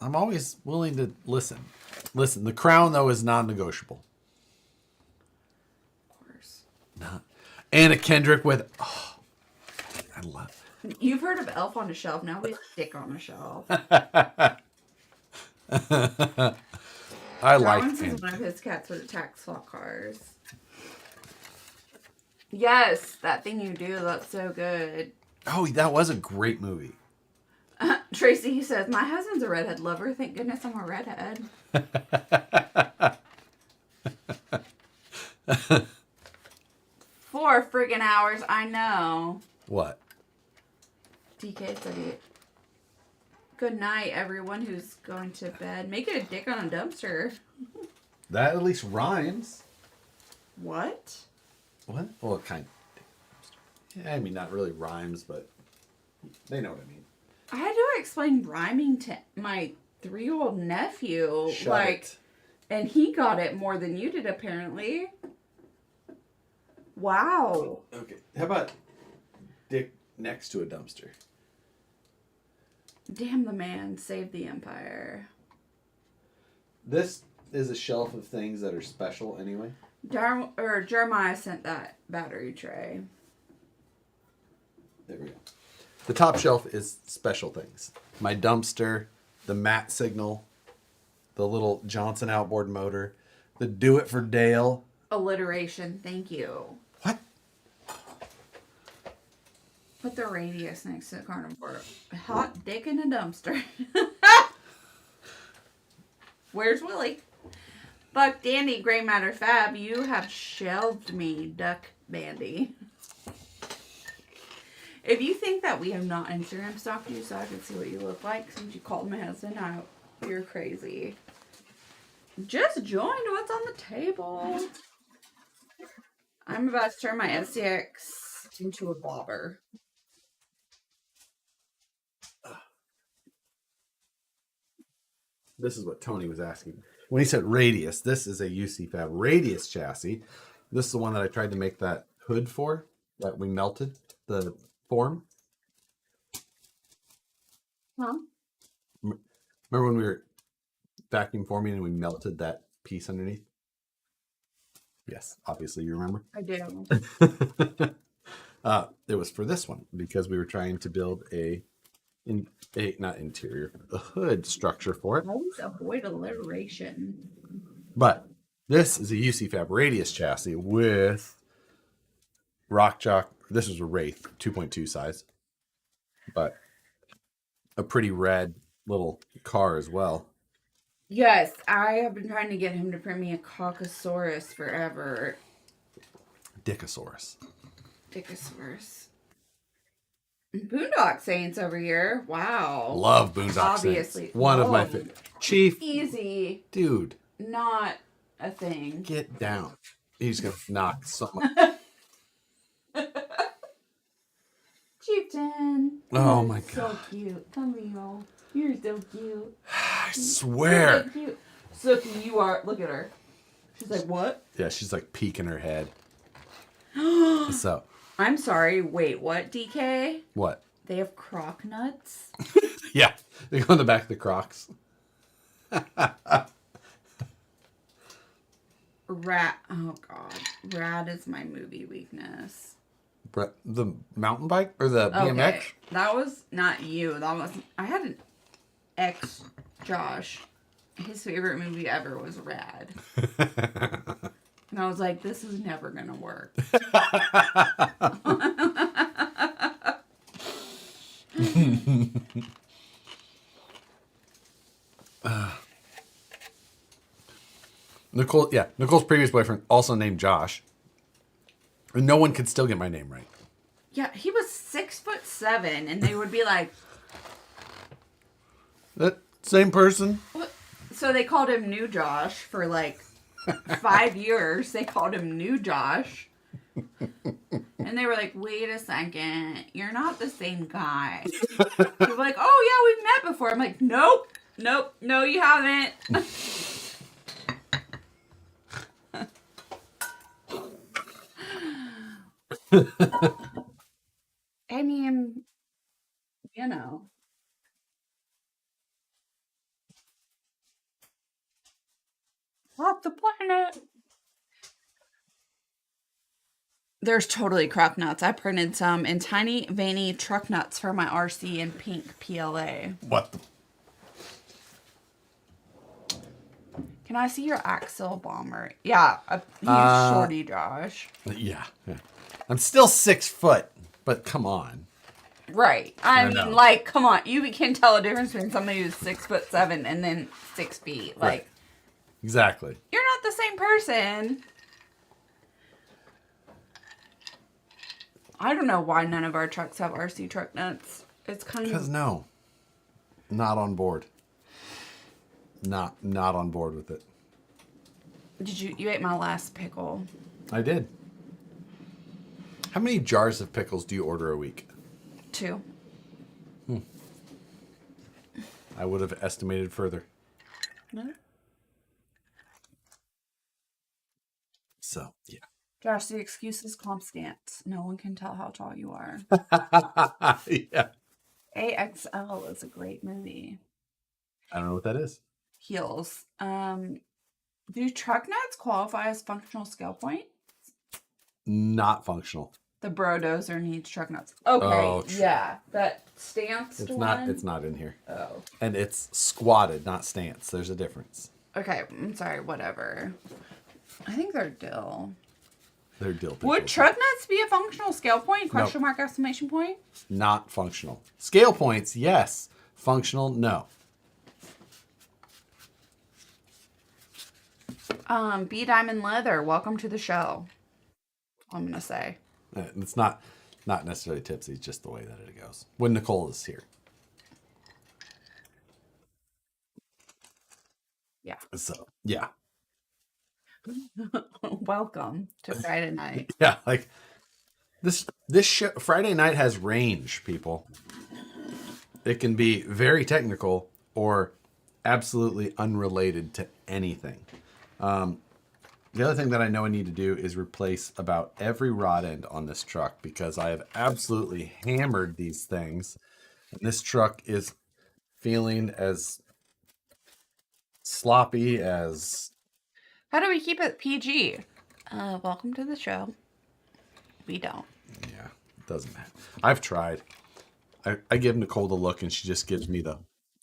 I'm always willing to listen. Listen, the crown though is non-negotiable. of course. Anna Kendrick with. Oh, I love. You've heard of Elf on a Shelf. Now we have Dick on a Shelf. I like. Darwin says one of his cats would attack slot cars. Yes, that thing you do looks so good. Oh, that was a great movie. Tracy says, my husband's a redhead lover. Thank goodness I'm a redhead. 4 friggin' hours, I know. What? DK said it. Good night, everyone who's going to bed. Make it a dick on a dumpster. That at least rhymes. What? What? Well, it kind of. Yeah, I mean, not really rhymes, but they know what I mean. I had to explain rhyming to my 3-year-old nephew. Shut it. And he got it more than you did, apparently. Wow. Okay. How about dick next to a dumpster? Damn the man saved the empire. This is a shelf of things that are special anyway. Jeremiah sent that battery tray. There we go. The top shelf is special things. My dumpster, the mat signal, the little Johnson outboard motor, the Do It for Dale. Alliteration, thank you. What? Put the radius next to the carnivore. Hot dick in a dumpster. Where's Willie? Buck Dandy, Gray Matter Fab, you have shelved me, Duck Bandy. If you think that we have not Instagram stalked you so I can see what you look like since you called my husband out, you're crazy. Just joined what's on the table. I'm about to turn my SCX into a bobber. This is what Tony was asking. When he said radius, this is a UC Fab radius chassis. This is the one that I tried to make that hood for, that we melted the form. Huh? Remember when we were vacuum forming and we melted that piece underneath? Yes, obviously you remember. I do. It was for this one because we were trying to build a hood structure for it. Always avoid alliteration. But this is a UC Fab radius chassis with rock jock. This is a Wraith 2.2 size, but a pretty rad little car as well. Yes, I have been trying to get him to print me a Caucasaurus forever. Dickosaurus. Dickosaurus. Boondock Saints over here. Wow. Love Boondock Obviously. Saints. One of my Whoa. favorite. Chief. Easy. Dude. Not a thing. Get down. He's going to knock someone. Chieftain. Oh my So God. cute. Come here. You're so cute. I swear. So cute. Sookie, you are. Look at her. She's like, what? Yeah, she's like peeking her head. So. I'm sorry. Wait, what, DK? What? They have croc nuts? Yeah. They go in the back of the Crocs. Rat. Oh, God. Rad is my movie weakness. The mountain bike? Or the BMX? Okay. That was not you. That was. I had an ex, Josh. His favorite movie ever was Rad. And I was like, this is never going to work. Nicole, yeah, Nicole's previous boyfriend, also named Josh. And no one could still get my name right. Yeah, he was 6'7", and they would be like, That same person? what? So they called him New Josh for like 5 years. They called him New Josh. And they were like, wait a second, you're not the same guy. They were like, oh yeah, we've met before. I'm like, nope, no, you haven't. I mean, you know. Off the planet. There's totally croc nuts. I printed some in tiny, veiny truck nuts for my RC in pink PLA. What the? Can I see your Axel bomber? Yeah, he's shorty, Josh. Yeah. I'm still 6 foot, but come on. Right. I mean, know. like, come on. You can tell a difference between somebody who's 6'7" and then 6 feet. Like, Right. Exactly. you're not the same person. I don't know why none of our trucks have RC truck nuts. It's kind Because of... no. Not on board. Not on board with it. Did you ate my last pickle? I did. How many jars of pickles do you order a week? 2. I would have estimated further. No? So, yeah. Josh, the excuse is constant. No one can tell how tall you are. Yeah. AXL is a great movie. I don't know what that is. Heels. Do truck nuts qualify as functional scale point? Not functional. The Brodozer needs truck nuts. Okay, Oh, yeah. That stance It's one? not. It's not in here. Oh. And it's squatted, not stance. There's a difference. Okay, I'm sorry, whatever. I think they're dill. They're dill pickles. Would truck nuts be a functional scale point? Question mark, exclamation point? Not functional. Scale points, yes. Functional, no. B Diamond Leather, welcome to the show. I'm gonna say. It's not necessarily tipsy, just the way that it goes. When Nicole is here. Yeah. So, yeah. Welcome to Friday night. Yeah, like this show, Friday night has range, people. It can be very technical or absolutely unrelated to anything. The other thing that I know I need to do is replace about every rod end on this truck because I have absolutely hammered these things. And this truck is feeling as sloppy as... How do we keep it PG? Welcome to the show. We don't. Yeah, it doesn't matter. I've tried. I give Nicole the look and she just gives me the...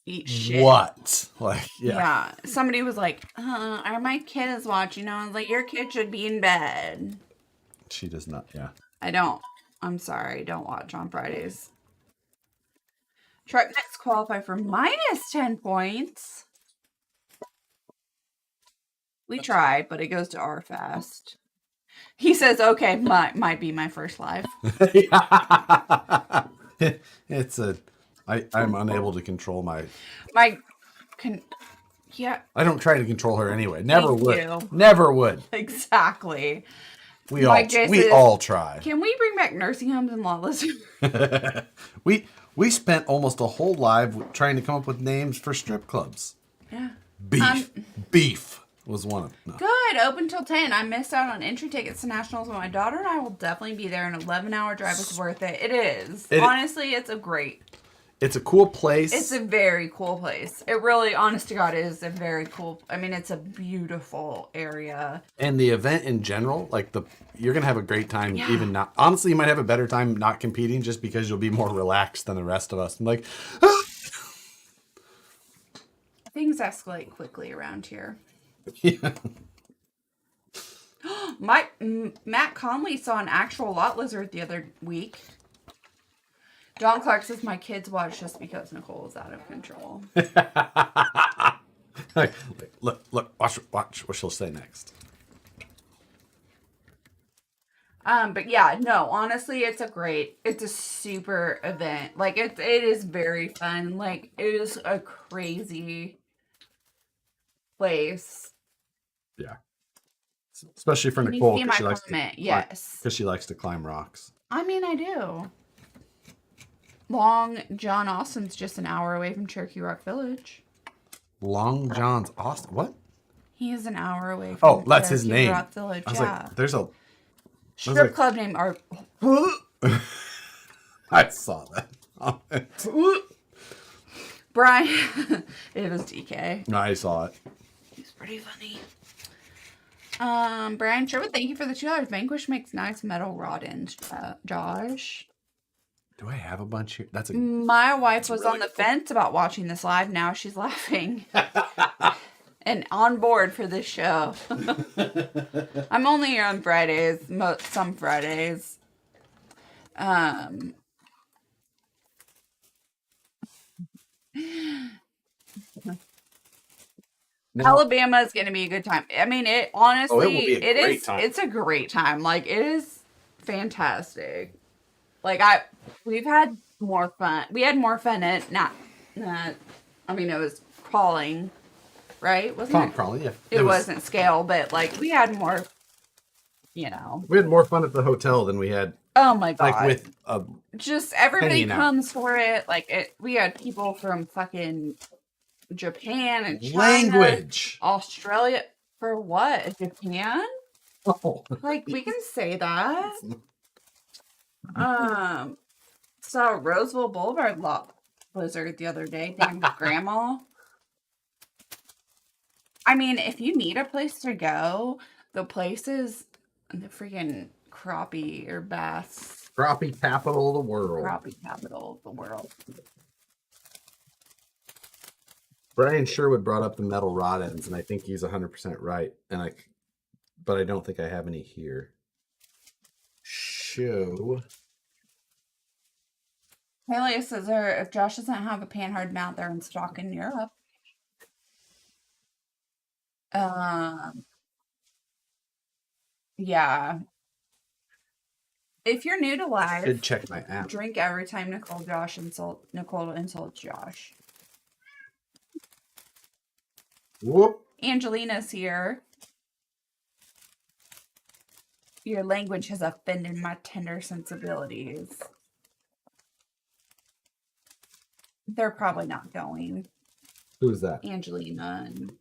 Eat shit. What? Like, yeah. Yeah. Somebody was like, my kid is watching. I was like, your kid should be in bed. She does not, yeah. I don't. I'm sorry. Don't watch on Fridays. Truck necks qualify for minus 10 points. We tried, but it goes to R fast. He says, okay, might be my first live. I'm unable to control Yeah. I don't try to control her anyway. Never Thank would. you. Never would. Exactly. We all try. Can we bring back nursing homes and lawless? We spent almost a whole live trying to come up with names for strip clubs. Yeah. Beef was one of them. No. Good. Open till 10. I missed out on entry tickets to nationals, but my daughter and I will definitely be there. An 11-hour drive is worth it. It is. Honestly, it's a cool place. It's a very cool place. It really, honest to God, is a very cool. I mean, it's a beautiful area. And the event in general, you're gonna have a great time. Yeah. Even not, honestly, you might have a better time not competing just because you'll be more relaxed than the rest of us. I'm like, things escalate quickly around here. Yeah. Matt Conley saw an actual lot lizard the other week. John Clark says my kids watch just because Nicole is out of control. Look, watch what she'll say next. But yeah, no, honestly, it's a super event. Like it is very fun. Like it is a crazy place. Yeah. Especially for Nicole, because she likes to climb rocks. I mean, I do. Long John Austin's just an hour away from Cherokee Rock Village. Long John's Austin? What? He is an hour away from Cherokee that's his name. Rock Village. I was like, there's a strip club named Art. I saw that. Brian, it was DK. No, I saw it. He's pretty funny. Brian Sherwood, thank you for the $2. Vanquish makes nice metal rod ends, Josh. Do I have a bunch here? My wife was on the fence about watching this live. Now she's laughing. And on board for this show. I'm only here on Fridays, some Fridays. No. Alabama is going to be a good time. I mean, it honestly, it's a great time. Like, it is fantastic. Like, we've had more fun. We had more fun at, it was crawling, right? Wasn't it? Crawling, yeah. It wasn't scale, but, like, we had more, We had more fun at the hotel than we had. Oh, my God. Like, with just everybody comes for it. Like, we had people from fucking Japan and China, language, Australia. For what? Japan? Oh, like we can say that. Saw Roseville Boulevard blizzard the other day. Damn grandma. I mean, if you need a place to go, the place is the freaking crappie or bass. Crappie capital of the world. Crappie capital of the world. Brian Sherwood brought up the metal rod ends, and I think he's 100% right. But I don't think I have any here. Show. Haley says, if Josh doesn't have a panhard mount, they're in stock in Europe. Yeah. If you're new to live, I did check my app. Drink every time Nicole insults Josh. Whoop. Angelina's here. Your language has offended my tender sensibilities. They're probably not going. Who's that? Angelina. And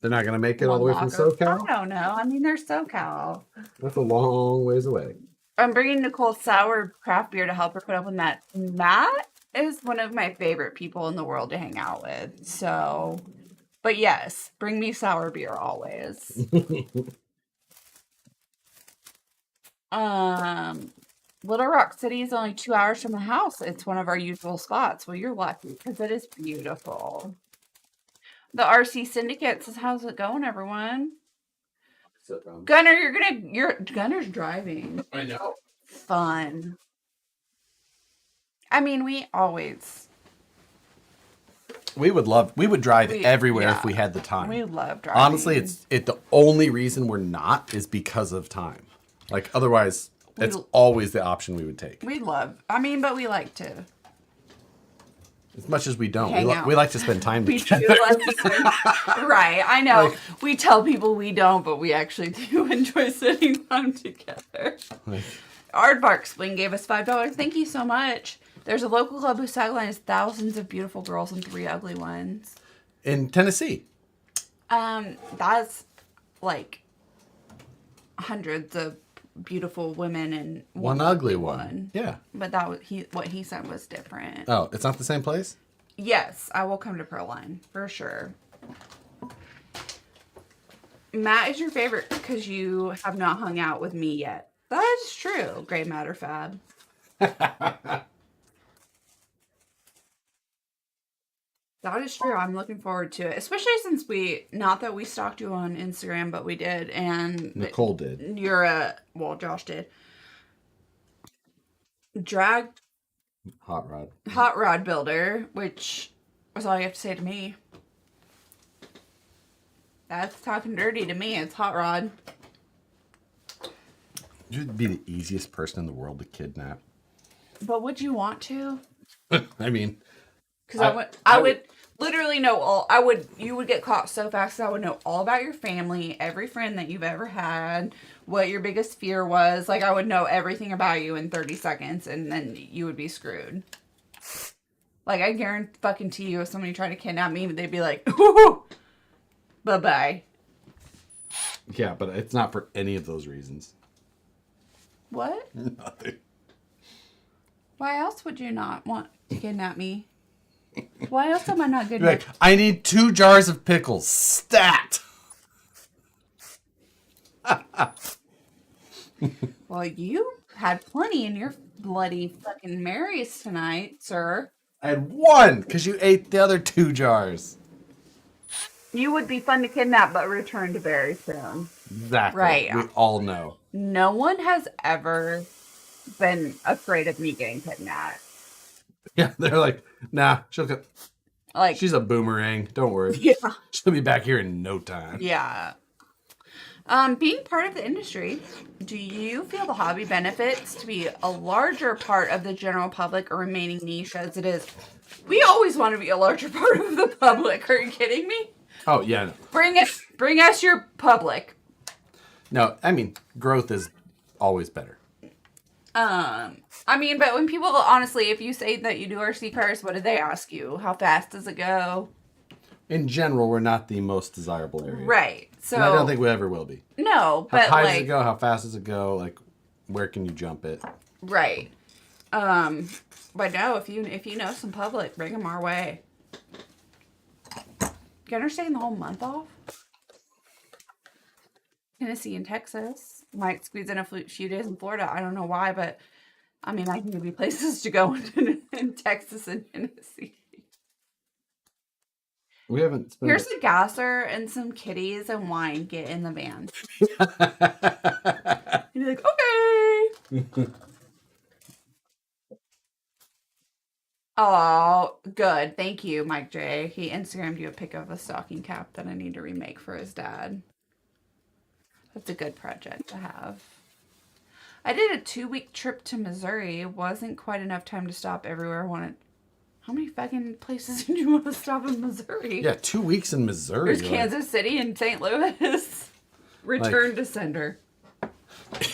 they're not going to make it all the way from SoCal? I don't know. I mean, they're SoCal. That's a long ways away. I'm bringing Nicole sour craft beer to help her put up with Matt. Matt is one of my favorite people in the world to hang out with. So... But yes, bring me sour beer always. Little Rock City is only 2 hours from the house. It's one of our usual spots. Well, you're lucky because it is beautiful. The RC Syndicate says, "How's it going, everyone?" Gunner, Gunner's driving. I know. Fun. I mean, we always We would drive everywhere yeah. if we had the time. We love driving. Honestly, the only reason we're not is because of time. Like otherwise, it's always the option we would take. But we like to. As much as we don't, Hang out. we like to spend time We together. do like to spend, right, I know. Like- we tell people we don't, but we actually do enjoy spending time together. Like, Aardvark Spling gave us $5. Thank you so much. There's a local club whose tagline is thousands of beautiful girls and 3 ugly ones. in Tennessee. That's like hundreds of beautiful women and One ugly one. Yeah. But that was what he said was different. Oh, it's not the same place? Yes, I will come to Pearline for sure. Matt is your favorite because you have not hung out with me yet. That is true. Gray Matter Fab. That is true. I'm looking forward to it. Especially since not that we stalked you on Instagram, but we did. And Nicole did. Josh did. Drag Hot rod. Hot Rod Builder, which was all you have to say to me. That's talking dirty to me. It's Hot Rod. You'd be the easiest person in the world to kidnap. But would you want to? I mean, Because I would literally know all. You would get caught so fast. I would know all about your family, every friend that you've ever had, what your biggest fear was. Like I would know everything about you in 30 seconds, and then you would be screwed. Like I guarantee you, if somebody tried to kidnap me, they'd be like, "Ooh, bye bye." yeah, but it's not for any of those reasons. What? Nothing. Why else would you not want to kidnap me? Why else am I not good Like, enough? I need 2 jars of pickles. Stat! Well, you had plenty in your bloody fucking Marys tonight, sir. I had 1 because you ate the other 2 jars. You would be fun to kidnap, but returned very soon. Exactly. Right. We all know. No one has ever been afraid of me getting kidnapped. Yeah, they're like, nah, Like, she's a boomerang. Don't worry. yeah. She'll be back here in no time. Yeah. Being part of the industry, do you feel the hobby benefits to be a larger part of the general public or remaining niche as it is? We always want to be a larger part of the public. Are you kidding me? Oh, yeah. Bring us your public. No, I mean, growth is always better. I mean, but when people, honestly, if you say that you do RC cars, what do they ask you? How fast does it go? In general, we're not the most desirable area. Right. So And I don't think we ever will be. no, How but high does like it go? How fast does it go? Like, where can you jump it? right. But no, if you know some public, bring them our way. You understand the whole month off? Tennessee and Texas. Might squeeze in a few days in Florida. I don't know why, but I mean, I can give you places to go in Texas and Tennessee. We haven't spent. Here's a gasser and some kitties and wine. Get in the van. You'd be like, okay. Oh, good. Thank you, Mike J. He Instagrammed you a pic of a stocking cap that I need to remake for his dad. That's a good project to have. I did a 2-week trip to Missouri. Wasn't quite enough time to stop everywhere I wanted. How many fucking places did you want to stop in Missouri? Yeah, 2 weeks in Missouri. There's Kansas City and St. Louis. Return to sender.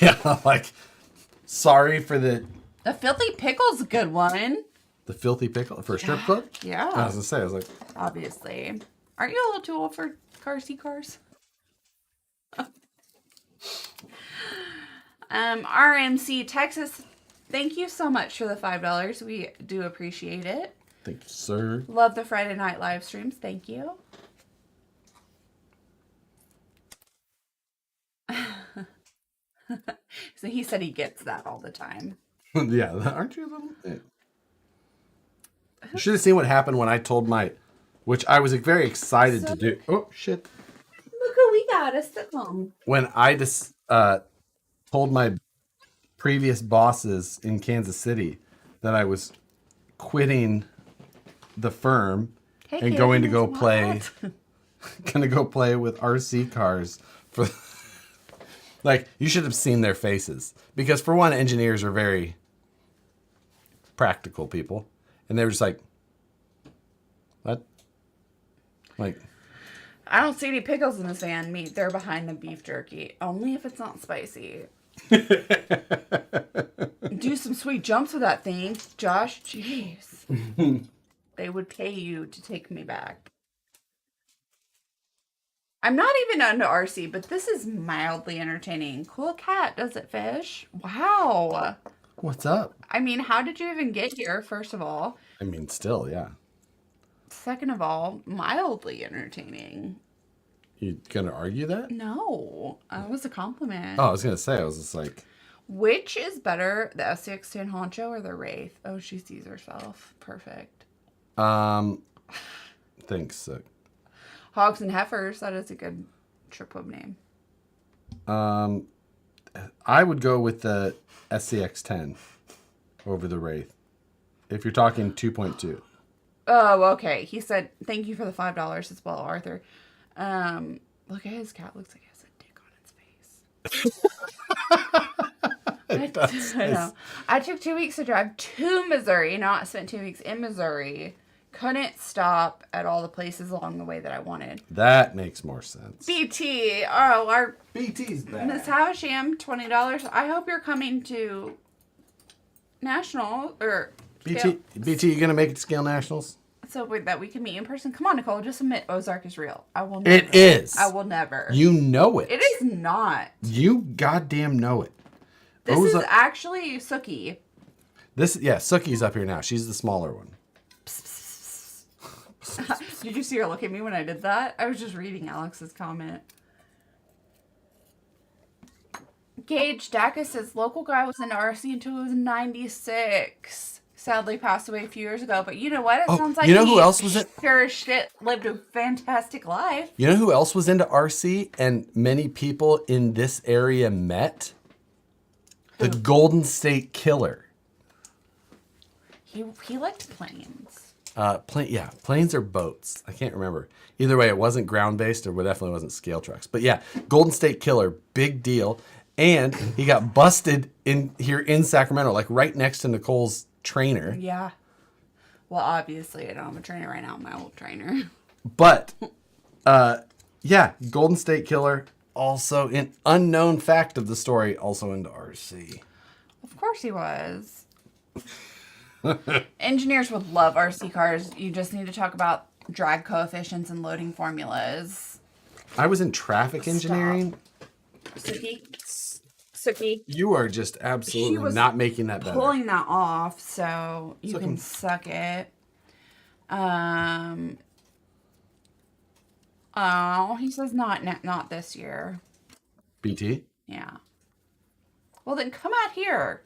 Yeah, like, sorry for the Filthy Pickle's a good one. filthy pickle for a strip club. Yeah. I was gonna say, I was like, Obviously. Aren't you a little too old for cars? RMC Texas, thank you so much for the $5. We do appreciate it. thank you, sir. Love the Friday night live streams. Thank you. So he said he gets that all the time. Yeah, aren't you a little? Yeah. You should have seen what happened when I told which I was very excited to do. Oh shit! Look who we got, a sitcom. When I just told my previous bosses in Kansas City that I was quitting the firm Hey, and kid, going to guess go what? play with RC cars for like you should have seen their faces because for one, engineers are very practical people, and they were just like, "What?" Like, I don't see any pickles in this van meat. They're behind the beef jerky. Only if it's not spicy. Do some sweet jumps with that thing, Josh. Jeez. They would pay you to take me back. I'm not even into RC, but this is mildly entertaining. Cool cat, does it fish? Wow. what's up? I mean, how did you even get here, first of all? I mean, still, yeah. Second of all, mildly entertaining. You gonna argue that? No, that was a compliment. Oh, I was gonna say, I was just like, Which is better, the SCX-10 Honcho or the Wraith? Oh, she sees herself. Perfect. thanks. Hogs and Heifers, that is a good strip club name. I would go with the SCX-10 over the Wraith. If you're talking 2.2. Oh, okay. He said, thank you for the $5 as well, Arthur. Look at his cat. Looks like it has a dick on its face. I know. I took 2 weeks to drive to Missouri. Not spent 2 weeks in Missouri. Couldn't stop at all the places along the way that I wanted. That makes more sense. BT. Oh, our BT's back. Miss Havisham, $20. I hope you're coming to National or BT, you gonna make it to Scale Nationals? so that we can meet in person. Come on, Nicole. Just admit Ozark is real. I will never. It is. I will never. You know it. It is not. You goddamn know it. This is actually Sookie. Sookie's up here now. She's the smaller one. Did you see her look at me when I did that? I was just reading Alex's comment. Gage Dacus says, local guy was into RC until he was 96. Sadly passed away a few years ago. But you know what? It sounds like who else was it? Sure as shit lived a fantastic life. You know who else was into RC and many people in this area met? The Golden State Killer. He liked planes. Planes or boats. I can't remember. Either way, it wasn't ground-based or definitely wasn't scale trucks. But yeah, Golden State Killer, big deal. And he got busted in here in Sacramento, like right next to Nicole's trainer. Yeah. Well, obviously, I don't have a trainer right now. I'm my old trainer. But, Golden State Killer, also an unknown fact of the story, also into RC. Of course he was. Engineers would love RC cars. You just need to talk about drag coefficients and loading formulas. I was in traffic engineering. Sookie. You are just absolutely not making that better. Pulling that off, so you Suck can 'em. suck it. Oh, he says not this year. BT? Yeah. Well, then come out here.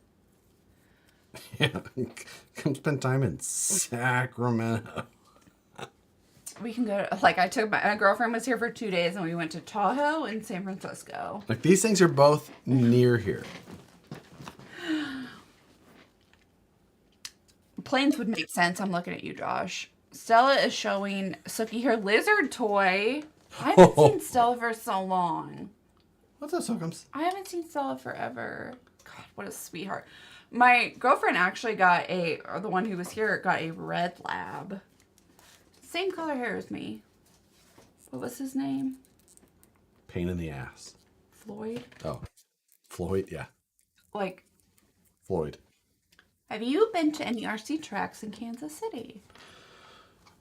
Yeah. Come spend time in Sacramento. We can go to, like, I took my girlfriend was here for 2 days and we went to Tahoe and San Francisco. Like, these things are both near here. Planes would make sense. I'm looking at you, Josh. Stella is showing Sookie her lizard toy. I haven't seen Stella for so long. What's up, Sookums? I haven't seen Stella forever. God, what a sweetheart. My girlfriend actually got or the one who was here, got a red lab. Same color hair as me. What was his name? Pain in the ass. Floyd? Oh. Floyd? Yeah. Like, Floyd. have you been to any RC tracks in Kansas City?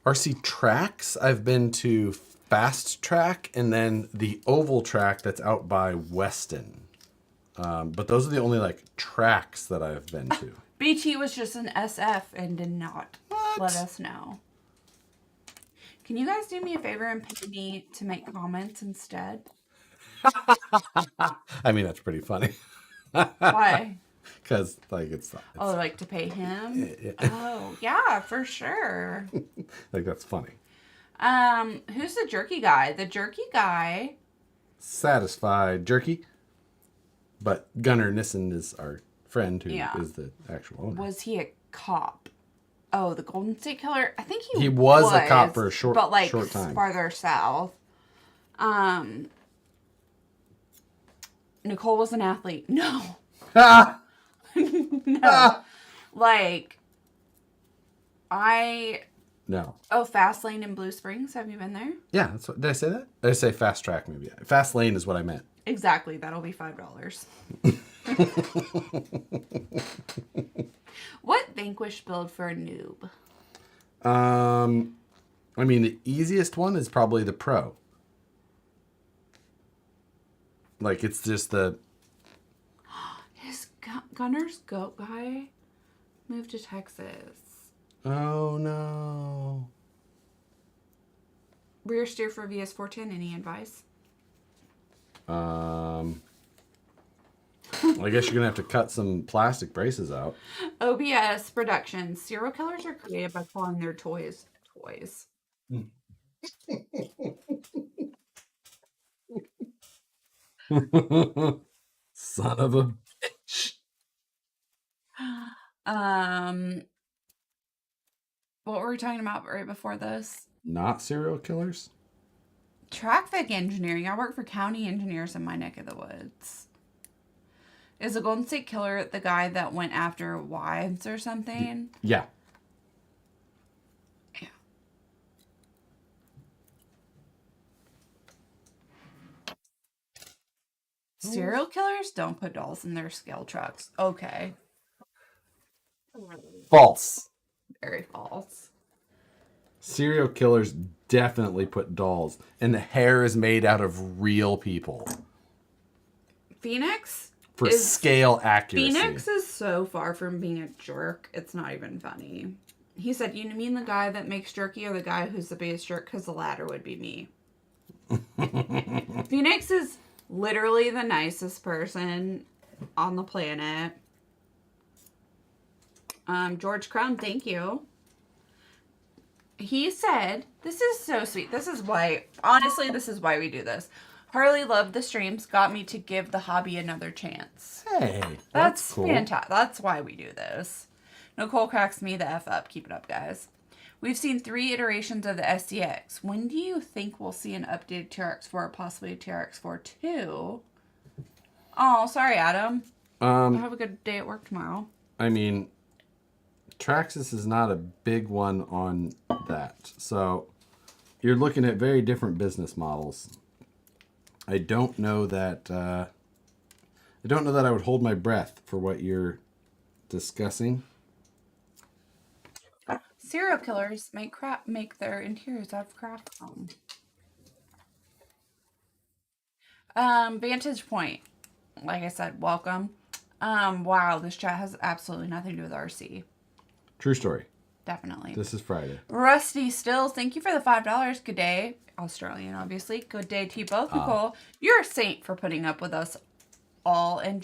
RC tracks? I've been to Fast Track and then the oval track that's out by Weston. But those are the only, like, tracks that I've been to. BT was just an SF and did not let us know. Can you guys do me a favor and pay me to make comments instead? I mean, that's pretty funny. Why? Because, like, it's Oh, like to pay him? Yeah. Oh, yeah, for sure. like, that's funny. Who's the jerky guy? The jerky guy. Satisfied Jerky. But Gunnar Nissen is our friend who is Yeah. the actual owner. Was he a cop? Oh, the Golden State Killer. I think He was a cop for a short time. Farther south. Nicole was an athlete. No. Ah! No. Like, No. Oh, Fast Lane in Blue Springs. Have you been there? Yeah, that's what, did I say that? Did I say Fast Track maybe? Fast Lane is what I meant. Exactly. That'll be $5. What Vanquish build for a noob? I mean, the easiest one is probably the Pro. Like, it's just the... His Gunner's Goat guy moved to Texas. Oh, no. Rear steer for VS410. Any advice? I guess you're going to have to cut some plastic braces out. OBS Productions. Serial killers are created by calling their toys toys. Son of a bitch. What were we talking about right before this? Not serial killers? Traffic engineering. I work for county engineers in my neck of the woods. Is a Golden State Killer the guy that went after wives or something? Yeah. Yeah. Serial killers don't put dolls in their scale trucks. Okay. False. Very false. Serial killers definitely put dolls, and the hair is made out of real people. Phoenix? For scale accuracy. Phoenix is so far from being a jerk, it's not even funny. He said, you mean the guy that makes jerky or the guy who's the biggest jerk? Because the latter would be me. Phoenix is literally the nicest person on the planet. George Crown, thank you. He said, this is so sweet. This is why, honestly, this is why we do this. Harley loved the streams, got me to give the hobby another chance. Hey, that's cool. Fantastic. That's why we do this. Nicole cracks me the F up. Keep it up, guys. We've seen 3 iterations of the SDX. When do you think we'll see an updated TRX4 or possibly a TRX4 2? Oh, sorry, Adam. Have a good day at work tomorrow. I mean, Traxxas is not a big one on that. So you're looking at very different business models. I don't know that I would hold my breath for what you're discussing. Serial killers make their interiors out of craft foam. Vantage point. Like I said, welcome. Wow, this chat has absolutely nothing to do with RC. True story. Definitely. This is Friday. Rusty Stills, thank you for the $5. Good day. Australian, obviously. Good day to you both. Nicole, you're a saint for putting up with us all. And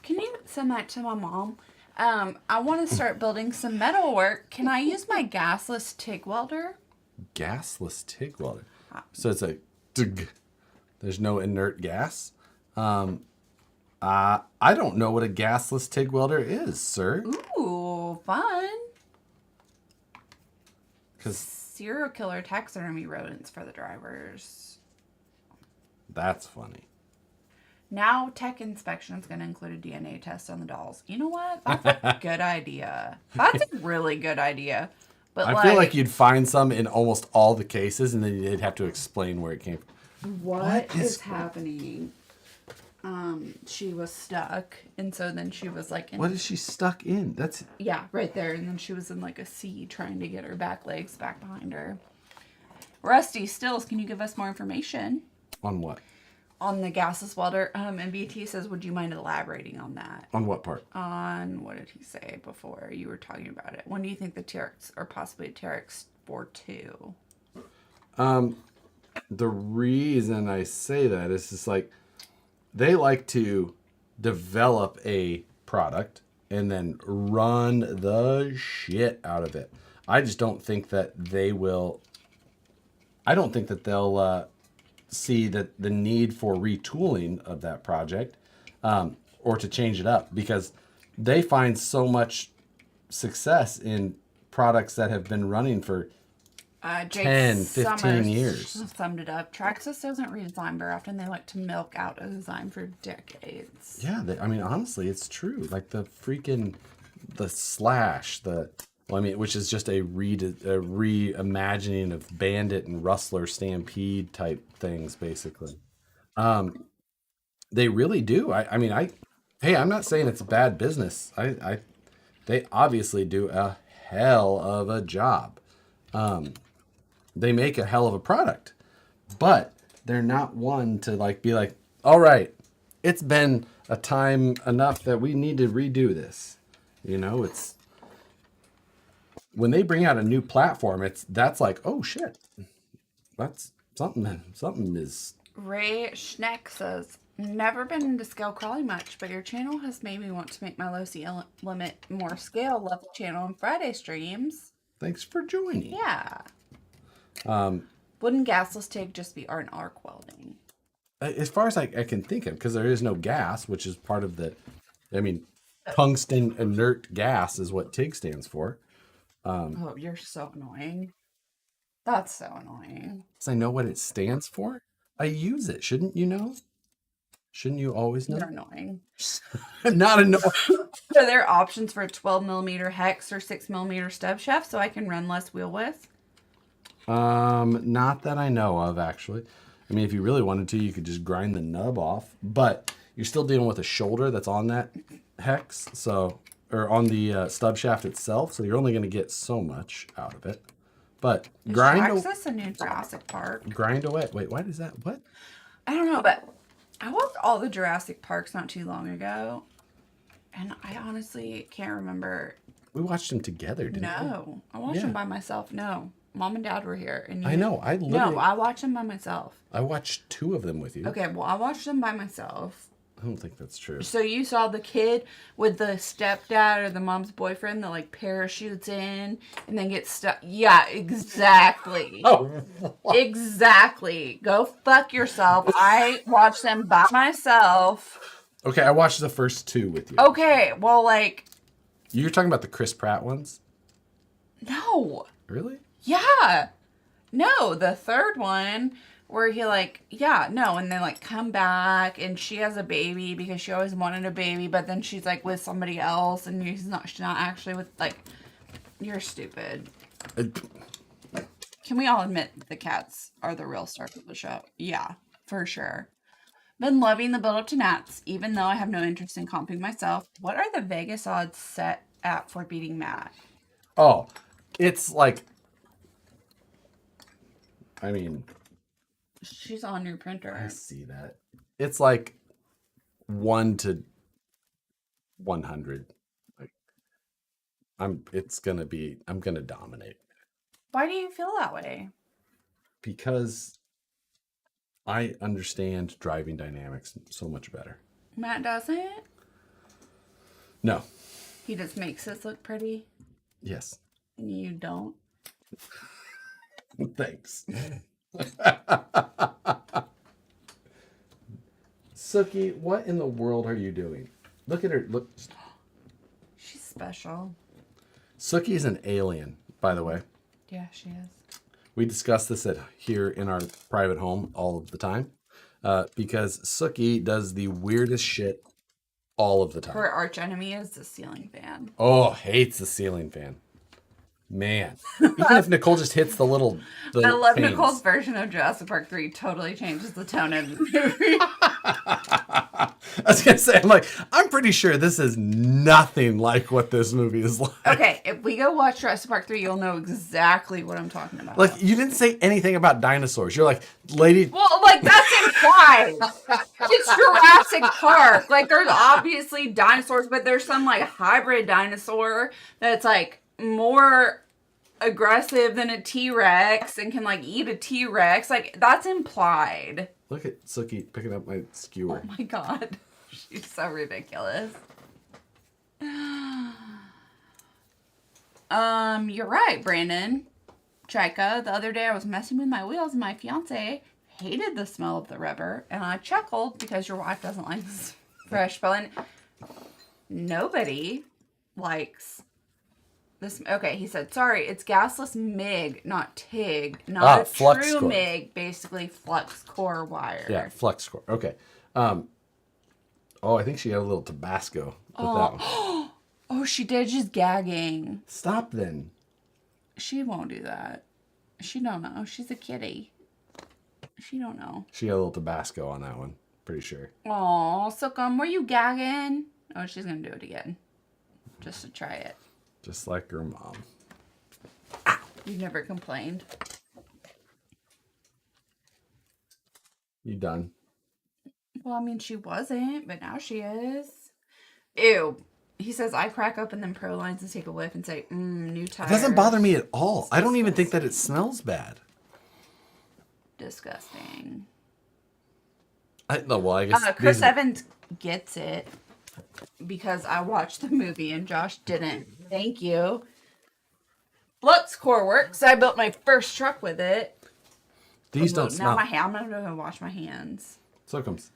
can you send that to my mom? I want to start building some metal work. Can I use my gasless TIG welder? Gasless TIG welder. So it's a TIG. There's no inert gas. I don't know what a gasless TIG welder is, sir. Ooh, fun. Because serial killer taxidermy rodents for the drivers. That's funny. Now tech inspection is going to include a DNA test on the dolls. You know what? That's a good idea. That's a really good idea. But I feel like you'd find some in almost all the cases, and then you'd have to explain where it came from. What is happening? She was stuck, and so then she was like... What is she stuck in? Yeah, right there. And then she was in like a C trying to get her back legs back behind her. Rusty Stills, can you give us more information? On what? On the gasless welder. And BT says, would you mind elaborating on that? On what part? On, what did he say before you were talking about it? When do you think the TRX, or possibly a TRX 4.2? The reason I say that is just like, they like to develop a product and then run the shit out of it. I just don't think that they will. I don't think that they'll see that the need for retooling of that project or to change it up, because they find so much success in products that have been running for Jake 10, 15 Summers years. summed it up. Traxxas doesn't redesign very often. They like to milk out a design for decades. Yeah, I mean, honestly, it's true. Like the freaking, the Slash, which is just a reimagining of Bandit and Rustler Stampede type things, basically. They really do. Hey, I'm not saying it's bad business. They obviously do a hell of a job. They make a hell of a product, but they're not one to like be like, all right, it's been a time enough that we need to redo this. It's when they bring out a new platform, that's like, oh shit, that's something is. Ray Schneck says, never been into scale crawling much, but your channel has made me want to make my low C limit more scale level channel on Friday streams. Thanks for joining. Yeah. Wouldn't gasless TIG just be art and arc welding? As far as I can think of, because there is no gas, which is part of tungsten inert gas is what TIG stands for. Oh, you're so annoying. That's so annoying. Because I know what it stands for. I use it. Shouldn't you know? Shouldn't you always know? You're annoying. Not annoying. Are there options for a 12mm hex or 6mm stub shaft so I can run less wheel width? Not that I know of, actually. I mean, if you really wanted to, you could just grind the nub off, but you're still dealing with a shoulder that's on that hex, or on the stub shaft itself, so you're only going to get so much out of it. But Is Traxxas a new Jurassic Park? Grind away. Wait, why is that? What? I don't know, but I watched all the Jurassic Parks not too long ago, and I honestly can't remember. We watched them together, didn't we? No, I watched them by myself. No, Mom and Dad were here, and I know. I watched them by myself. I watched 2 of them with you. Okay, well, I watched them by myself. I don't think that's true. So you saw the kid with the stepdad or the mom's boyfriend that like parachutes in and then gets stuck. Yeah, exactly. Oh, exactly. Go fuck yourself. I watched them by myself. Okay, I watched the first 2 with you. Okay, well, like. You're talking about the Chris Pratt ones? No. Really? Yeah. No, the third one where he and they like come back and she has a baby because she always wanted a baby, but then she's like with somebody else and she's not actually with you're stupid. Can we all admit the cats are the real stars of the show? Yeah, for sure. Been loving the build up to Nats, even though I have no interest in comping myself. What are the Vegas odds set at for beating Matt? Oh, it's like, I mean, she's on your printer. I see that. It's like 1 to 100. Like, I'm gonna dominate. Why do you feel that way? Because I understand driving dynamics so much better. Matt doesn't? No. He just makes us look pretty? Yes. And you don't? Thanks. Suki, what in the world are you doing? Look at her. Look. She's special. Suki's an alien, by the way. Yeah, she is. We discuss this here in our private home all of the time because Suki does the weirdest shit all of the time. Her arch enemy is the ceiling fan. Oh, hates the ceiling fan. Man. Even if Nicole just hits the little... I love panes. Nicole's version of Jurassic Park 3 totally changes the tone of the movie. I was going to say, I'm pretty sure this is nothing like what this movie is like. Okay, if we go watch Jurassic Park 3, you'll know exactly what I'm talking about. You didn't say anything about dinosaurs. You're like, lady... Well, that's implied. It's Jurassic Park. There's obviously dinosaurs, but there's some, hybrid dinosaur that's, more aggressive than a T-Rex and can eat a T-Rex. That's implied. Look at Suki picking up my skewer. Oh my god. She's so ridiculous. You're right, Brandon. Chika, the other day I was messing with my wheels and my fiance hated the smell of the rubber and I chuckled because your wife doesn't like this fresh smelling. Nobody likes This okay, he said, sorry, it's gasless MIG, not TIG, not a flux true core. MIG, basically flux core wire. Yeah, flux core. Okay. Oh, I think she got a little Tabasco with that one. Oh, she did. She's gagging. Stop then. She won't do that. She don't know. She's a kitty. She don't know. She got a little Tabasco on that one. Pretty sure. Aw, Sookum, were you gagging? Oh, she's gonna do it again. Just to try it. Just like her mom. You've never complained. You done? Well, I mean, she wasn't, but now she is. Ew. He says, I crack open them pro lines and take a whiff and say, new tires. It doesn't bother me at all. I don't even think that it smells bad. Disgusting. I guess Chris Evans gets it because I watched the movie and Josh didn't. Thank you. Flux core works. I built my first truck with it. These don't Now smell. I'm gonna wash my hands. Sookums.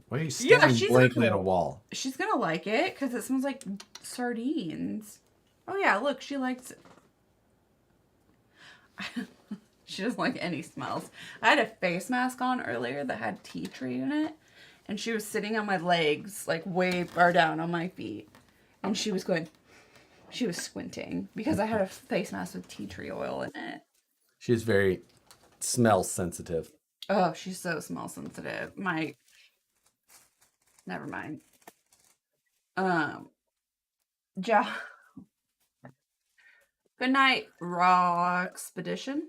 Why are you staring blankly at a wall? She's gonna like it because it smells like sardines. Oh yeah, look, she likes it. She doesn't like any smells. I had a face mask on earlier that had tea tree in it, and she was sitting on my legs, like way far down on my feet, and she was squinting because I had a face mask with tea tree oil in it. She's very smell sensitive. Oh, she's so smell sensitive. Never mind. Ja. Good night, Raw Expedition.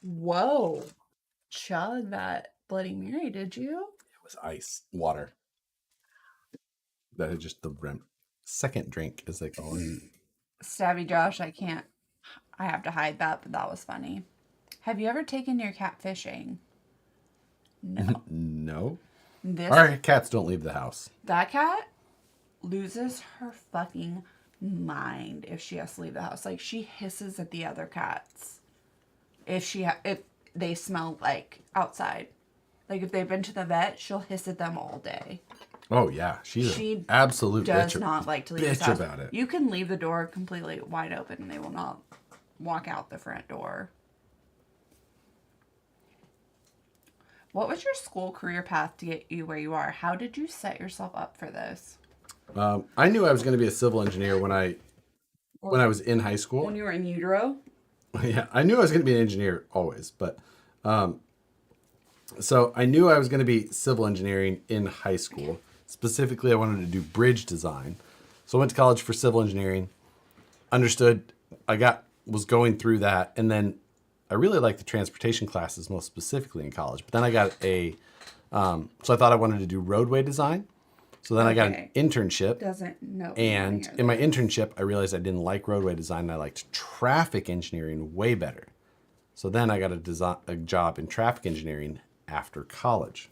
Whoa. Chug that Bloody Mary, did you? It was ice water. That is just the second drink, as they call it. Stabby Josh, I have to hide that, but that was funny. Have you ever taken your cat fishing? No. No. Our cats don't leave the house. That cat loses her fucking mind if she has to leave the house. Like, she hisses at the other cats if they smell like outside. Like, if they've been to the vet, she'll hiss at them all day. Oh yeah, she an absolute does bitch. not like to leave the house. About it. You can leave the door completely wide open and they will not walk out the front door. What was your school career path to get you where you are? How did you set yourself up for this? I knew I was going to be a civil engineer when I was in high school. When you were in utero? Yeah, I knew I was going to be an engineer always, but so I knew I was going to be civil engineering in high school. Specifically, I wanted to do bridge design. So I went to college for civil engineering. Understood. Was going through that, and then I really liked the transportation classes most specifically in college. But then I got so I thought I wanted to do roadway design. So then I got an internship. And in my internship, I realized I didn't like roadway design. And I liked traffic engineering way better. So then I got a job in traffic engineering after college.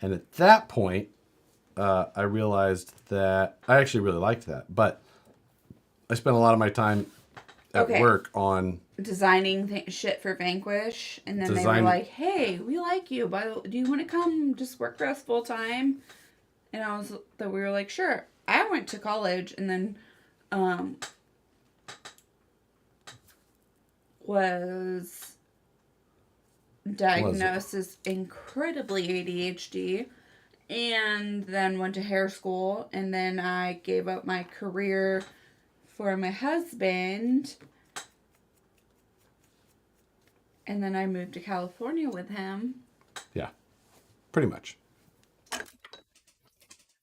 And at that point, I realized that I actually really liked that. But I spent a lot of my time at work on designing shit for Vanquish. And then they were like, hey, we like you. Do you want to come just work for us full time? And we were like, sure. I went to college and then was diagnosed as incredibly ADHD, and then went to hair school, and then I gave up my career for my husband, and then I moved to California with him. Yeah, pretty much.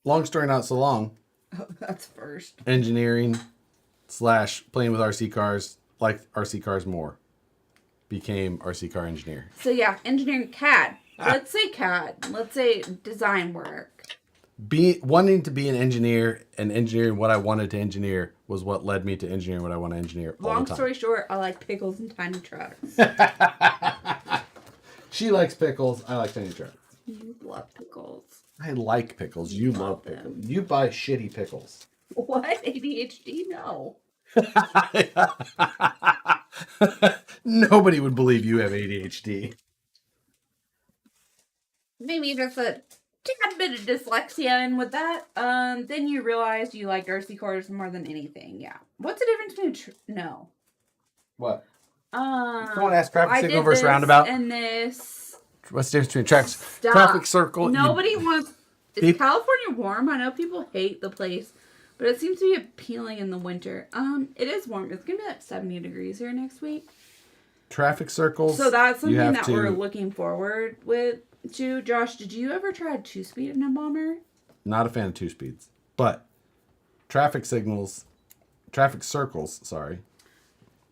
Long story not so long. Oh, that's first. Engineering / playing with RC cars, liked RC cars more. Became RC car engineer. So yeah, engineering CAD. Let's say CAD. Let's say design work. Wanting to be an engineer and engineering what I wanted to engineer was what led me to engineering what I want to engineer all the time. Long story short, I like pickles and tiny trucks. She likes pickles. I like tiny trucks. You love pickles. I like pickles. You love pickles. You buy shitty pickles. What? ADHD? No. Nobody would believe you have ADHD. Maybe just a tad bit of dyslexia in with that. Then you realize you like RC cars more than anything. Yeah. What's the difference between no? What? Someone asked traffic I signal did versus this roundabout. and this. What's the difference between Stop. traffic circle? Nobody wants. Is California warm? I know people hate the place, but it seems to be appealing in the winter. It is warm. It's gonna be like 70 degrees here next week. Traffic circles. So that's something that we're looking forward to. Josh, did you ever try a 2-speed in a bomber? Not a fan of 2-speeds, but traffic circles. Sorry.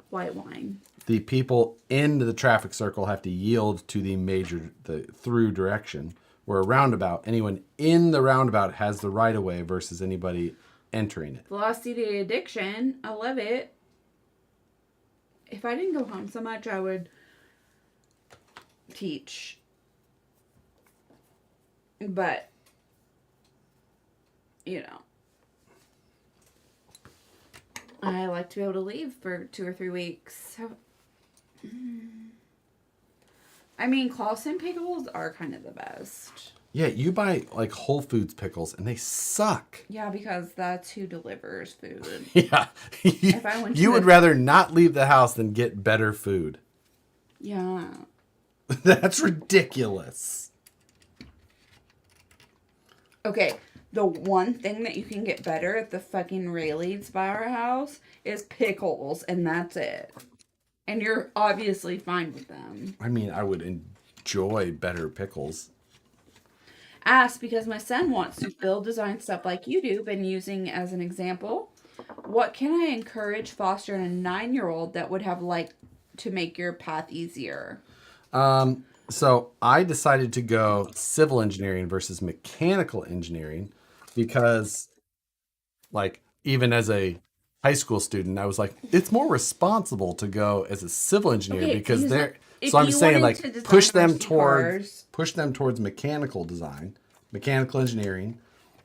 White wine. The people in the traffic circle have to yield to the through direction. Where a roundabout, anyone in the roundabout has the right of way versus anybody entering it. Velocity addiction. I love it. If I didn't go home so much, I would teach. But, you know, I like to be able to leave for 2 or 3 weeks. So, I mean, Clausen pickles are kind of the best. Yeah, you buy like Whole Foods pickles and they suck. Yeah, because that's who delivers food. Yeah. If I went to you would rather not leave the house than get better food. Yeah. That's ridiculous. Okay, the one thing that you can get better at the fucking Rayleighs by our house is pickles, and that's it. And you're obviously fine with them. I mean, I would enjoy better pickles. Ask because my son wants to build design stuff like you do, been using as an example. What can I encourage, foster in a 9-year-old that would have liked to make your path easier? So I decided to go civil engineering versus mechanical engineering because, like, even as a high school student, I was like, it's more responsible to go as a civil engineer because they're. So I'm saying, like, push them towards mechanical design, mechanical engineering,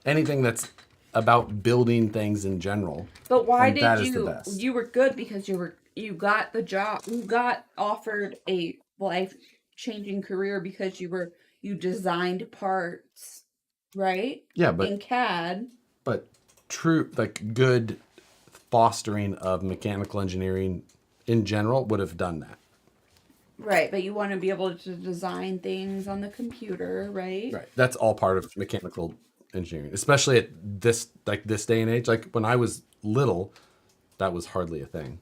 anything that's about building things in general. But why did you? You were good because you got the job. You got offered a life-changing career because you designed parts, right? Yeah, but in CAD. But true, like good fostering of mechanical engineering in general would have done that. Right, but you want to be able to design things on the computer, right? Right. That's all part of mechanical engineering, especially at this day and age. Like when I was little, that was hardly a thing.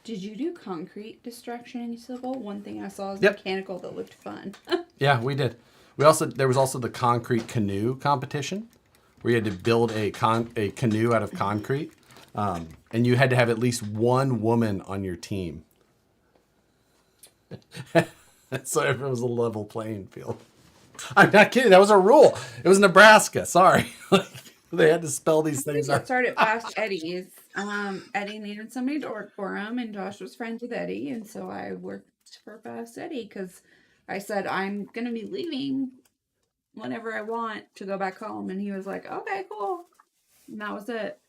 Did you do concrete destruction in civil? One thing I saw was Yep. mechanical that looked fun. Yeah, we did. There was also the concrete canoe competition where you had to build a canoe out of concrete. And you had to have at least one woman on your team. So it was a level playing field. I'm not kidding. That was a rule. It was Nebraska. Sorry. They had to spell these things I out. started Fast Eddie's. Eddie needed somebody to work for him, and Josh was friends with Eddie, and so I worked for Fast Eddie because I said, I'm going to be leaving whenever I want to go back home. And he was like, okay, cool. And that was it.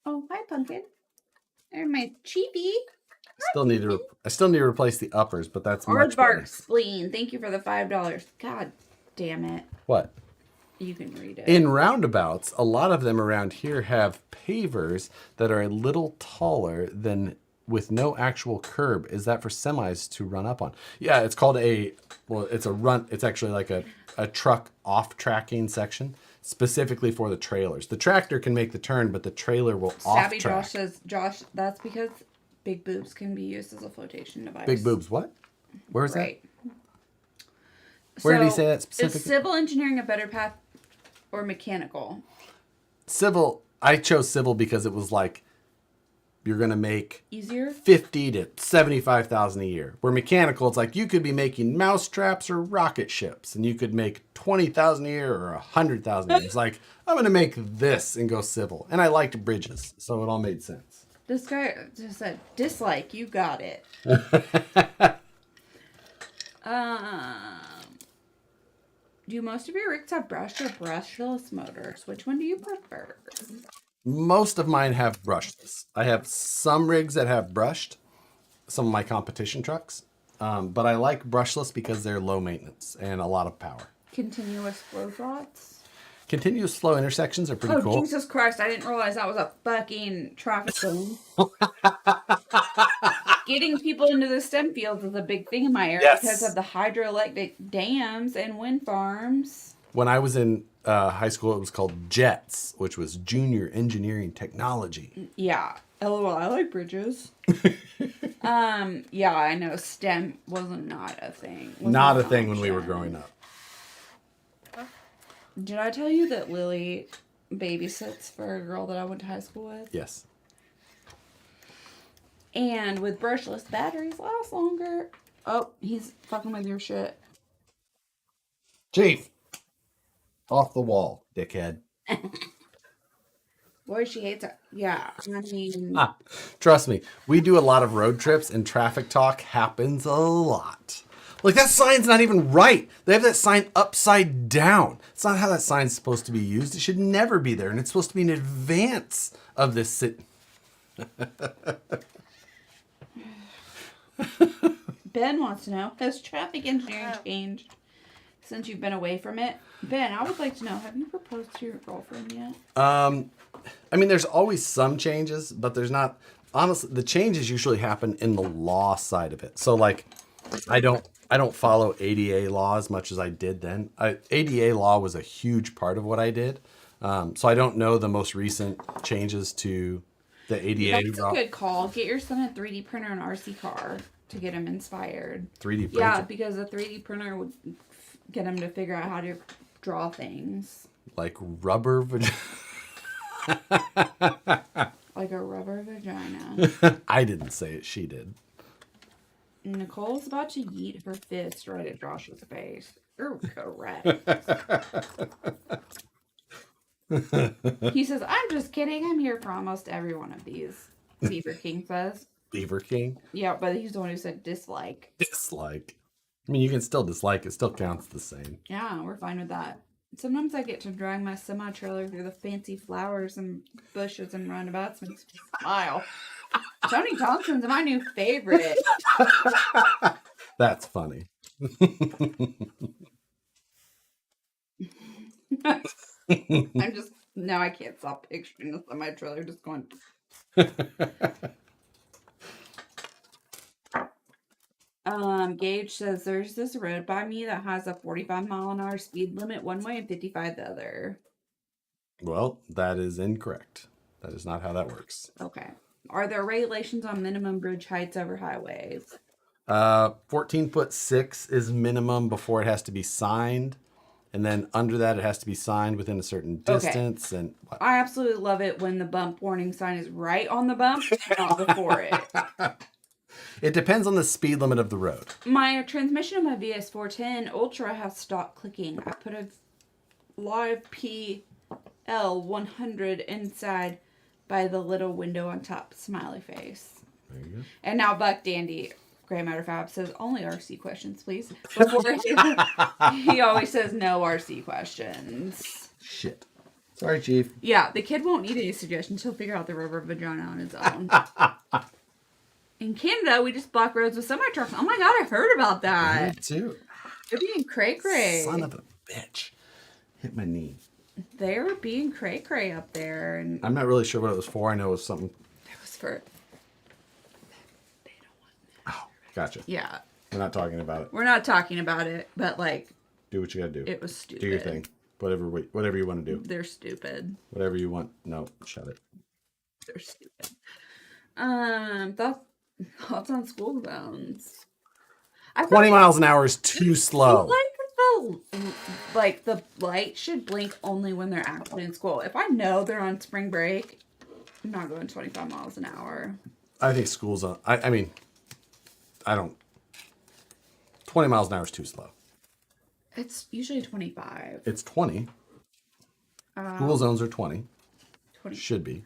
Oh, hi, Pumpkin. There's my cheapie. I still need to replace the uppers, but that's much better. Aardvark Spleen. Thank you for the $5. God damn it. What? You can read it. In roundabouts, a lot of them around here have pavers that are a little taller than with no actual curb. Is that for semis to run up on? Yeah, it's called it's actually like a truck off-tracking section. Specifically for the trailers. The tractor can make the turn, but the trailer will off-track. Josh says, Josh, that's because big boobs can be used as a flotation device. Big boobs, what? Where is that? Where did he say that specifically? Is civil engineering a better path or mechanical? Civil, I chose civil because it was like, you're going to make easier 50 to 75,000 a year. Where mechanical, it's like you could be making mousetraps or rocket ships, and you could make 20,000 a year or 100,000 a year. It's like, I'm going to make this and go civil. And I liked bridges, so it all made sense. This guy just said, dislike, you got it. Do most of your rigs have brushed or brushless motors? Which one do you prefer? Most of mine have brushless. I have some rigs that have brushed, some of my competition trucks. But I like brushless because they're low maintenance and a lot of power. Continuous flow thoughts. Continuous flow intersections are pretty cool. Jesus Christ, I didn't realize that was a fucking traffic zone. Getting people into the STEM fields is a big thing in my area because of the hydroelectric dams and wind farms. When I was in high school, it was called JETS, which was Junior Engineering Technology. Yeah. LOL, I like bridges. Yeah, I know STEM was not a thing. Not a thing when we were growing up. Did I tell you that Lily babysits for a girl that I went to high school with? Yes. And with brushless batteries last longer. Oh, he's fucking with your shit. Chief! Off the wall, dickhead. Boy, she hates it. Yeah, I mean... Trust me, we do a lot of road trips and traffic talk happens a lot. Like, that sign's not even right. They have that sign upside down. It's not how that sign's supposed to be used. It should never be there. And it's supposed to be in advance of this. Ben wants to know, has traffic engineering changed since you've been away from it? Ben, I would like to know, have you proposed to your girlfriend yet? I mean, there's always some changes, but there's not. Honestly, the changes usually happen in the law side of it. So, like, I don't follow ADA law as much as I did then. ADA law was a huge part of what I did. So I don't know the most recent changes to the ADA That's law. a good call. Get your son a 3D printer and RC car to get him inspired. 3D printer? Yeah, because a 3D printer would get him to figure out how to draw things. Like rubber vagina. Like a rubber vagina. I didn't say it. She did. Nicole's about to yeet her fist right at Josh's face. You're correct. He says, I'm just kidding. I'm here for almost every one of these. Beaver King says. Beaver King? Yeah, but he's the one who said dislike. Dislike. I mean, you can still dislike. It still counts the same. Yeah, we're fine with that. Sometimes I get to drag my semi-trailer through the fancy flowers and bushes and roundabouts. Makes me smile. Tony Thompson's my new favorite. That's funny. I'm just, now I can't stop picturing the semi-trailer just going. Gage says there's this road by me that has a 45-mile-an-hour speed limit one way and 55 the other. Well, that is incorrect. That is not how that works. Okay. Are there regulations on minimum bridge heights over highways? 14'6" is minimum before it has to be signed. And then under that, it has to be signed within a certain distance. Okay. And what? I absolutely love it when the bump warning sign is right on the bump, not before it. It depends on the speed limit of the road. My transmission of my VS410 Ultra has stopped clicking. I put a live PL100 inside by the little window on top. Smiley face. There you go. And now Buck Dandy, Grey Matter Fab, says only RC questions, please. Before he always says no RC questions. Shit. Sorry, Chief. Yeah, the kid won't need any suggestions. He'll figure out the rubber vagina on his own. In Canada, we just block roads with semi-trucks. Oh my god, I heard about that. Me too. They're being cray-cray. Son of a bitch. Hit my knee. They were being cray-cray up there. And I'm not really sure what it was for. I know it was something. it was for... They don't want that. Oh, gotcha. Yeah. We're not talking about it. We're not talking about it, but like... Do what you gotta do. It was stupid. Do your thing. Whatever you want to do. They're stupid. Whatever you want. No, shut it. They're stupid. Thoughts on school zones. 20 miles an hour is too slow. The light should blink only when they're actually in school. If I know they're on spring break, I'm not going 25 miles an hour. I think schools on. I mean, I don't. 20 miles an hour is too slow. It's usually 25. It's 20. School zones are 20. 20. Should be.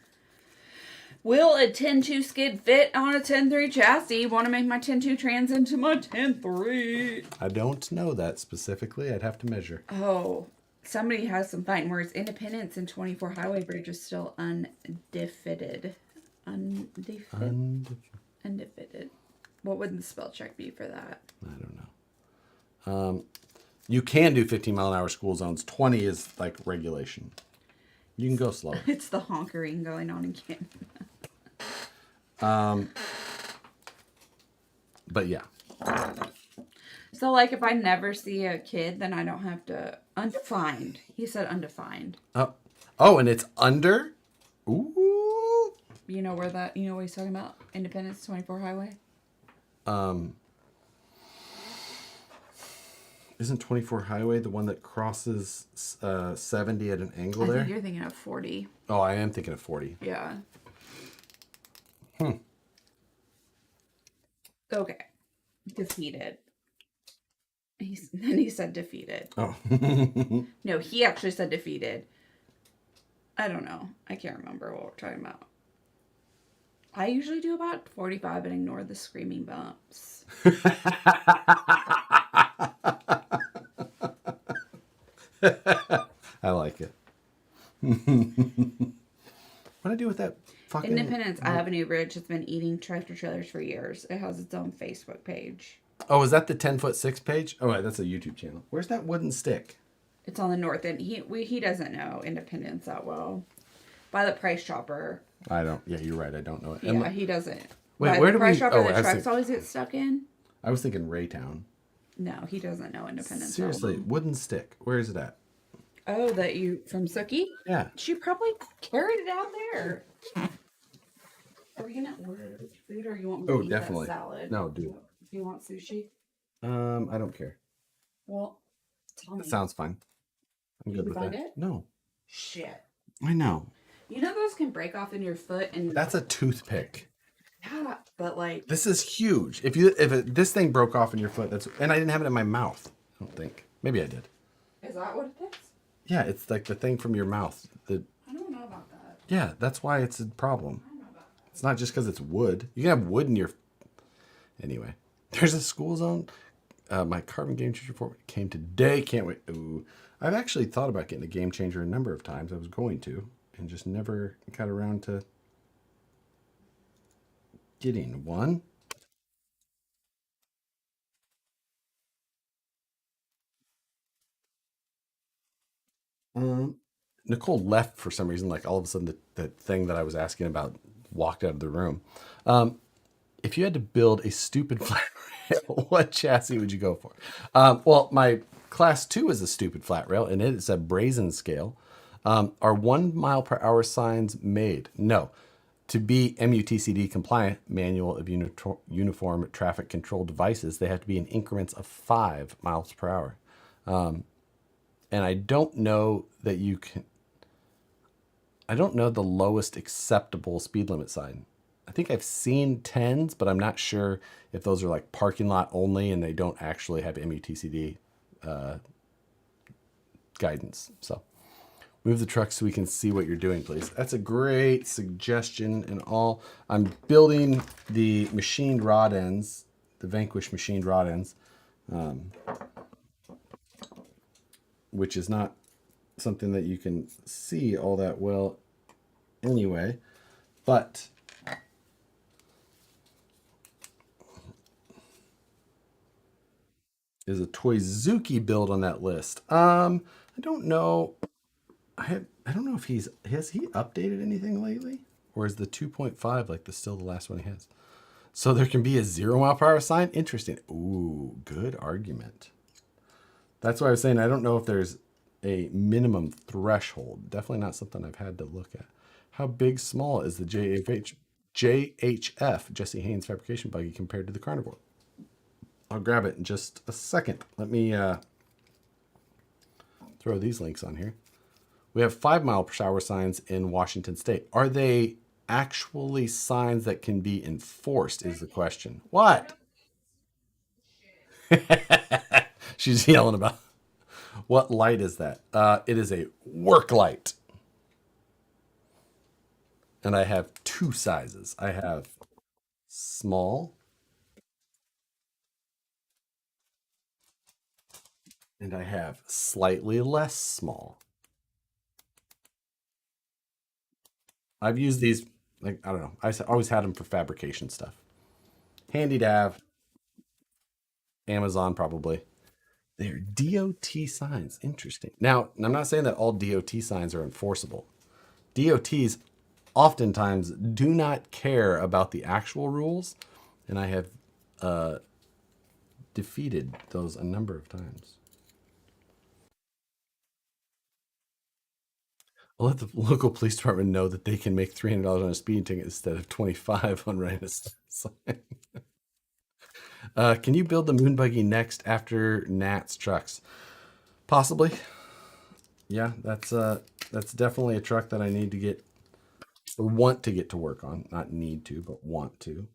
Will a 10.2 skid fit on a 10.3 chassis? Want to make my 10.2 trans into my 10.3? I don't know that specifically. I'd have to measure. Oh, somebody has some fighting words. Independence and 24 Highway Bridge is still undefeated. Undefeated. What would the spell check be for that? I don't know. You can do 15-mile-an-hour school zones. 20 is like regulation. You can go slower. It's the honkering going on again. But yeah. So, like, if I never see a kid, then I don't have to... Undefined. He said undefined. Oh, and it's under? Ooh. You know where that... You know what he's talking about? Independence 24 Highway? Isn't 24 Highway the one that crosses 70 at an angle I there? think you're thinking of 40. Oh, I am thinking of 40. Yeah. Okay. Defeated. Then he said defeated. Oh. No, he actually said defeated. I don't know. I can't remember what we're talking about. I usually do about 45 and ignore the screaming bumps. I like it. What do I do with that fucking... Independence Avenue Bridge has been eating tractor trailers for years. It has its own Facebook page. Oh, is that the 10'6" page? Oh, right, that's a YouTube channel. Where's that wooden stick? It's on the north end. He doesn't know Independence that well. By the Price Chopper. I don't... Yeah, you're right. I don't know it. Yeah, he doesn't. Wait, By where the do Price we... Chopper, Oh, the I trucks was, always get stuck in. I was thinking Raytown. No, he doesn't know Independence. Seriously, wooden stick. Where is it at? Oh, that you... From Sookie? Yeah. She probably carried it out there. Are we gonna order food, or you want me to eat definitely. that salad? No, dude. Do you want sushi? I don't care. Well, tell me. That sounds fine. I'm good Did you with find that. it? No. Shit. I know. You know those can break off in your foot and... That's a toothpick. Yeah, but like... This is huge. If this thing broke off in your foot, that's... And I didn't have it in my mouth. I don't think. Maybe I did. Is that what it is? Yeah, it's like the thing from your mouth. I don't know about that. Yeah, that's why it's a problem. I don't know about that. It's not just because it's wood. You can have wood in your... Anyway. There's a school zone. My carbon game changer report came today. Can't wait. Ooh. I've actually thought about getting a game changer a number of times. I was going to. And just never got around to getting one. Nicole left for some reason. Like all of a sudden, the thing that I was asking about walked out of the room. If you had to build a stupid flat rail, what chassis would you go for? Well, my class 2 is a stupid flat rail, and it's a brazen scale. Are 1 mile per hour signs made? No. To be MUTCD compliant, manual of uniform traffic control devices, they have to be in increments of 5 miles per hour. And I don't know that you can... I don't know the lowest acceptable speed limit sign. I think I've seen 10s, but I'm not sure if those are like parking lot only and they don't actually have MUTCD guidance. So move the truck so we can see what you're doing, please. That's a great suggestion and all. I'm building the machined rod ends, the Vanquish machined rod ends, which is not something that you can see all that well anyway, but is a Toyzuki build on that list. I don't know. I don't know if has he updated anything lately, or is the 2.5 like still the last one he has? So there can be a 0 mile per hour sign. Interesting. Ooh, good argument. That's why I was saying I don't know if there's a minimum threshold. Definitely not something I've had to look at. How big, small is the JHF Jesse Haynes fabrication buggy compared to the Carnivore? I'll grab it in just a second. Let me throw these links on here. We have 5 mile per hour signs in Washington State. Are they actually signs that can be enforced is the question. What? She's yelling about. What light is that? It is a work light. And I have 2 sizes. I have small and I have slightly less small. I've used these, like, I don't know. I always had them for fabrication stuff. Handy to have. Amazon probably. They're DOT signs. Interesting. Now, I'm not saying that all DOT signs are enforceable. DOTs oftentimes do not care about the actual rules, and I have defeated those a number of times. I'll let the local police department know that they can make $300 on a speeding ticket instead of $25 on writing a sign. Can you build the moon buggy next after Nat's trucks? Possibly. Yeah, that's definitely a truck that I need to get, or want to get to work on. Not need to, but want to.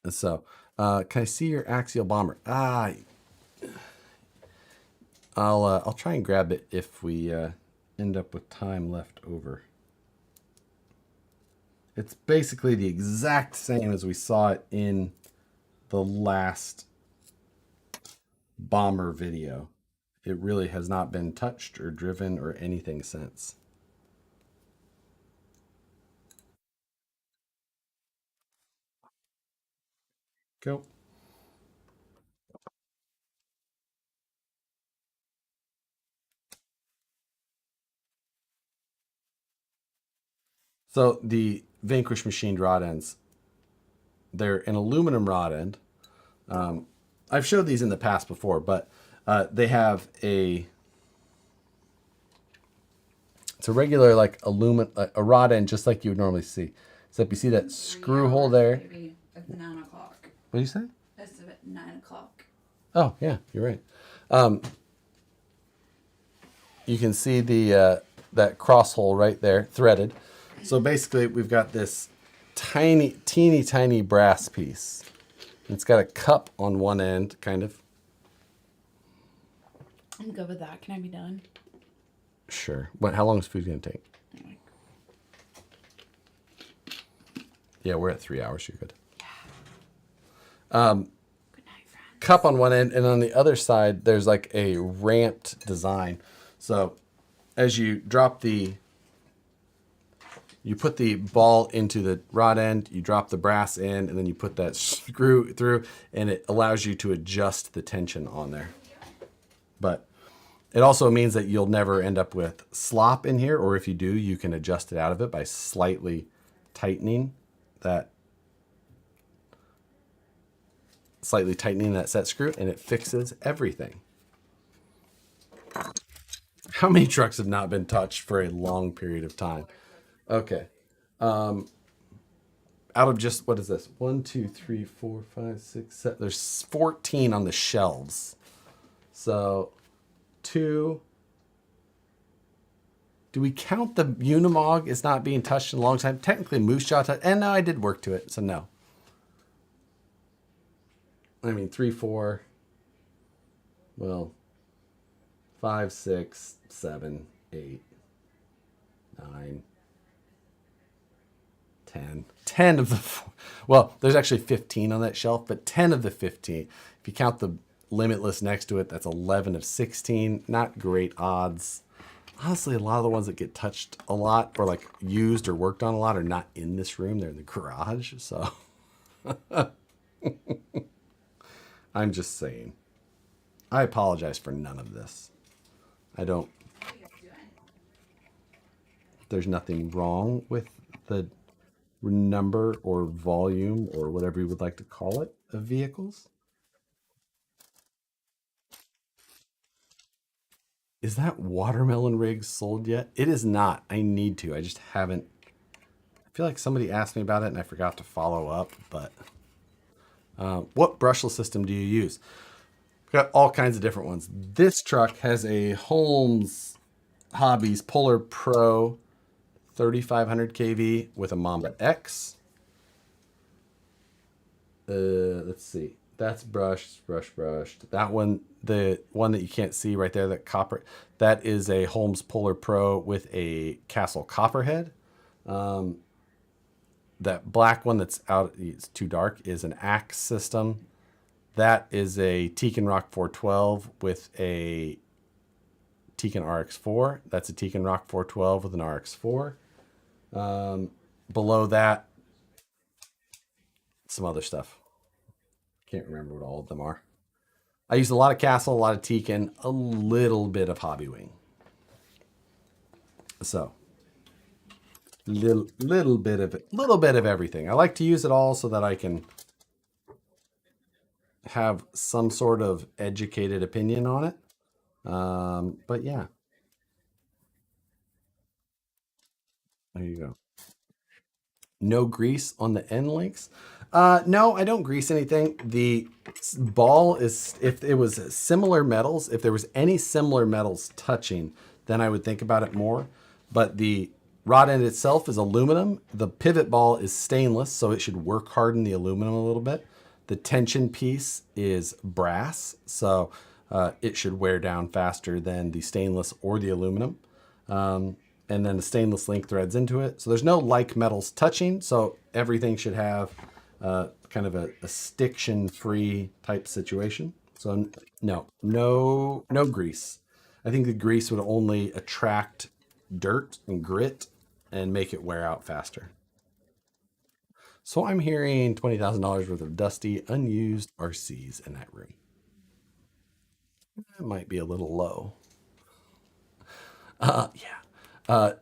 And so, can I see your axial bomber? I'll try and grab it if we end up with time left over. It's basically the exact same as we saw it in the last bomber video. It really has not been touched or driven or anything since. Go. So the Vanquish machined rod ends, they're an aluminum rod end. I've showed these in the past before, but they have it's a regular like aluminum, a rod end just like you would normally see. Except you see that screw hole there. Maybe at 9 o'clock. What do you say? It's at 9 o'clock. Oh yeah, you're right. You can see the that cross hole right there, threaded. So basically, we've got this teeny tiny brass piece. It's got a cup on one end, kind of. I'm good with that. Can I be done? Sure. How long is food gonna take? Yeah, we're at 3 hours. You're good. Yeah. Good night, friends. Cup on one end, and on the other side, there's like a ramped design. So as you drop you put the ball into the rod end, you drop the brass in, and then you put that screw through, and it allows you to adjust the tension on there. But it also means that you'll never end up with slop in here, or if you do, you can adjust it out of it by slightly tightening that set screw, and it fixes everything. How many trucks have not been touched for a long period of time? Okay. Out of just, what is this? 1, 2, 3, 4, 5, 6, 7. There's 14 on the shelves. So 2. Do we count the Unimog as not being touched in a long time? Technically, Moose Jaw touched, and no, I did work to it, so no. I mean, 3, 4. Well, 5, 6, 7, 8, 9, 10. 10 of the, well, there's actually 15 on that shelf, but 10 of the 15. If you count the Limitless next to it, that's 11 of 16. Not great odds. Honestly, a lot of the ones that get touched a lot or like used or worked on a lot are not in this room. They're in the garage. So I'm just saying. I apologize for none of this. There's nothing wrong with the number or volume or whatever you would like to call it of vehicles. Is that watermelon rig sold yet? It is not. I need to. I just haven't. I feel like somebody asked me about it and I forgot to follow up. But what brushless system do you use? We've got all kinds of different ones. This truck has a Holmes Hobbies Polar Pro 3500 kV with a Mamba X. Let's see. That's brushed. That one, the one that you can't see right there, that copper, that is a Holmes Polar Pro with a Castle Copperhead. That black one that's out, it's too dark, is an Axe system. That is a Tekin Rock 412 with a Tekin RX4. That's a Tekin Rock 412 with an RX4. below that, some other stuff. Can't remember what all of them are. I use a lot of Castle, a lot of Tekin, a little bit of Hobbywing. So little bit of everything. I like to use it all so that I can have some sort of educated opinion on it. But yeah, there you go. No grease on the end links. No, I don't grease anything. The ball is, if it was similar metals, if there was any similar metals touching, then I would think about it more. But the rod end itself is aluminum. The pivot ball is stainless, so it should work harden the aluminum a little bit. The tension piece is brass, so it should wear down faster than the stainless or the aluminum. And then the stainless link threads into it. So there's no like metals touching, so everything should have kind of a stiction-free type situation. So no grease. I think the grease would only attract dirt and grit and make it wear out faster. So I'm hearing $20,000 worth of dusty, unused RCs in that room. That might be a little low. Yeah.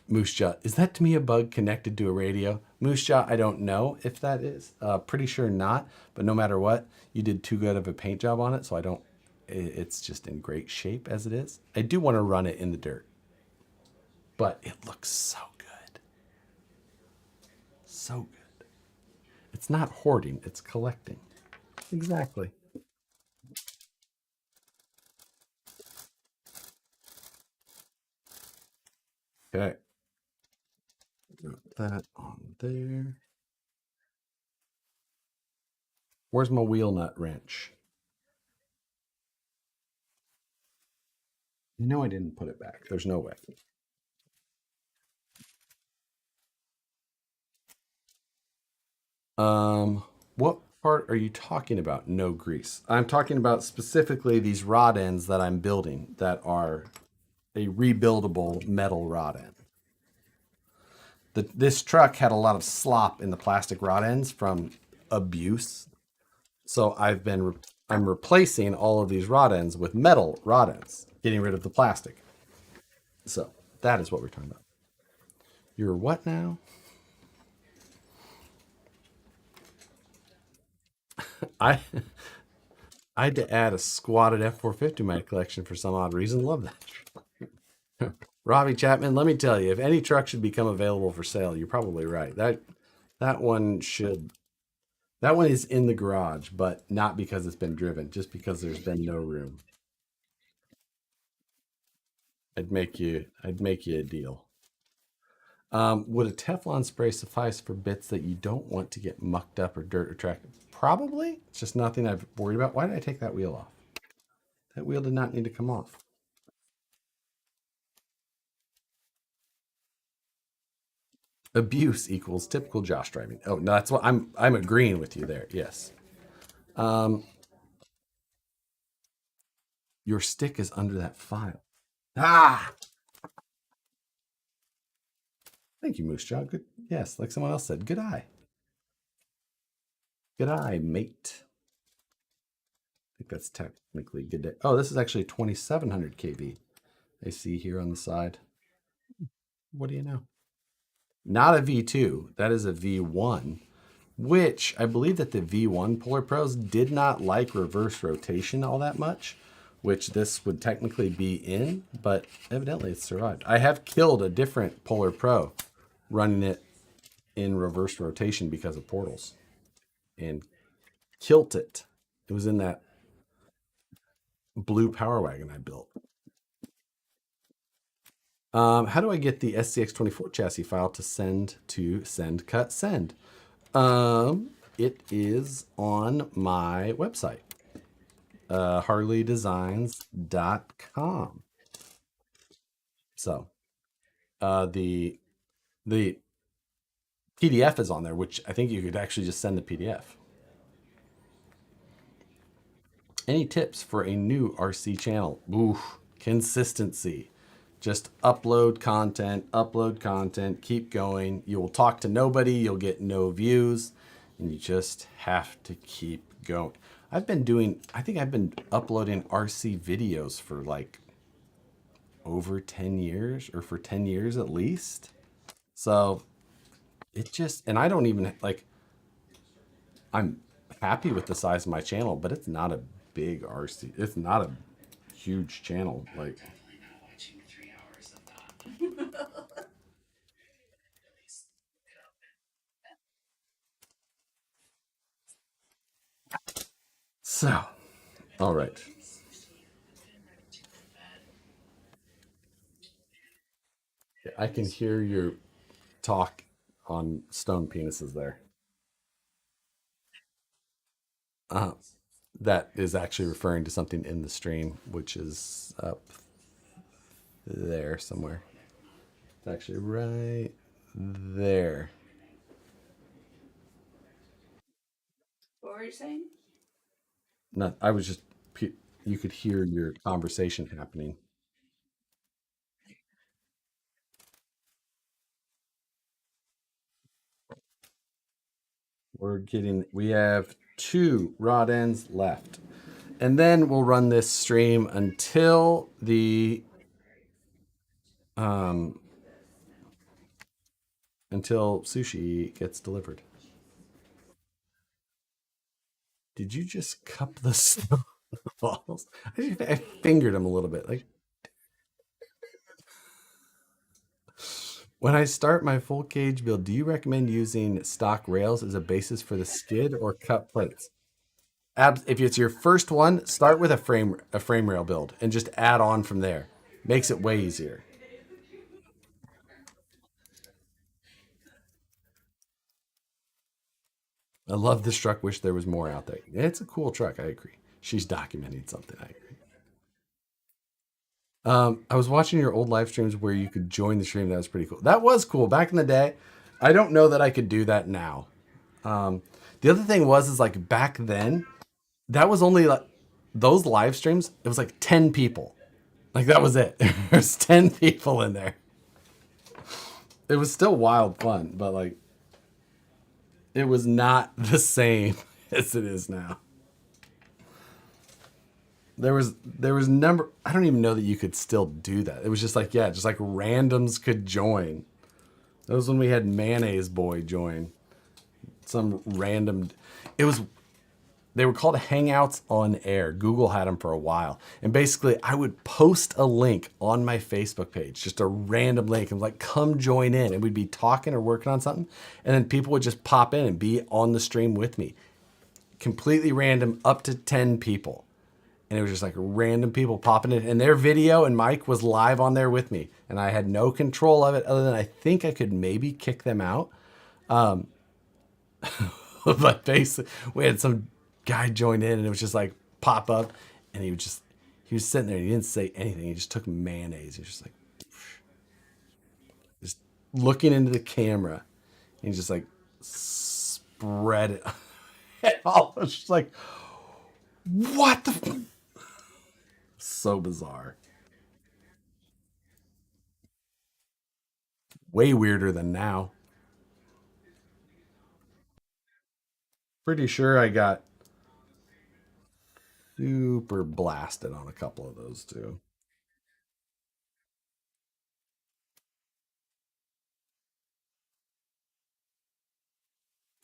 Moose Jaw, is that to me a bug connected to a radio? Moose Jaw, I don't know if that is. Pretty sure not. But no matter what, you did too good of a paint job on it, so I don't. It's just in great shape as it is. I do want to run it in the dirt, but it looks so good, so good. It's not hoarding; it's collecting. Exactly. Okay. Put that on there. Where's my wheel nut wrench? No, I didn't put it back. There's no way. What part are you talking about? No grease. I'm talking about specifically these rod ends that I'm building that are a rebuildable metal rod end. This truck had a lot of slop in the plastic rod ends from abuse. So I'm replacing all of these rod ends with metal rod ends, getting rid of the plastic. So that is what we're talking about. You're what now? I I had to add a squatted F450 to my collection for some odd reason. Love that. Robbie Chapman, let me tell you, if any truck should become available for sale, you're probably right. That one should. That one is in the garage, but not because it's been driven, just because there's been no room. I'd make you a deal. Would a Teflon spray suffice for bits that you don't want to get mucked up or dirt attracted? Probably. It's just nothing I've worried about. Why did I take that wheel off? That wheel did not need to come off. Abuse equals typical Josh driving. Oh no, that's what I'm agreeing with you there. Yes. Um, your stick is under that file. Ah, thank you, Moose Jaw. Good. Yes, like someone else said. Good eye. Good eye, mate. I think that's technically good day. Oh, this is actually 2700 kV. I see here on the side. What do you know? Not a V2. That is a V1, which I believe that the V1 Polar Pros did not like reverse rotation all that much, which this would technically be in, but evidently it survived. I have killed a different Polar Pro running it in reverse rotation because of portals and killed it. It was in that blue Power Wagon I built. How do I get the SCX24 chassis file to send to send cut send? It is on my website, harleydesigns.com. So the PDF is on there, which I think you could actually just send the PDF. Any tips for a new RC channel? Ooh, consistency. Just upload content, keep going. You will talk to nobody, you'll get no views, and you just have to keep going. I think I've been uploading RC videos for like over 10 years, or for 10 years at least. So and I don't even like, I'm happy with the size of my channel, but it's not a big RC. It's not a huge channel. Like, so, all right. I can hear your talk on stone penises there. Uh, that is actually referring to something in the stream, which is up there somewhere. It's actually right there. What were you saying? Not, I was just, you could hear your conversation happening. We have 2 rod ends left. And then we'll run this stream until until sushi gets delivered. Did you just cup the snowballs? I fingered them a little bit. Like, when I start my full cage build, do you recommend using stock rails as a basis for the skid or cut plates? If it's your first one, start with a frame rail build and just add on from there. Makes it way easier. I love this truck. Wish there was more out there. It's a cool truck. I agree. She's documenting something. I agree. I was watching your old live streams where you could join the stream. That was pretty cool. That was cool back in the day. I don't know that I could do that now. The other thing is like back then, that was only like those live streams. It was like 10 people. Like that was it. There's 10 people in there. It was still wild fun, but like it was not the same as it is now. There was number, I don't even know that you could still do that. It was just like, yeah, just like randoms could join. That was when we had Mayonnaise Boy join. Some random, it was, they were called Hangouts on Air. Google had them for a while. And basically I would post a link on my Facebook page, just a random link, and like, come join in. And we'd be talking or working on something. And then people would just pop in and be on the stream with me. Completely random, up to 10 people. And it was just like random people popping in, and their video and mic was live on there with me. And I had no control of it other than I think I could maybe kick them out. But basically we had some guy join in and it was just like pop up, and he was sitting there and he didn't say anything. He just took mayonnaise. He was just like, just looking into the camera, and he just like spread it. And all was just like, what the so bizarre. Way weirder than now. Pretty sure I got super blasted on a couple of those too.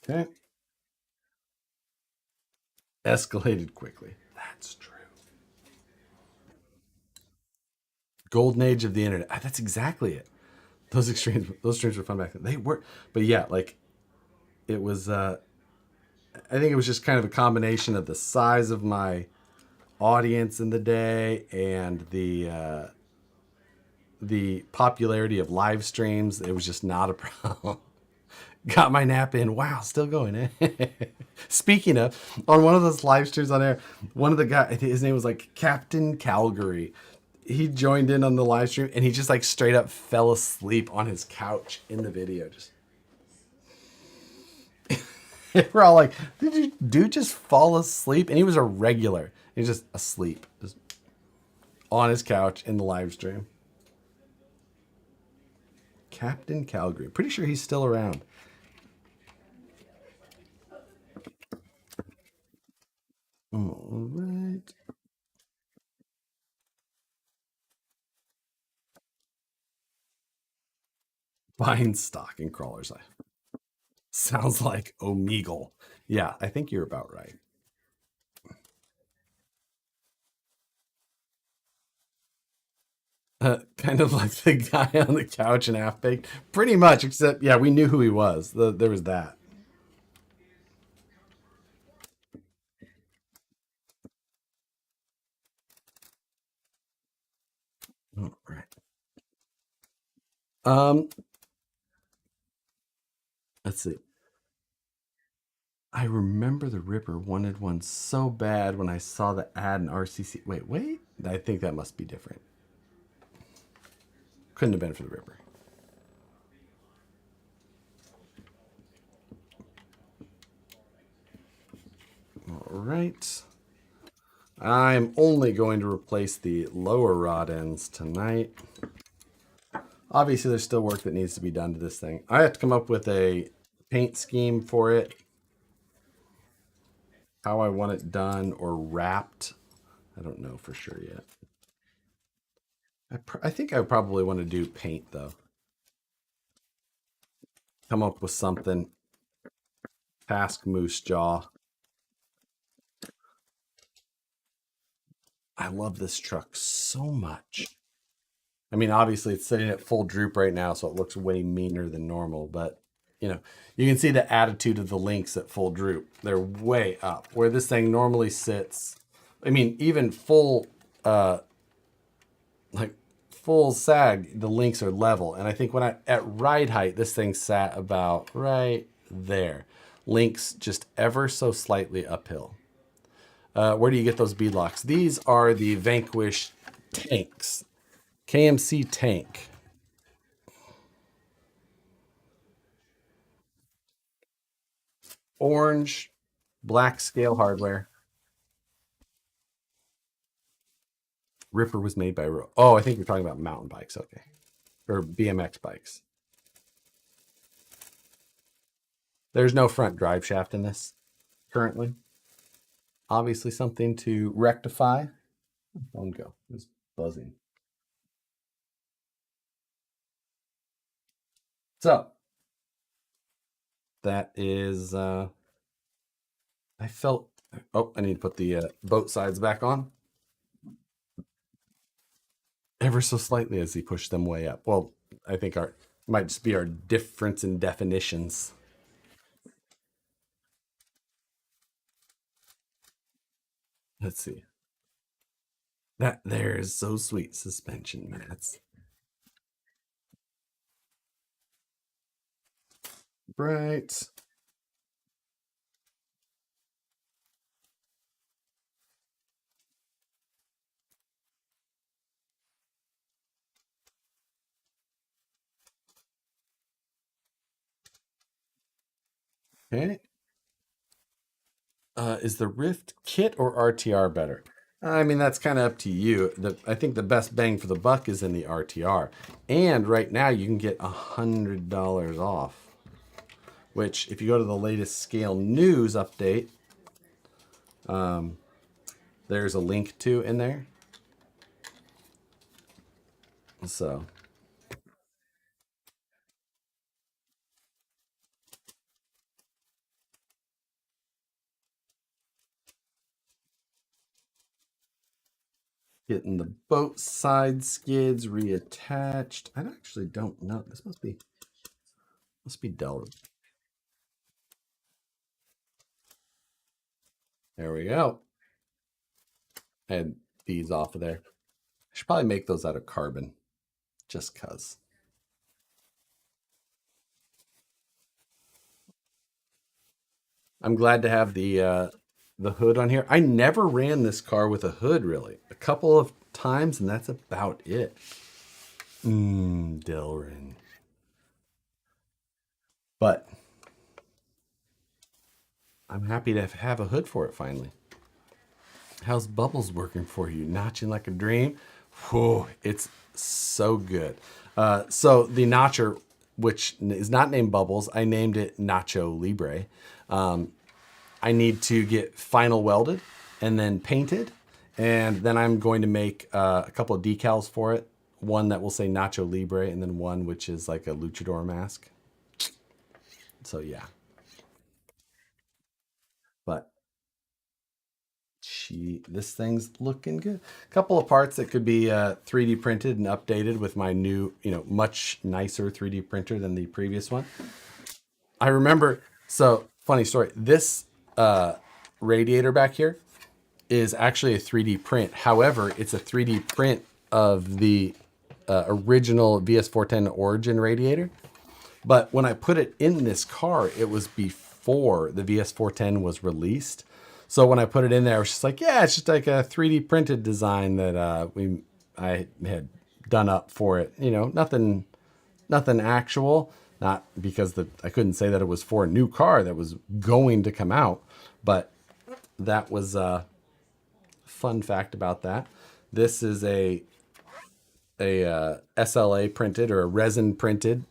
Okay. Escalated quickly. That's true. Golden age of the internet. That's exactly it. Those streams were fun back then. They were, but yeah, like it was. I think it was just kind of a combination of the size of my audience in the day and the popularity of live streams. It was just not a problem. Got my nap in. Wow, still going. Eh? Speaking of, on one of those live streams on air, one of the guys, his name was like Captain Calgary. He joined in on the live stream and he just like straight up fell asleep on his couch in the video. Just we're all like, did you dude just fall asleep? And he was a regular. He was just asleep, just on his couch in the live stream. Captain Calgary. Pretty sure he's still around. All right. Vine stocking crawlers. Sounds like Omegle. Yeah, I think you're about right. Kind of like the guy on the couch in Half Baked. Pretty much, except, yeah, we knew who he was. There was that. All right. Um, let's see. I remember the Ripper wanted one so bad when I saw the ad in RCC. Wait. I think that must be different. Couldn't have been for the Ripper. All right. I'm only going to replace the lower rod ends tonight. Obviously, there's still work that needs to be done to this thing. I have to come up with a paint scheme for it. How I want it done or wrapped. I don't know for sure yet. I think I probably want to do paint, though. Come up with something. Task Moose Jaw. I love this truck so much. I mean, obviously it's sitting at full droop right now, so it looks way meaner than normal, but you know, you can see the attitude of the links at full droop. They're way up. Where this thing normally sits, I mean, even full like full sag, the links are level. And I think when at ride height, this thing sat about right there. Links just ever so slightly uphill. Where do you get those beadlocks? These are the Vanquish tanks. KMC tank. Orange, black scale hardware. Ripper was made by... Oh, I think you're talking about mountain bikes. Okay. Or BMX bikes. There's no front drive shaft in this currently. Obviously something to rectify. Phone go. It's buzzing. So that is I felt I need to put the boat sides back on. Ever so slightly as he pushed them way up. Well, I think our might just be our difference in definitions. Let's see. That there is so sweet suspension mats. Right. Okay. Is the Rift kit or RTR better? I mean, that's kind of up to you. I think the best bang for the buck is in the RTR. And right now you can get $100 off. Which, if you go to the latest Scale News update, there's a link to in there. So... Getting the boat side skids reattached. I actually don't know. This must be Delta. There we go. And these off of there. I should probably make those out of carbon, just cause. I'm glad to have the hood on here. I never ran this car with a hood really. A couple of times, and that's about it. Delrin. But I'm happy to have a hood for it finally. How's Bubbles working for you? Notching like a dream? Whoa, it's so good. So the notcher which is not named Bubbles. I named it Nacho Libre. I need to get final welded and then painted. And then I'm going to make a couple of decals for it. One that will say Nacho Libre, and then one which is like a luchador mask. So yeah. But this thing's looking good. A couple of parts that could be 3D printed and updated with my new, much nicer 3D printer than the previous one. I remember, so funny story. This radiator back here is actually a 3D print. However, it's a 3D print of the original VS410 Origin radiator. But when I put it in this car, it was before the VS410 was released. So when I put it in there, I was just like, yeah, it's just like a 3D printed design that I had done up for it. Nothing actual. Not because I couldn't say that it was for a new car that was going to come out, but that was a fun fact about that. This is a SLA printed or a resin printed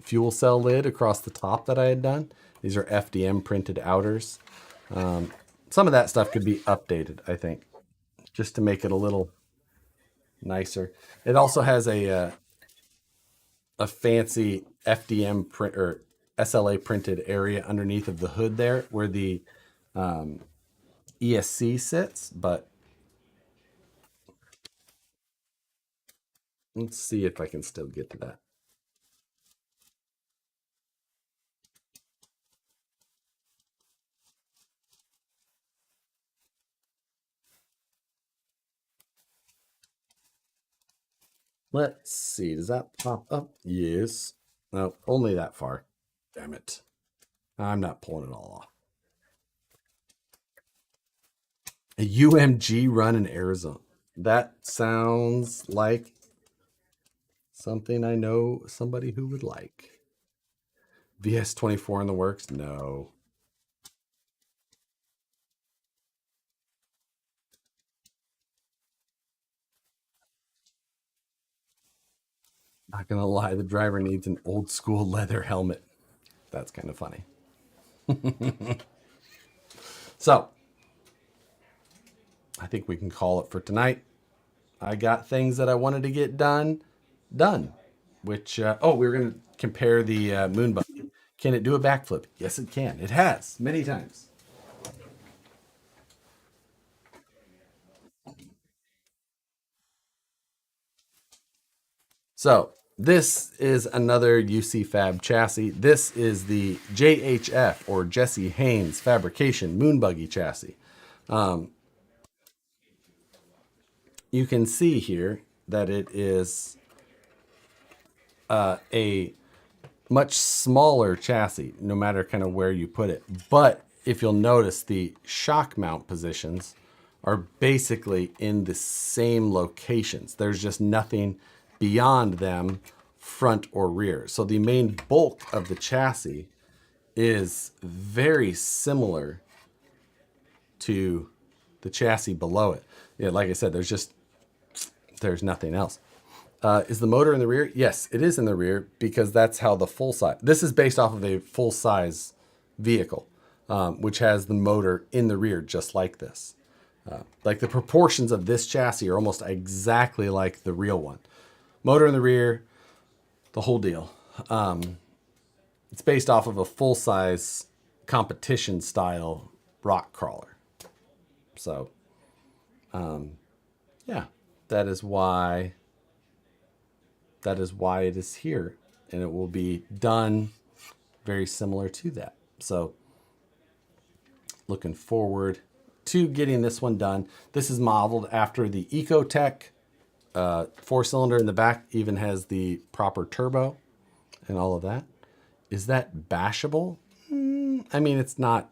fuel cell lid across the top that I had done. These are FDM printed outers. Some of that stuff could be updated, I think, just to make it a little nicer. It also has a fancy FDM print or SLA printed area underneath of the hood there where the ESC sits. But let's see if I can still get to that. Let's see. Does that pop up? Yes. No, only that far. Damn it. I'm not pulling it all off. A UMG run in Arizona. That sounds like something I know somebody who would like. VS24 in the works? No. Not gonna lie, the driver needs an old school leather helmet. That's kind of funny. So, I think we can call it for tonight. I got things that I wanted to get done. Which, we were going to compare the moon buggy. Can it do a backflip? Yes, it can. It has many times. So this is another UC Fab chassis. This is the JHF or Jesse Haynes Fabrication Moon Buggy chassis. You can see here that it is a much smaller chassis, no matter kind of where you put it. But if you'll notice, the shock mount positions are basically in the same locations. There's just nothing beyond them, front or rear. So the main bulk of the chassis is very similar to the chassis below it. Yeah, like I said, there's nothing else. Is the motor in the rear? Yes, it is in the rear because that's how the full size. This is based off of a full size vehicle, which has the motor in the rear, just like this. Like the proportions of this chassis are almost exactly like the real one. Motor in the rear, the whole deal. It's based off of a full size competition style rock crawler. So, yeah, that is why it is here, and it will be done very similar to that. So looking forward to getting this one done. This is modeled after the Ecotech 4-cylinder in the back, even has the proper turbo and all of that. Is that bashable? I mean, it's not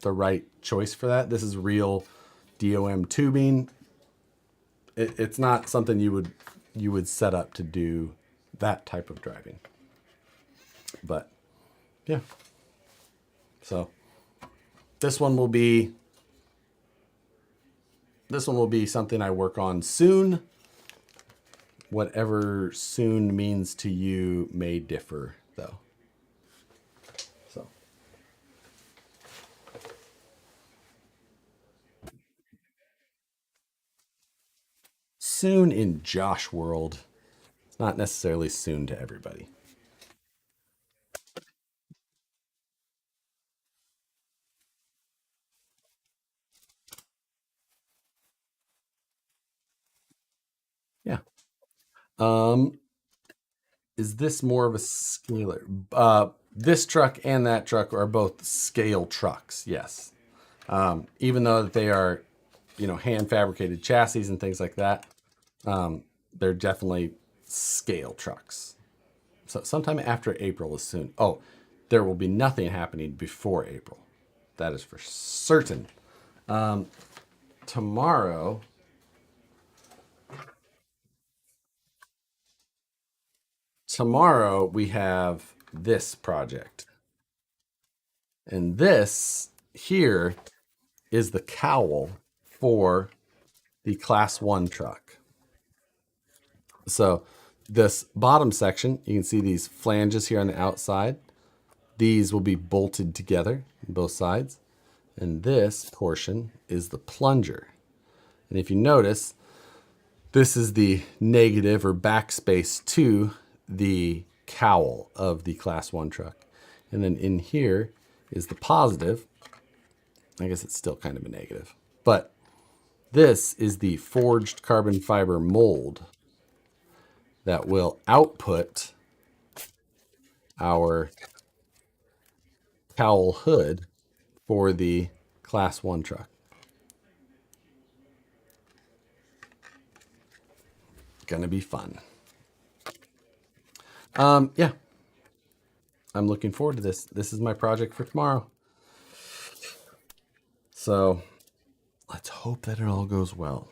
the right choice for that. This is real DOM tubing. It's not something you would set up to do that type of driving. But yeah. So this one will be something I work on soon. Whatever soon means to you may differ. though. So. Soon in Josh world. It's not necessarily soon to everybody. Yeah. Is this more of a scaler? This truck and that truck are both scale trucks. Yes. Even though they are, hand fabricated chassis and things like that, they're definitely scale trucks. So sometime after April is soon. Oh, there will be nothing happening before April. That is for certain. Tomorrow, we have this project. And this here is the cowl for the Class 1 truck. So this bottom section, you can see these flanges here on the outside. These will be bolted together on both sides. And this portion is the plunger. And if you notice, this is the negative or backspace to the cowl of the Class 1 truck. And then in here is the positive. I guess it's still kind of a negative. But this is the forged carbon fiber mold that will output our cowl hood for the Class 1 truck. Gonna be fun. Yeah. I'm looking forward to this. This is my project for tomorrow. So let's hope that it all goes well.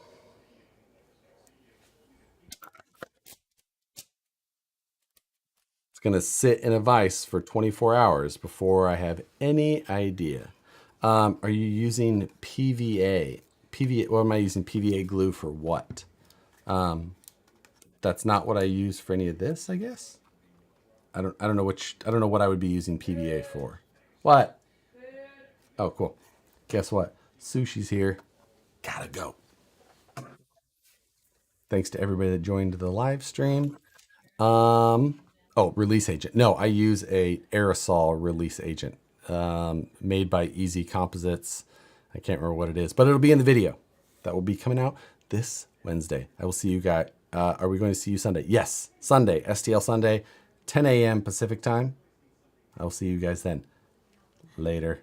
It's gonna sit in a vise for 24 hours before I have any idea. Are you using PVA? What am I using PVA glue for what? That's not what I use for any of this, I guess. I don't know what I would be using PVA for. What? Oh, cool. Guess what? Sushi's here. Gotta go. Thanks to everybody that joined the live stream. Release agent. No, I use a aerosol release agent made by Easy Composites. I can't remember what it is, but it'll be in the video that will be coming out this Wednesday. I will see you guys. Are we going to see you Sunday? Yes, Sunday, STL Sunday, 10 a.m. Pacific time. I will see you guys then. Later.